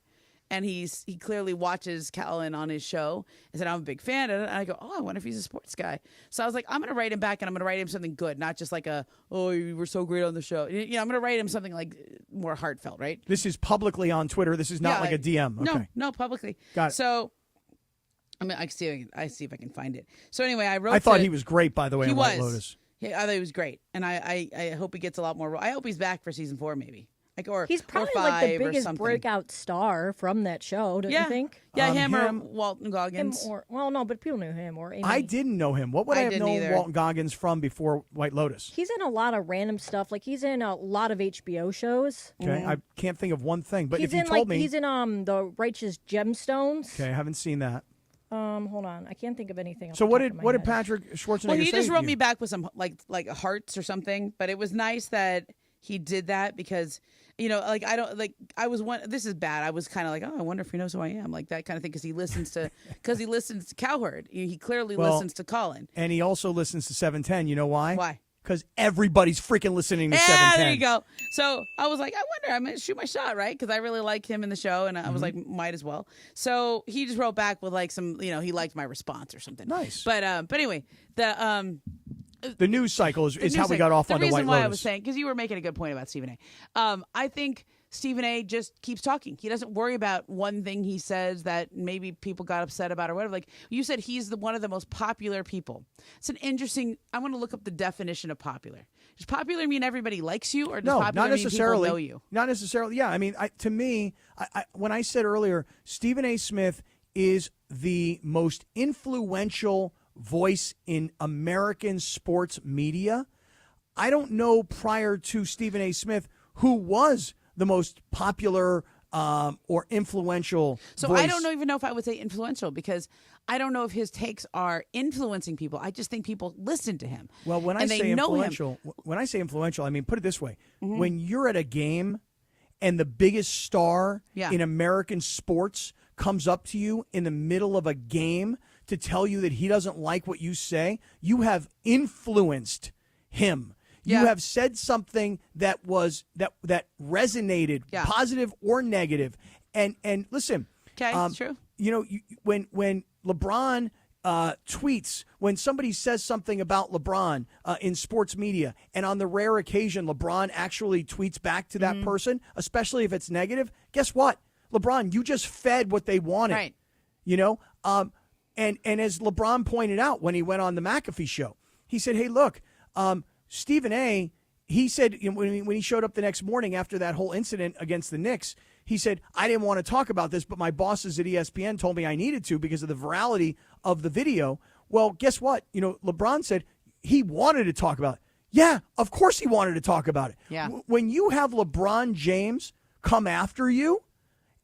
and he clearly watches Callan on his show and said, I'm a big fan. And I go, I wonder if he's a sports guy. So I was like, I'm going to write him back, and I'm going to write him something good, not just like you were so great on the show. I'm going to write him something like more heartfelt, right? This is publicly on Twitter. This is not like a DM. Okay. No, publicly. Got it. So I see if I can find it. So anyway, I thought he was great, by the way, he on was. White Lotus. Yeah, I thought he was great, and I hope he gets a lot more. I hope he's back for season 4, maybe. He's probably like the biggest breakout star from that show, don't you think? Yeah, him or Walton Goggins. But people knew him or Amy. I didn't know him. What would I have known Walton Goggins from before White Lotus? He's in a lot of random stuff. Like he's in a lot of HBO shows. Okay, I can't think of one thing. But he's if you told me, he's in the Righteous Gemstones. Okay, I haven't seen that. Hold on, I can't think of anything. So what did Patrick Schwarzenegger say? Well, he just to wrote you? me back with some like hearts or something. But it was nice that he did that because. I was one. This is bad. I was kind of like, I wonder if he knows who I am, like that kind of thing, because he listens to Cowherd. He clearly listens to Colin, and he also listens to 710. You know why? Why? Because everybody's freaking listening to 710. There you go. So I was like, I wonder. I'm gonna shoot my shot, right? Because I really like him in the show, and I was like, might as well. So he just wrote back with like some, he liked my response or something. Nice. But anyway, the news cycle is how we got off on the White Lotus. The reason why I was saying, because you were making a good point about Stephen A. I think Stephen A. just keeps talking. He doesn't worry about one thing he says that maybe people got upset about or whatever. Like you said, he's one of the most popular people. It's an interesting. I want to look up the definition of popular. Does popular mean everybody likes you, or does popular not mean necessarily. people know you? Not necessarily. Yeah, I mean, to me, when I said earlier, Stephen A. Smith is the most influential voice in American sports media. I don't know prior to Stephen A. Smith who was the most popular or influential voice. I don't even know if I would say influential, because I don't know if his takes are influencing people. I just think people listen to him. Well, when I say influential, I mean, put it this way. Mm-hmm. When you're at a game and the biggest star in American sports comes up to you in the middle of a game to tell you that he doesn't like what you say, you have influenced him. You have said something that was that resonated, positive or negative. And listen, it's true. When LeBron tweets, when somebody says something about LeBron in sports media, and on the rare occasion LeBron actually tweets back to that person, especially if it's negative, guess what? LeBron, you just fed what they wanted. Right. And as LeBron pointed out when he went on the McAfee show, he said, hey, look, Stephen A., he said when he showed up the next morning after that whole incident against the Knicks, he said, I didn't want to talk about this, but my bosses at ESPN told me I needed to because of the virality of the video. Well, guess what? LeBron said he wanted to talk about it. Yeah, of course he wanted to talk about it. Yeah. When you have LeBron James come after you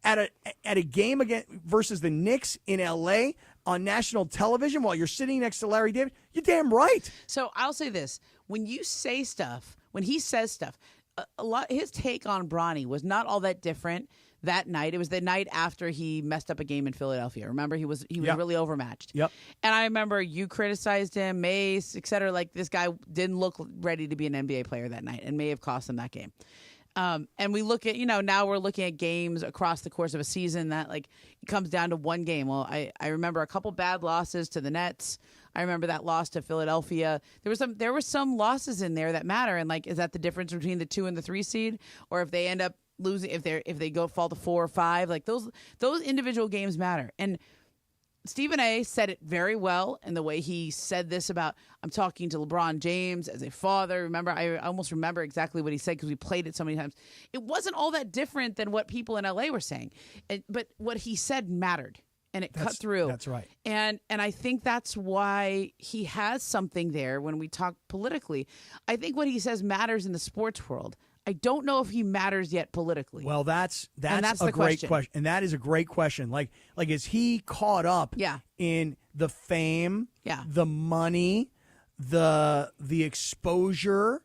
at a game versus the Knicks in L.A., on national television while you're sitting next to Larry David, you're damn right. So I'll say this. When you say stuff, when he says stuff, his take on Bronny was not all that different that night. It was the night after he messed up a game in Philadelphia. Remember, he was really overmatched. Yep. And I remember you criticized him, Mace, et cetera. Like, this guy didn't look ready to be an NBA player that night and may have cost him that game. And we look at, now we're looking at games across the course of a season that it comes down to one game. Well, I remember a couple bad losses to the Nets. I remember that loss to Philadelphia. There were some losses in there that matter. And is that the difference between the 2 and the 3 seed? Or if they end up losing, if they fall to 4 or 5, those individual games matter. And Stephen A. said it very well in the way he said this about, I'm talking to LeBron James as a father. Remember, I almost remember exactly what he said because we played it so many times. It wasn't all that different than what people in L.A. were saying. But what he said mattered, and it cut through. That's right. And I think that's why he has something there when we talk politically. I think what he says matters in the sports world. I don't know if he matters yet politically. Well, that's a great question. And that is a great question. Like is he caught up in the fame, the money, the exposure?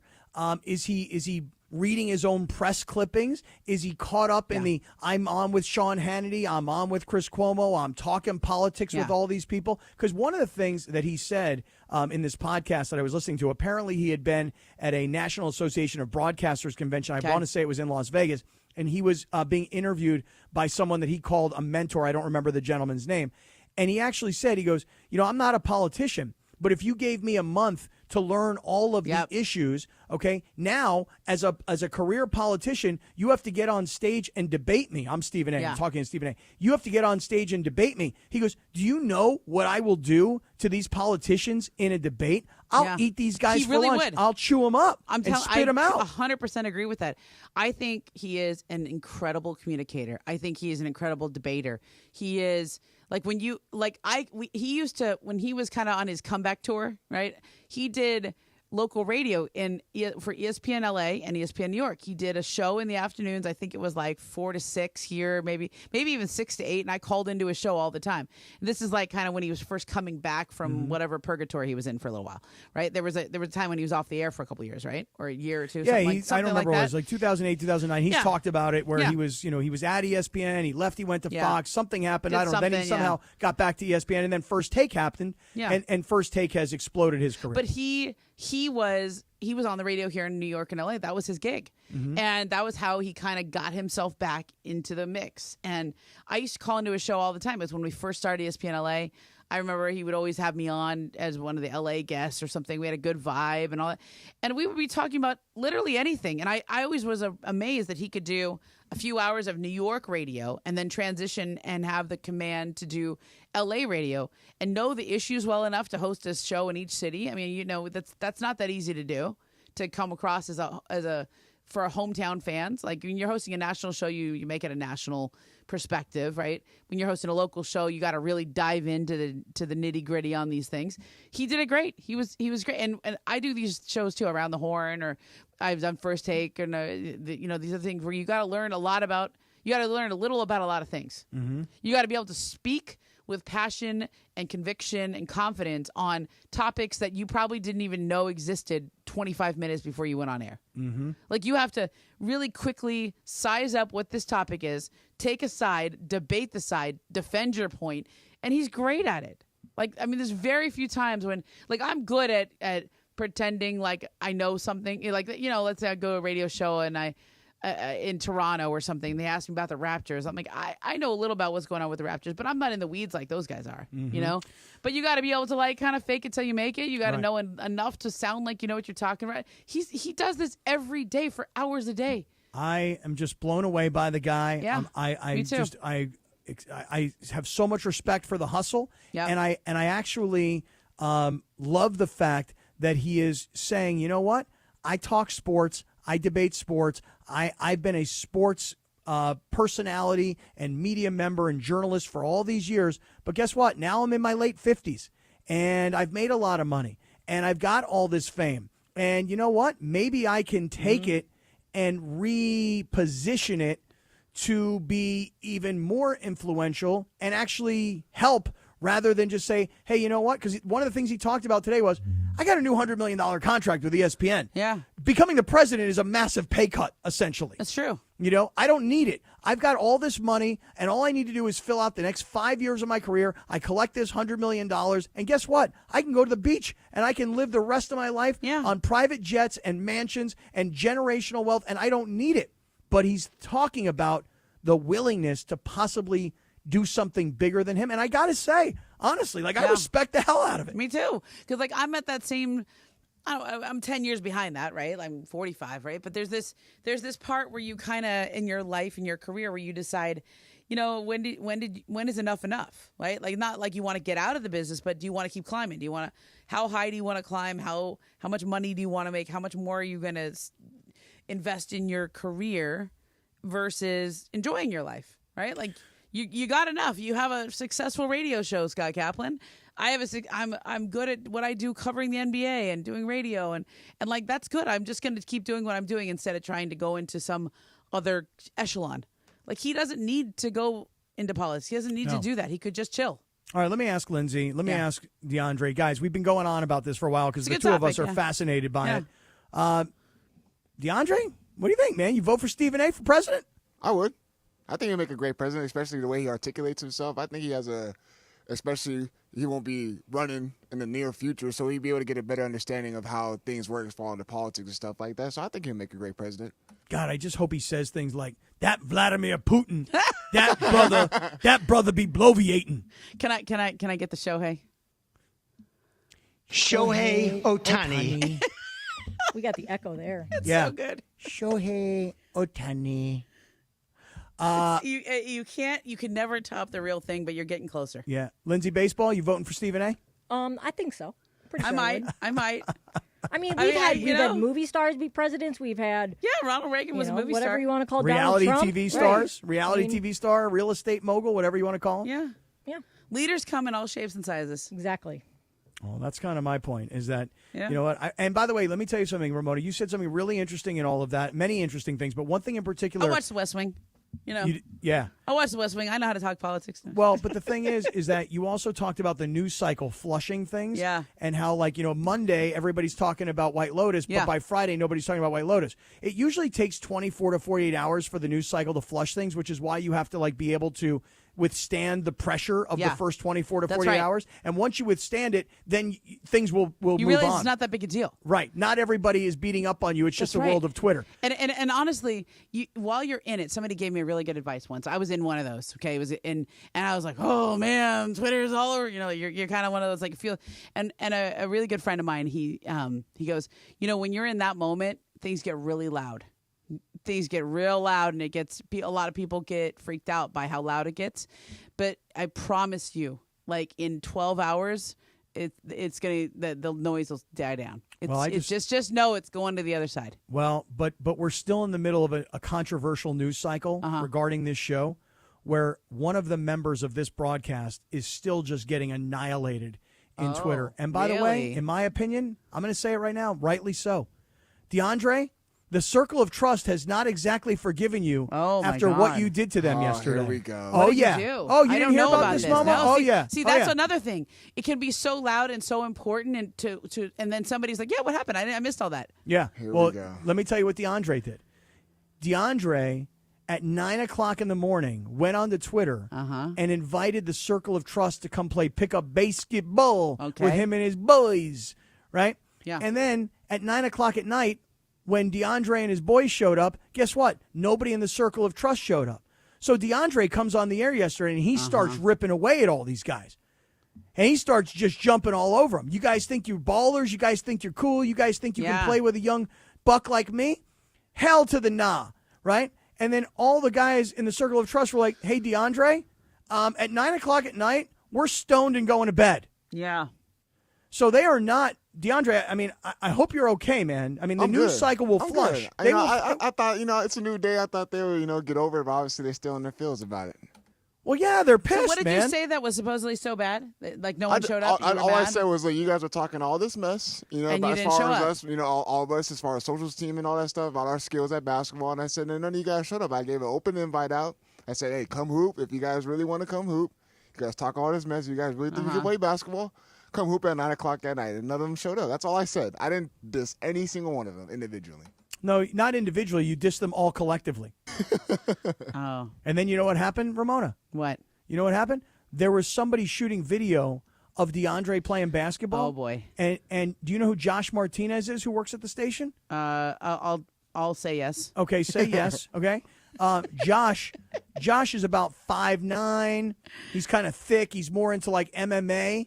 Is he reading his own press clippings? Is he caught up in the I'm on with Sean Hannity, I'm on with Chris Cuomo, I'm talking politics with all these people? Because one of the things that he said in this podcast that I was listening to, apparently he had been at a National Association of Broadcasters convention. I want to say it was in Las Vegas. and he was being interviewed by someone that he called a mentor. I don't remember the gentleman's name. And he actually said, he goes, I'm not a politician, but if you gave me a month to learn all of the issues, okay, now as a career politician, you have to get on stage and debate me. I'm Stephen A. I'm talking to Stephen A. You have to get on stage and debate me. He goes, do you know what I will do to these politicians in a debate? I'll eat these guys for lunch. I'll chew them up and spit them out. I 100% agree with that. I think he is an incredible communicator. I think he is an incredible debater. He is when he used to, when he was kind of on his comeback tour, right? He did local radio for ESPN LA and ESPN New York. He did a show in the afternoons. I think it was like 4 to 6 here, maybe even 6 to 8. And I called into his show all the time. And this is like kind of when he was first coming back from whatever purgatory he was in for a little while, right? There was a time when he was off the air for a couple of years, right? Or a year or two. Yeah, something I don't remember like what it was, like 2008, 2009. He's talked about it where he was, he was at ESPN. He left. He went to Fox. Something happened. I don't know. Then he somehow got back to ESPN, and then First Take happened. Yeah. And First Take has exploded his career. But he was on the radio here in New York and LA. That was his gig. And that was how he kind of got himself back into the mix. And I used to call into his show all the time. It was when we first started ESPN LA. I remember he would always have me on as one of the LA guests or something. We had a good vibe and all that. And we would be talking about literally anything. And I always was amazed that he could do a few hours of New York radio and then transition and have the command to do LA radio and know the issues well enough to host a show in each city. I mean, that's not that easy to do, to come across for hometown fans. Like when you're hosting a national show, you make it a national perspective, right? When you're hosting a local show, you got to really dive into the nitty gritty on these things. He did it great. He was great. And I do these shows too, Around the Horn, or I've done First Take, and these are things where you got to learn a little about a lot of things. You got to be able to speak with passion and conviction and confidence on topics that you probably didn't even know existed 25 minutes before you went on air. Like you have to really quickly size up what this topic is, take a side, debate the side, defend your point, and he's great at it. Like, I mean, there's very few times when, like, I'm good at pretending like I know something. Like, let's say I go to a radio show and I in Toronto or something, they asked me about the Raptors. I'm like, I know a little about what's going on with the Raptors, but I'm not in the weeds like those guys are, But you got to be able to like kind of fake it till you make it. You got to know enough to sound like you know what you're talking about. He does this every day for hours a day. I am just blown away by the guy. Yeah, I me too. I have so much respect for the hustle, and I actually love the fact that he is saying, you know what, I talk sports, I debate sports. I've been a sports personality and media member and journalist for all these years. But guess what? Now I'm in my late 50s, and I've made a lot of money, and I've got all this fame. And you know what? Maybe I can take it and reposition it to be even more influential and actually help, rather than just say, hey, you know what? Because one of the things he talked about today was, I got a new $100 million contract with ESPN. Yeah. Becoming the president is a massive pay cut, essentially. That's true. I don't need it. I've got all this money, and all I need to do is fill out the next 5 years of my career. I collect this $100 million, and guess what? I can go to the beach, and I can live the rest of my life on private jets and mansions and generational wealth, and I don't need it. But he's talking about the willingness to possibly do something bigger than him. And I got to say, honestly, I respect the hell out of it. Me too. Because, I'm at that same, I'm 10 years behind that, right? I'm 45, right? But there's this part where you kind of, in your life, in your career, where you decide, when is enough, right? Like, not like you want to get out of the business, but do you want to keep climbing? Do you want to, how high do you want to climb? How much money do you want to make? How much more are you going to invest in your career versus enjoying your life, right? Like, You got enough. You have a successful radio show, Scott Kaplan. I'm good at what I do, covering the NBA and doing radio, and like that's good. I'm just going to keep doing what I'm doing instead of trying to go into some other echelon. Like, he doesn't need to go into politics. He doesn't need to do that. He could just chill. All right, let me ask Lindsay. Let me ask DeAndre. Guys, we've been going on about this for a while because the two of us are fascinated by it. DeAndre, what do you think, man? You vote for Stephen A. for president? I would. I think he'll make a great president, especially the way he articulates himself. I think he has especially he won't be running in the near future, so he'll be able to get a better understanding of how things work as far as the politics and stuff like that. So I think he'll make a great president. God, I just hope he says things like, That Vladimir Putin, that brother be bloviating. Can I get the Shohei? Shohei Ohtani. We got the echo there. It's so good. Shohei Ohtani. You can never top the real thing, but you're getting closer. Yeah. Lindsay, baseball, you voting for Stephen A? I think so. Pretty I sure might. I mean, we've had movie stars be presidents. We've had Ronald Reagan was a movie whatever star. you want to call reality Donald Trump. TV stars, Right. reality TV star, real estate mogul, whatever you want to call him. Yeah. Leaders come in all shapes and sizes. Exactly. Well, that's kind of my point. Is that Yeah. you know what? And by the way, let me tell you something, Ramona. You said something really interesting in all of that. Many interesting things, but one thing in particular. I watched The West Wing. Yeah. I watched The West Wing. I know how to talk politics now. Well, but the thing is that you also talked about the news cycle flushing things. Yeah. And how, Monday, everybody's talking about White Lotus, but by Friday, nobody's talking about White Lotus. It usually takes 24 to 48 hours for the news cycle to flush things, which is why you have to, be able to withstand the pressure of the first 24 to 48 hours. And once you withstand it, then things will move you realize on. it's not that big a deal. Right. Not everybody is beating up on you. It's just the world of Twitter. And honestly, while you're in it, somebody gave me really good advice once. I was in one of those. Okay, and I was like, oh man, Twitter's all over. You're kind of one of those feel. And a really good friend of mine, he goes, when you're in that moment, things get really loud. Things get real loud, and a lot of people get freaked out by how loud it gets. But I promise you, in 12 hours, it's gonna the noise will die down. Just know it's going to the other side. Well, but we're still in the middle of a controversial news cycle regarding this show, where one of the members of this broadcast is still just getting annihilated in Twitter. And by the way, in my opinion, I'm going to say it right now, rightly so. DeAndre, the circle of trust has not exactly forgiven you after what you did to them yesterday. Here we go. Oh, What did yeah. you do? Oh, you I didn't don't hear know about this, Momo? No, oh, see, yeah. See, Oh, that's yeah. another thing. It can be so loud and so important, and and then somebody's like, yeah, what happened? I missed all that. Yeah. Here well, we go. let me tell you what DeAndre did. DeAndre, at 9 o'clock in the morning, went onto Twitter and invited the Circle of Trust to come play pickup basketball with him and his boys, right? Yeah. And then at 9 o'clock at night, when DeAndre and his boys showed up, guess what? Nobody in the Circle of Trust showed up. So DeAndre comes on the air yesterday, and he starts ripping away at all these guys. And he starts just jumping all over them. You guys think you're ballers? You guys think you're cool? You guys think you can play with a young buck like me? Hell to the nah, right? And then all the guys in the Circle of Trust were like, hey, DeAndre, at 9 o'clock at night, we're stoned and going to bed. Yeah. So they are not, DeAndre, I mean, I hope you're okay, man. I mean, the news cycle will flush. I thought, it's a new day. I thought they would, get over it, but obviously they're still in their feels about it. Well, yeah, they're pissed, So what did man. you say that was supposedly so bad? No one showed up? All I said was, you guys are talking all this mess, And about you as didn't far show as up. us, all of us, as far as socials team and all that stuff, about our skills at basketball. And I said, none of you guys showed up. I gave an open invite out. I said, hey, come hoop. If you guys really want to come hoop, you guys talk all this mess. You guys really think you can play basketball? Come hoop at 9 o'clock at night. And none of them showed up. That's all I said. I didn't diss any single one of them individually. No, not individually. You dissed them all collectively. Oh. And then you know what happened, Ramona? What? You know what happened? There was somebody shooting video of DeAndre playing basketball. Oh, boy. And do you know who Josh Martinez is, who works at the station? I'll say yes. Okay, say yes. Okay. Josh is about 5'9". He's kind of thick. He's more into MMA,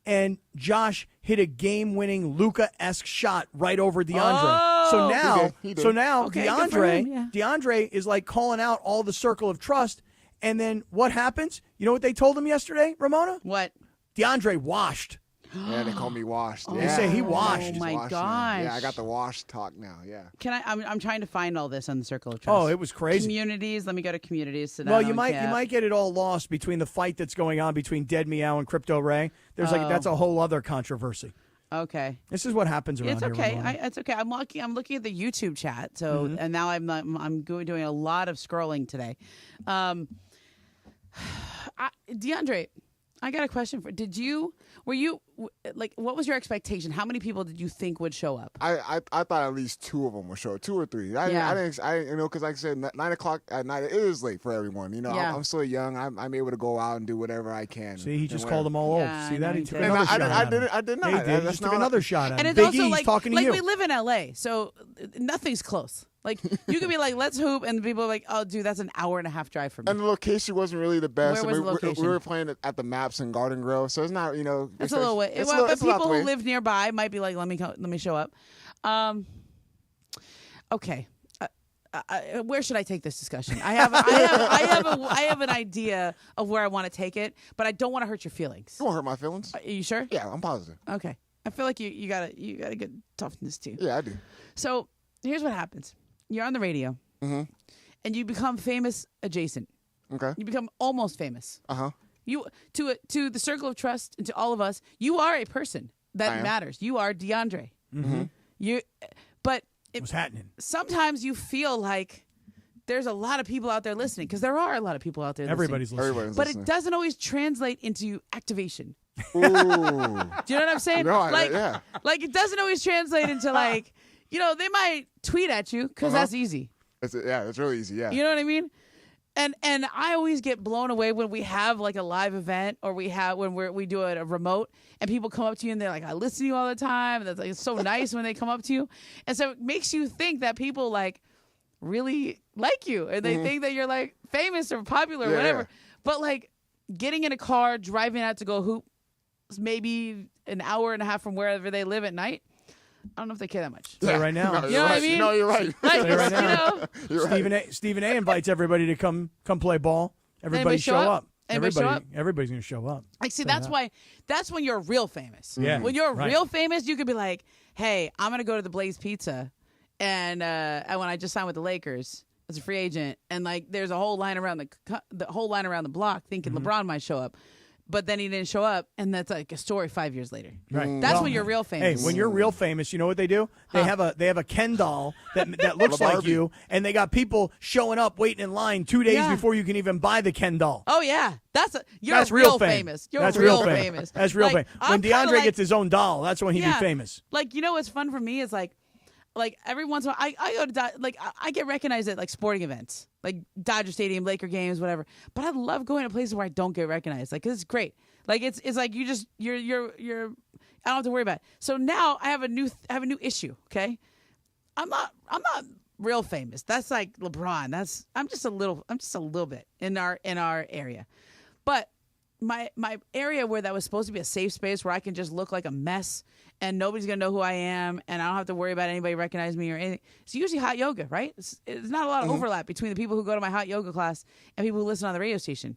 And Josh hit a game-winning Luca-esque shot right over DeAndre. So now, he did. Okay, good for him, yeah. DeAndre is calling out all the Circle of Trust. And then what happens? You know what they told him yesterday, Ramona? What? DeAndre washed. Yeah, they call me washed. They say he washed. Oh, my Washed gosh. now. Yeah, I got the wash talk now, yeah. I'm trying to find all this on the Circle of Trust. Oh, it was crazy. Communities. Let me go to communities. Sedano Well, you might Kap. get it all lost between the fight that's going on between Dead Meow and Crypto Ray. There's that's a whole other controversy. Okay. This is what happens around It's here. okay. Ramona. It's okay. I'm looking at the YouTube chat. So and now I'm doing a lot of scrolling today. DeAndre, I got a question for. Were what was your expectation? How many people did you think would show up? I thought at least 2 of them would show up, 2 or 3. I didn't, because like I said, 9 o'clock at night, it is late for everyone. I'm still young. I'm able to go out and do whatever I can. See, he just called them all old. See that? He took I another shot at him. I did not. He did. He just took another shot at him. And it's Big also E's talking to you. we live in LA, so nothing's close. Like, you could be like, let's hoop, and people are like, oh, dude, that's an hour and a half drive from me. And the location wasn't really the best. Where was the location? We were playing at the Maps in Garden Grove, so it's not, It's a little way. But people who live nearby might be like, let me show up. Okay. Where should I take this discussion? I have an idea of where I want to take it, but I don't want to hurt your feelings. You won't hurt my feelings. Are you sure? Yeah, I'm positive. Okay. I feel like you got a good toughness too. Yeah, I do. So here's what happens. You're on the radio, and you become famous adjacent. Okay. You become almost famous. Uh-huh. You to the circle of trust and to all of us, you are a person that matters. You are DeAndre. Mm-hmm. But what's happening? Sometimes you feel like there's a lot of people out there listening, because there are a lot of people out there Everybody's listening. But it doesn't always translate into activation. Ooh. Do you know what I'm saying? Yeah. Like it doesn't always translate into like, they might tweet at you because that's easy. It's really easy. Yeah. You know what I mean? And I always get blown away when we have like a live event, or when we do a remote, and people come up to you and they're like, I listen to you all the time. And that's like, it's so nice when they come up to you. And so it makes you think that people like really like you, and they think that you're like famous or popular or whatever. Yeah. But like getting in a car, driving out to go hoop, maybe an hour and a half from wherever they live at night. I don't know if they care that much. Say right now. You know what I mean? No, you're right. Like, Say right now. You're right. Stephen A. invites everybody to come play ball. Everybody show up. Anybody show up? Everybody's going to show up. Like, see, that's when you're real famous. Yeah. When you're real famous, you could be like, hey, I'm going to go to the Blaze Pizza, and when I just signed with the Lakers as a free agent, and like there's a whole line around the block thinking LeBron might show up. But then he didn't show up, and that's like a story 5 years later. Right. That's when you're real famous. Hey, when you're real famous, you know what they do? They have a Ken doll that looks like you, and they got people showing up waiting in line 2 days before you can even buy the Ken doll. Oh yeah, that's real famous. You're that's real famous. That's real like, famous. When DeAndre gets his own doll, that's when he'd be famous. Like, what's fun for me is like every once in a while, I go to I get recognized at like sporting events, like Dodger Stadium, Laker games, whatever. But I love going to places where I don't get recognized, like 'cause it's great. Like it's like you're I don't have to worry about it. So now I have a new issue. Okay, I'm not real famous. That's like LeBron. I'm just a little bit in our area, but my area where that was supposed to be a safe space where I can just look like a mess and nobody's gonna know who I am and I don't have to worry about anybody recognizing me or anything. It's usually hot yoga, right? It's not a lot of overlap between the people who go to my hot yoga class and people who listen on the radio station.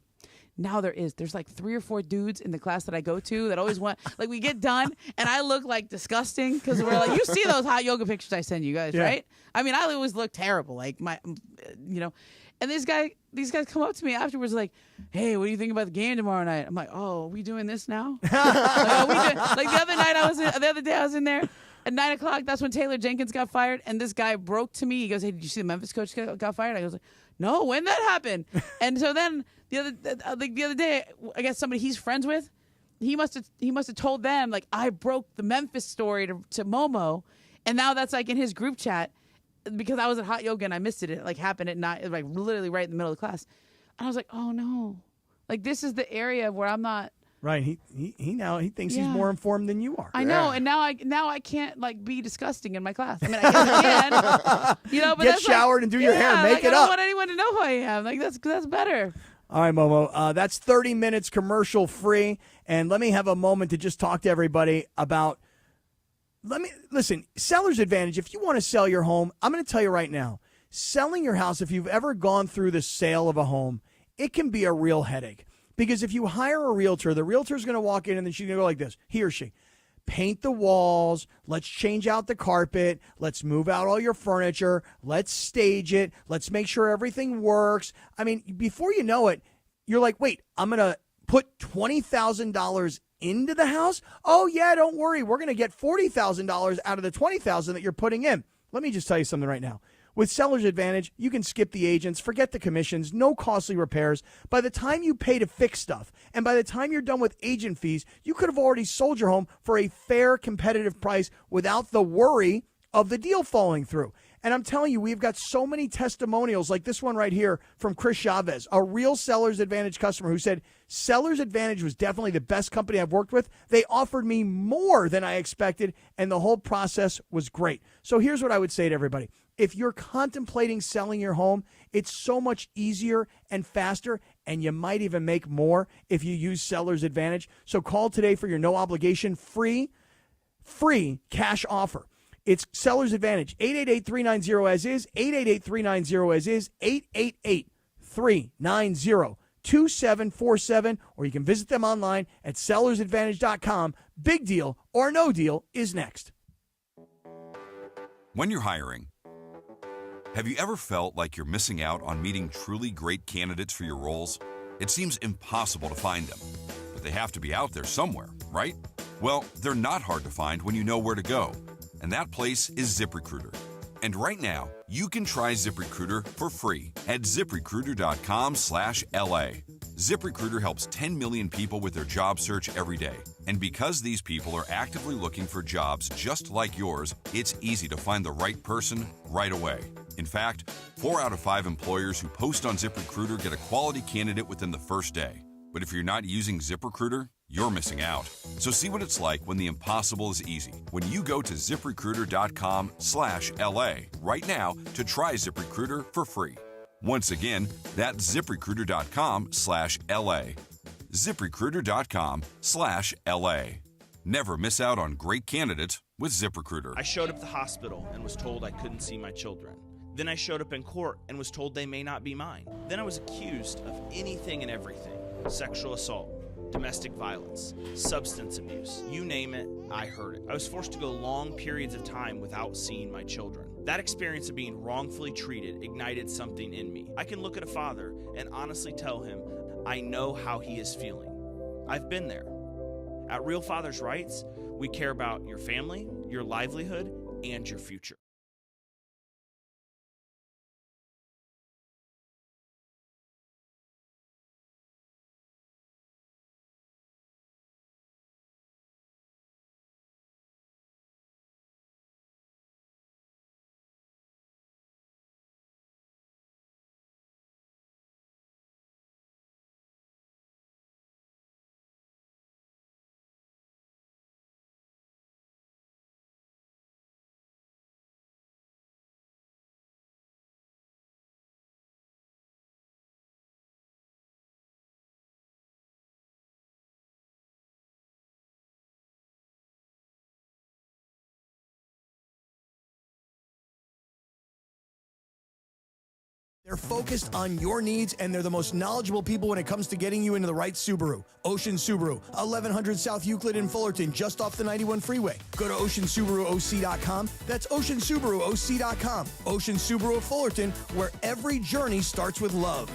Now there's like 3 or 4 dudes in the class that I go to that always want, like, we get done and I look like disgusting because we're like, you see those hot yoga pictures I send you guys, right? I mean, I always look terrible, like and these guys come up to me afterwards like, hey, what do you think about the game tomorrow night? I'm like, oh, are we doing this now? Like the other day I was in there at 9 o'clock. That's when Taylor Jenkins got fired, and this guy broke to me. He goes, hey, did you see the Memphis coach got fired? I was like, no, when that happened? And so then the other day, I guess somebody he's friends with, he must have told them like I broke the Memphis story to MoMo, and now that's like in his group chat because I was at hot yoga and I missed it. It like happened at night, like literally right in the middle of the class, and I was like, oh no, like this is the area where I'm not. Right, he now thinks he's more informed than you are. I know, and now I can't like be disgusting in my class. I mean, I guess I can, but get showered and do your hair, make it up. I don't up. want anyone to know who I am. Like that's better. All right, Momo, that's 30 minutes commercial free, and let me have a moment to just talk to everybody about. Listen, seller's advantage. If you want to sell your home, I'm going to tell you right now, selling your house. If you've ever gone through the sale of a home, it can be a real headache. Because if you hire a realtor, the realtor's going to walk in and then she's going to go like this, he or she. Paint the walls. Let's change out the carpet. Let's move out all your furniture. Let's stage it. Let's make sure everything works. I mean, before you know it, you're like, wait, I'm going to put $20,000 into the house? Oh, yeah, don't worry. We're going to get $40,000 out of the $20,000 that you're putting in. Let me just tell you something right now. With Seller's Advantage, you can skip the agents, forget the commissions, no costly repairs. By the time you pay to fix stuff, and by the time you're done with agent fees, you could have already sold your home for a fair, competitive price without the worry of the deal falling through. And I'm telling you, we've got so many testimonials like this one right here from Chris Chavez, a real Seller's Advantage customer who said, Seller's Advantage was definitely the best company I've worked with. They offered me more than I expected, and the whole process was great. So here's what I would say to everybody. If you're contemplating selling your home, it's so much easier and faster, and you might even make more if you use Seller's Advantage. So call today for your no obligation free cash offer. It's Seller's Advantage, 888-390-AS-IS, 888-390-AS-IS, 888-390-2747, or you can visit them online at sellersadvantage.com. Big deal or no deal is next. When you're hiring, have you ever felt like you're missing out on meeting truly great candidates for your roles? It seems impossible to find them, but they have to be out there somewhere, right? Well, they're not hard to find when you know where to go. And that place is ZipRecruiter. And right now, you can try ZipRecruiter for free at ZipRecruiter.com/LA. ZipRecruiter helps 10 million people with their job search every day. And because these people are actively looking for jobs just like yours, it's easy to find the right person right away. In fact, 4 out of 5 employers who post on ZipRecruiter get a quality candidate within the first day. But if you're not using ZipRecruiter, you're missing out. So see what it's like when the impossible is easy. When you go to ZipRecruiter.com/LA right now to try ZipRecruiter for free. Once again, that's ZipRecruiter.com/LA. ZipRecruiter.com/LA. Never miss out on great candidates with ZipRecruiter. I showed up at the hospital and was told I couldn't see my children. Then I showed up in court and was told they may not be mine. Then I was accused of anything and everything. Sexual assault, domestic violence, substance abuse, you name it, I heard it. I was forced to go long periods of time without seeing my children. That experience of being wrongfully treated ignited something in me. I can look at a father and honestly tell him, I know how he is feeling. I've been there. At Real Fathers Rights, we care about your family, your livelihood, and your future. They're focused on your needs, and they're the most knowledgeable people when it comes to getting you into the right Subaru. Ocean Subaru, 1100 South Euclid in Fullerton, just off the 91 freeway. Go to OceanSubaruOC.com. That's OceanSubaruOC.com. Ocean Subaru of Fullerton, where every journey starts with love.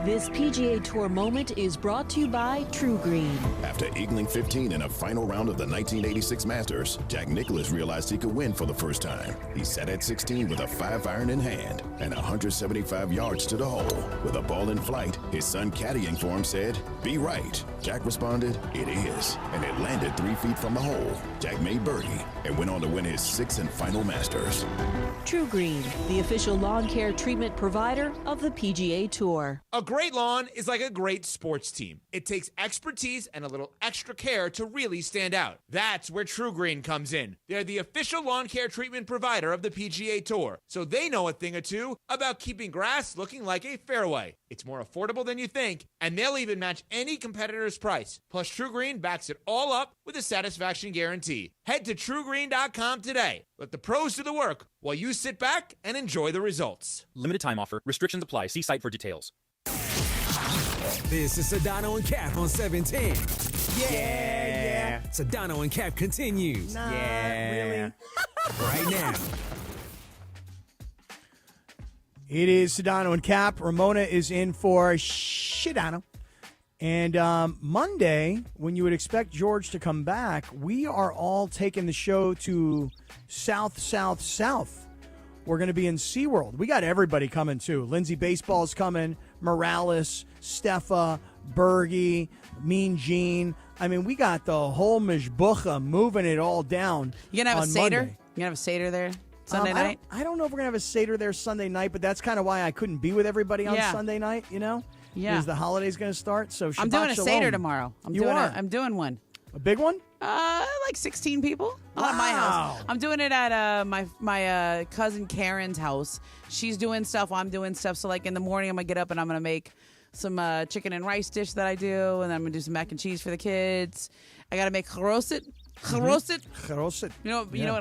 This PGA Tour moment is brought to you by True Green. After eagling 15 in a final round of the 1986 Masters, Jack Nicklaus realized he could win for the first time. He sat at 16 with a 5-iron in hand and 175 yards to the hole. With a ball in flight, his son caddying for him said, "Be right." Jack responded, "It is," and it landed 3 feet from the hole. Jack made birdie and went on to win his 6th and final Masters. True Green, the official lawn care treatment provider of the PGA Tour. A great lawn is like a great sports team. It takes expertise and a little extra care to really stand out. That's where True Green comes in. They're the official lawn care treatment provider of the PGA Tour, so they know a thing or two about keeping grass looking like a fairway. It's more affordable than you think, and they'll even match any competitor's price. Plus, True Green backs it all up with a satisfaction guarantee. Head to TrueGreen.com today. Let the pros do the work while you sit back and enjoy the results. Limited time offer. Restrictions apply. See site for details. This is Sedano and Kap on 710. Yeah. Sedano and Kap continues. Not really. Right now. It is Sedano and Kap. Ramona is in for Sedano. And Monday, when you would expect George to come back, we are all taking the show to south. we're going to be in SeaWorld. We got everybody coming, too. Lindsay Baseball's coming, Morales, Steffa, Bergie, Mean Gene. I mean, we got the whole mishbucha moving it all down. You gonna have on a Seder? Monday. You gonna have a Seder there Sunday night? I don't know if we're going to have a Seder there Sunday night, but that's kind of why I couldn't be with everybody on Sunday night, you know? Yeah. Because the holiday's going to start. So I'm Shabbat doing a Shalom. Seder tomorrow. I'm doing one. A big one? Like 16 people. Not at my house. I'm doing it at my cousin Karen's house. She's doing stuff. I'm doing stuff. So like in the morning, I'm gonna get up and I'm gonna make some chicken and rice dish that I do, and then I'm gonna do some mac and cheese for the kids. I gotta make charoset. Charoset. Charoset. You know what? Do you know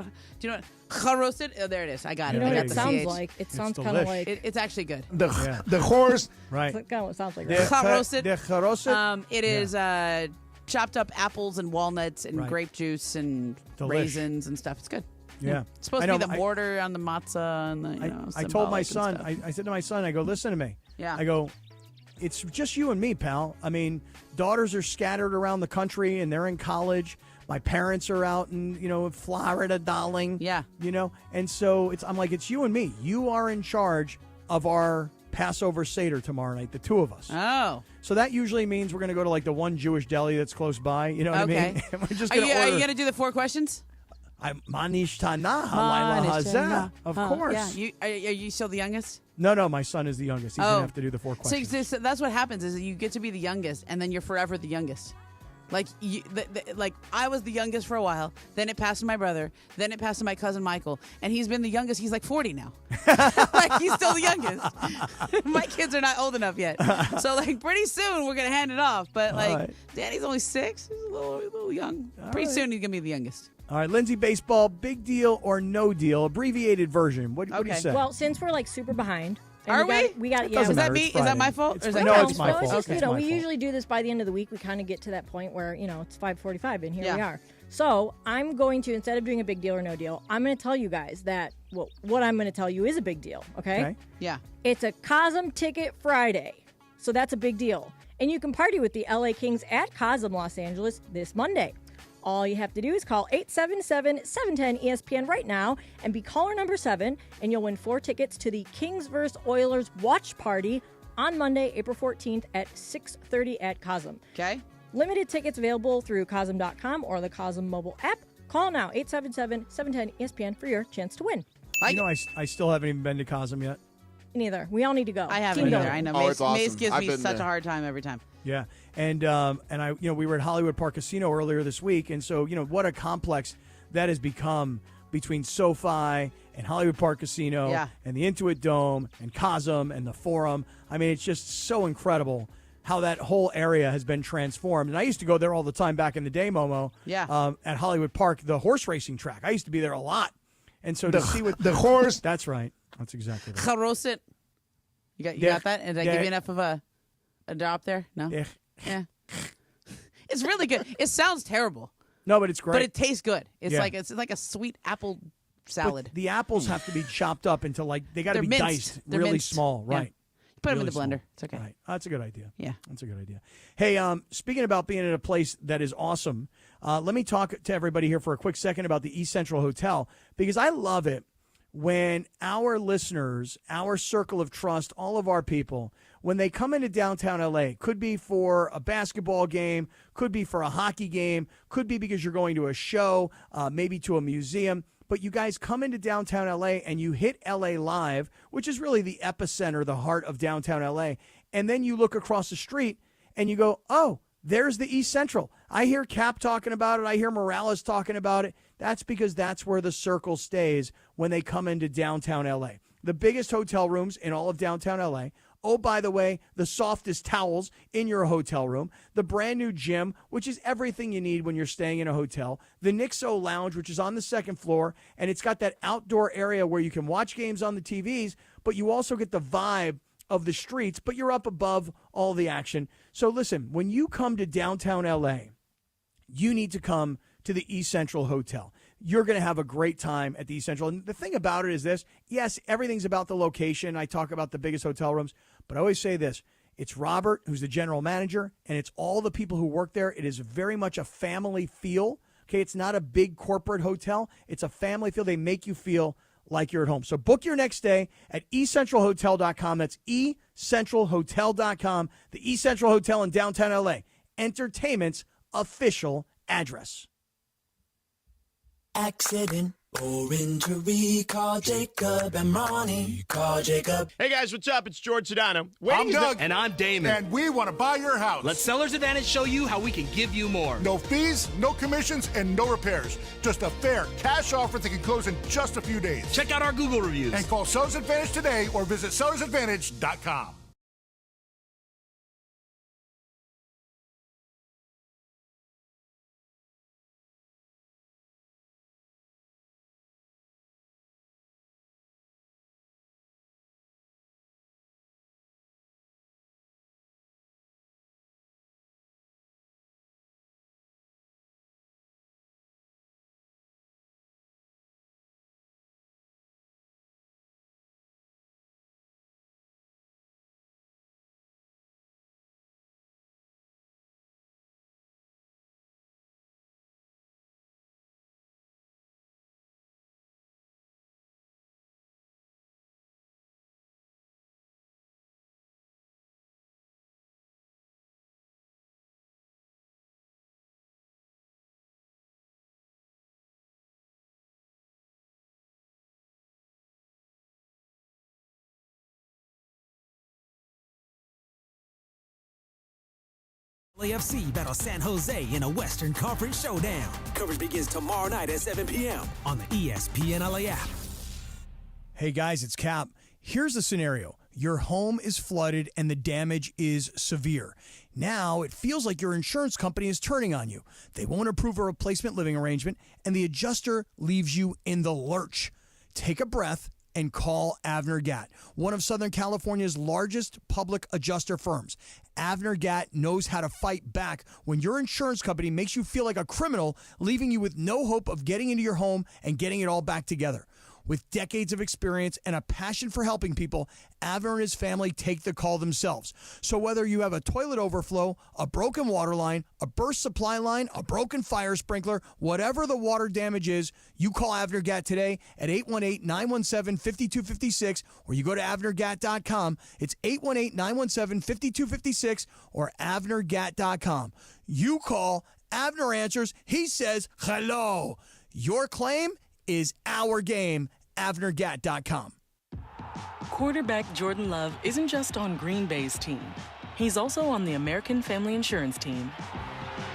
what? Charoset. Oh, there it is. I got it. You know I what got it the sounds CH. like? It sounds kind of like It's actually good. The horse. Right. That's kind of what it sounds like. The Right? Charoset. The charoset. It is chopped up apples and walnuts and grape juice and Delish. raisins and stuff. It's good. Yeah. It's supposed I to know, be the mortar on the matzah and the, I told my symbolic son, and stuff. I said to my son, I go, listen to me. Yeah. I go, it's just you and me, pal. I mean, daughters are scattered around the country and they're in college. My parents are out in, Florida, darling. Yeah. And so I'm like, it's you and me. You are in charge of our Passover Seder tomorrow night, the two of us. Oh. So that usually means we're going to go to like the one Jewish deli that's close by. You know what I mean? And we're just Are going to order. you going to do the 4 questions? Manish Tanah, Halayla Hazeh. Of course. Yeah. Are you still the youngest? No, my son is the youngest. He's going to have to do the 4 questions. So that's what happens is that you get to be the youngest, and then you're forever the youngest. Like like I was the youngest for a while, then it passed to my brother, then it passed to my cousin Michael, and he's been the youngest. He's like 40 now. Like he's still the youngest. My kids are not old enough yet, so like pretty soon we're gonna hand it off. But like Danny's only 6, he's a little young. Pretty soon he's gonna be the youngest. All right, Lindsay Baseball, big deal or no deal, abbreviated version. What do you say? Well, since we're like super behind. Are we? We got it. Doesn't Is that matter. me? It's Is that my Friday. fault? It's Or is that no, Cal's it's my fault. It's just, It's my we fault. usually do this by the end of the week. We kind of get to that point where, it's 5:45 and here Yeah. we are. So I'm going to, instead of doing a big deal or no deal, I'm going to tell you guys that, what I'm going to tell you is a big deal, okay? Yeah. It's a Cosm Ticket Friday. So that's a big deal. And you can party with the LA Kings at Cosm Los Angeles this Monday. All you have to do is call 877-710-ESPN right now and be caller number 7, and you'll win 4 tickets to the Kings vs. Oilers watch party on Monday, April 14th at 6:30 at Cosm. Okay. Limited tickets available through Cosm.com or the Cosm mobile app. Call now, 877-710-ESPN for your chance to win. I still haven't even been to Cosm yet. Neither. We all need to go. I haven't Team either. building. I know. Oh, Mace, it's awesome. Mace gives I've me been such there. a hard time every time. Yeah, and I, we were at Hollywood Park Casino earlier this week, and so what a complex that has become between SoFi and Hollywood Park Casino, and the Intuit Dome and Cosm and the Forum. I mean, it's just so incredible how that whole area has been transformed. And I used to go there all the time back in the day, Momo. Yeah. At Hollywood Park, the horse racing track. I used to be there a lot, and so to see what the horse. That's right. That's exactly right. Charoset. You got that? And did I give you enough of a drop there? No. Yeah. It's really good. It sounds terrible. No, but it's great. But it tastes good. It's Yeah. like a sweet apple salad. But the apples have to be chopped up into they got to They're be minced. diced They're really minced. small, Yeah. right? Put them in Really the blender. small. It's okay. Right. That's a good idea. Yeah. That's a good idea. Hey, speaking about being at a place that is awesome, let me talk to everybody here for a quick second about the East Central Hotel, because I love it when our listeners, our circle of trust, all of our people, when they come into downtown LA, could be for a basketball game, could be for a hockey game, could be because you're going to a show, maybe to a museum. But you guys come into downtown LA and you hit LA Live, which is really the epicenter, the heart of downtown LA. And then you look across the street and you go, oh, there's the East Central. I hear Cap talking about it. I hear Morales talking about it. That's because that's where the circle stays when they come into downtown LA. The biggest hotel rooms in all of downtown LA. Oh, by the way, the softest towels in your hotel room. The brand new gym, which is everything you need when you're staying in a hotel. The Nixo Lounge, which is on the 2nd floor, and it's got that outdoor area where you can watch games on the TVs, but you also get the vibe of the streets, but you're up above all the action. So listen, when you come to downtown LA, you need to come to the East Central Hotel. You're going to have a great time at the East Central. And the thing about it is this. Yes, everything's about the location. I talk about the biggest hotel rooms, but I always say this. It's Robert, who's the general manager, and it's all the people who work there. It is very much a family feel. Okay, it's not a big corporate hotel. It's a family feel. They make you feel like you're at home. So book your next stay at ecentralhotel.com. That's ecentralhotel.com, the E Central Hotel in downtown L.A., entertainment's official address. Accident or injury, call Jacob and Ronnie. Call Jacob. Hey guys, what's up? It's George Sedano. I'm Doug. And I'm Damon. And we want to buy your house. Let Seller's Advantage show you how we can give you more. No fees, no commissions, and no repairs. Just a fair cash offer that can close in just a few days. Check out our Google reviews. And call Seller's Advantage today or visit sellersadvantage.com. LAFC battle San Jose in a Western Conference showdown. Coverage begins tomorrow night at 7 p.m. on the ESPN LA app. Hey guys, it's Cap. Here's the scenario. Your home is flooded and the damage is severe. Now it feels like your insurance company is turning on you. They won't approve a replacement living arrangement and the adjuster leaves you in the lurch. Take a breath and call Avner Gatt, one of Southern California's largest public adjuster firms. Avner Gatt knows how to fight back when your insurance company makes you feel like a criminal, leaving you with no hope of getting into your home and getting it all back together. With decades of experience and a passion for helping people, Avner and his family take the call themselves. So whether you have a toilet overflow, a broken water line, a burst supply line, a broken fire sprinkler, whatever the water damage is, you call Avner Gatt today at 818-917-5256 or you go to avnergatt.com. It's 818-917-5256 or avnergatt.com. You call, Avner answers, he says hello. Your claim is our game. avnergatt.com. Quarterback Jordan Love isn't just on Green Bay's team. He's also on the American Family Insurance team.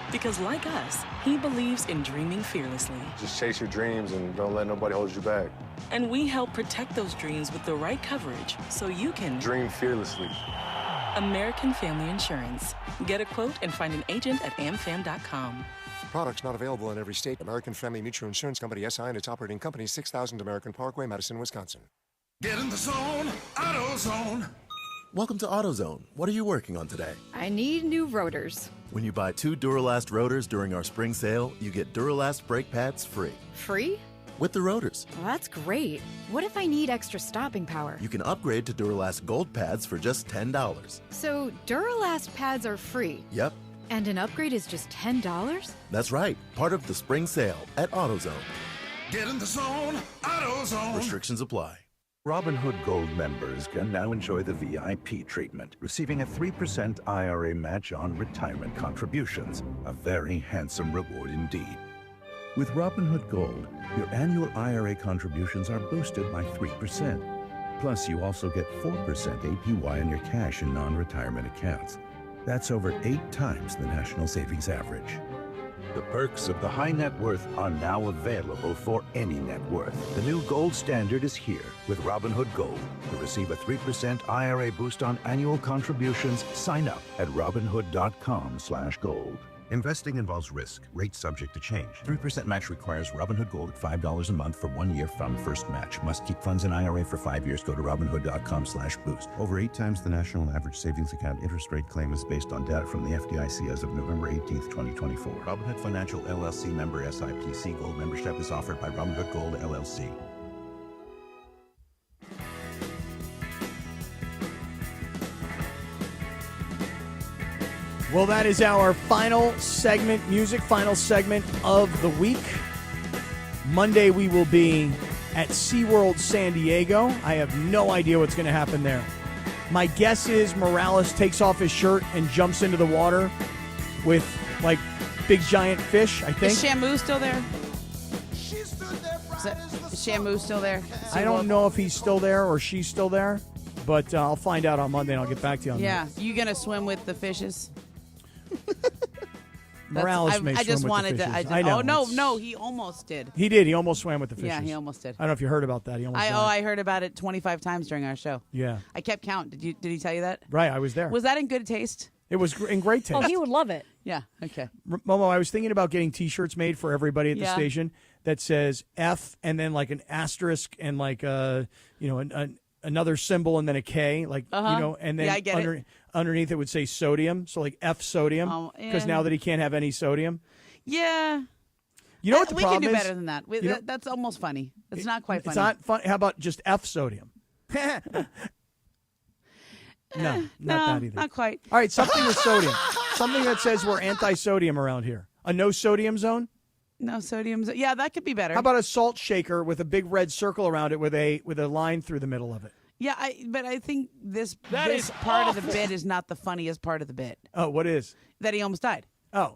Because like us, he believes in dreaming fearlessly. Just chase your dreams and don't let nobody hold you back. And we help protect those dreams with the right coverage so you can dream fearlessly. American Family Insurance. Get a quote and find an agent at amfam.com. Products not available in every state. American Family Mutual Insurance Company, SI, and its operating company, 6000 American Parkway, Madison, Wisconsin. Get in the zone, AutoZone. Welcome to AutoZone. What are you working on today? I need new rotors. When you buy 2 Duralast rotors during our spring sale, you get Duralast brake pads free. Free? With the rotors. Well, that's great. What if I need extra stopping power? You can upgrade to Duralast Gold pads for just $10. So Duralast pads are free? Yep. And an upgrade is just $10? That's right. Part of the spring sale at AutoZone. Get in the zone, AutoZone. Restrictions apply. Robinhood Gold members can now enjoy the VIP treatment, receiving a 3% IRA match on retirement contributions. A very handsome reward indeed. With Robinhood Gold, your annual IRA contributions are boosted by 3%. Plus, you also get 4% APY on your cash and non-retirement accounts. That's over 8 times the national savings average. The perks of the high net worth are now available for any net worth. The new gold standard is here with Robinhood Gold. To receive a 3% IRA boost on annual contributions, sign up at robinhood.com/gold. Investing involves risk. Rates subject to change. 3% match requires Robinhood Gold at $5 a month for 1 year from first match. Must keep funds in IRA for 5 years. Go to robinhood.com/boost. Over 8 times the national average savings account interest rate claim is based on data from the FDIC as of November 18th, 2024. Robinhood Financial LLC member SIPC. Gold membership is offered by Robinhood Gold LLC. Well, that is our final segment of the week. Monday we will be at SeaWorld San Diego. I have no idea what's going to happen there. My guess is Morales takes off his shirt and jumps into the water with, like, big giant fish, I think. Is Shamu still there? Is Shamu still there? I don't know if he's still there or she's still there, but I'll find out on Monday and I'll get back to you on that. Yeah. You going to swim with the fishes? Morales may I just swim wanted with the to. fishes. I know. no, he almost did. He did. He almost swam with the fishes. Yeah, he almost did. I don't know if you heard about that. He almost died. I heard about it 25 times during our show. Yeah. I kept count. Did he tell you that? Right, I was there. Was that in good taste? It was in great taste. Oh, he would love it. Yeah. Okay. Momo, I was thinking about getting T-shirts made for everybody at the station that says F and then like an asterisk and like another symbol and then a K, like and then I get underneath it would say sodium, so like F sodium, because now that he can't have any sodium. Yeah. You know what the we problem can do is? better than that. That's almost funny. It's not quite funny. It's not fun. How about just F sodium? No, not that either. Not quite. All right, something with sodium. Something that says we're anti-sodium around here. A no sodium zone? No sodium. Yeah, that could be better. How about a salt shaker with a big red circle around it with a line through the middle of it? Yeah, but I think this is part of the bit is not the funniest part of the bit. Oh, what is? That he almost died. Oh.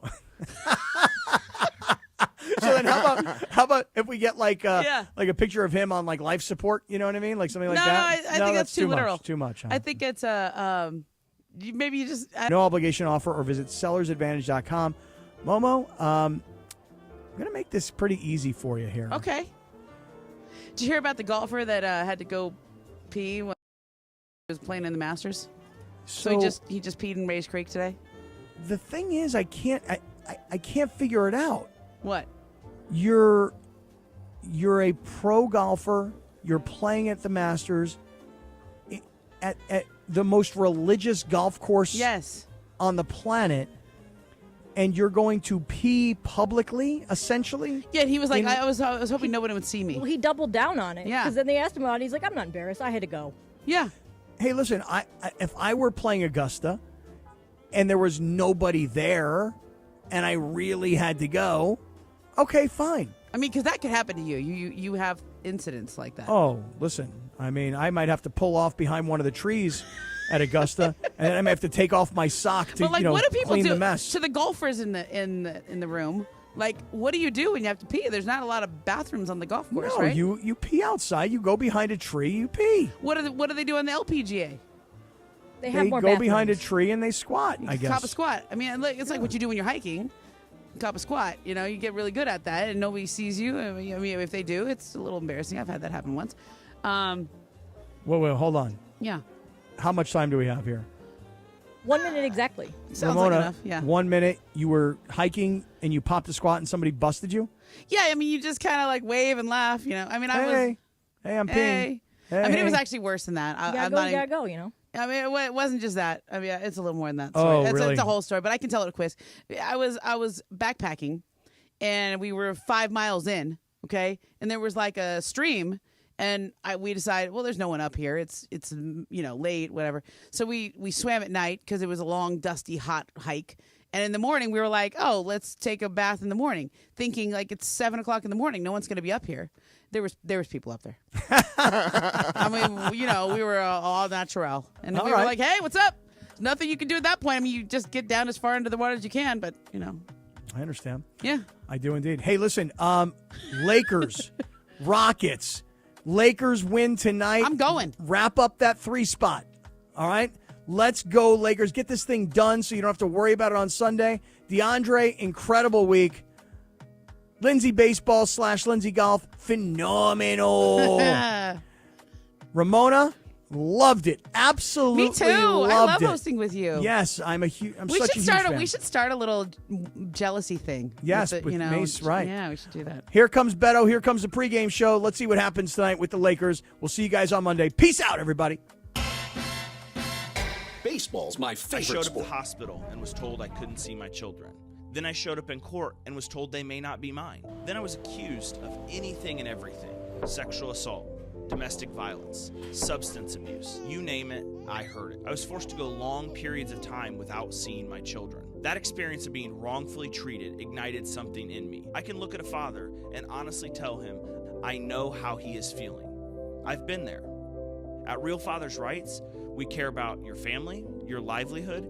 So then how about if we get like a picture of him on like life support, you know what I mean? Like something like that? I think that's too literal. Too much. Huh? I think it's maybe you just... No obligation offer or visit sellersadvantage.com. Momo, I'm going to make this pretty easy for you here. Okay. Did you hear about the golfer that had to go pee when he was playing in the Masters? So he just peed in Rays Creek today? The thing is, I can't figure it out. What? You're a pro golfer. You're playing at the Masters at the most religious golf course on the planet, and you're going to pee publicly, essentially? Yeah, he was like, I was hoping nobody would see me. Well, he doubled down on it. Yeah. Because then they asked him about it. He's like, I'm not embarrassed. I had to go. Yeah. Hey, listen, if I were playing Augusta and there was nobody there and I really had to go, okay, fine. I mean, because that could happen to you. You have incidents like that. Oh, listen, I mean, I might have to pull off behind one of the trees at Augusta, and then I might have to take off my sock to what do people clean do the mess. to the golfers in the room? Like, what do you do when you have to pee? There's not a lot of bathrooms on the golf course, No, right? you pee outside. You go behind a tree. You pee. What do they do on the LPGA? They have more go bathrooms. behind a tree and they squat. I guess. Cop a squat. I mean, it's like what you do when you're hiking. Cop a squat. You know, you get really good at that, and nobody sees you. I mean, if they do, it's a little embarrassing. I've had that happen once. Wait, hold on. Yeah. How much time do we have here? 1 minute exactly. Sounds Ramona, like enough. Yeah. 1 minute. You were hiking and you popped a squat and somebody busted you? Yeah, I mean, you just kind of like wave and laugh. You know, I mean, Hey, I'm peeing. Hey. I mean, it was Hey. actually worse than that. You gotta go, you know. I mean, it wasn't just that. I mean, it's a little more than that. Oh, Story. really? It's a whole story, but I can tell it a quiz. I was backpacking, and we were 5 miles in, okay? And there was like a stream, and we decided, well, there's no one up here. It's late, whatever. So we swam at night because it was a long, dusty, hot hike. And in the morning, we were like, oh, let's take a bath in the morning, thinking like it's 7 o'clock in the morning. No one's going to be up here. There was people up there. I mean, we were all natural. And then we were like, hey, what's up? There's nothing you can do at that point. I mean, you just get down as far into the water as you can, but, I understand. Yeah. I do indeed. Hey, listen, Lakers, Rockets. Lakers win tonight. I'm going. Wrap up that 3 spot. All right? Let's go, Lakers. Get this thing done so you don't have to worry about it on Sunday. DeAndre, incredible week. Lindsay baseball / Lindsay golf, phenomenal. Ramona, loved it. Absolutely Me too. I love it. hosting with you. Yes, I'm such a huge fan. We should start a little jealousy thing. Yes, with Mace, right. Yeah, we should do that. Here comes Beto. Here comes the pregame show. Let's see what happens tonight with the Lakers. We'll see you guys on Monday. Peace out, everybody. Baseball's my favorite I showed up sport. at the hospital and was told I couldn't see my children. Then I showed up in court and was told they may not be mine. Then I was accused of anything and everything. Sexual assault, domestic violence, substance abuse. You name it, I heard it. I was forced to go long periods of time without seeing my children. That experience of being wrongfully treated ignited something in me. I can look at a father and honestly tell him, I know how he is feeling. I've been there. At Real Fathers Rights, we care about your family, your livelihood,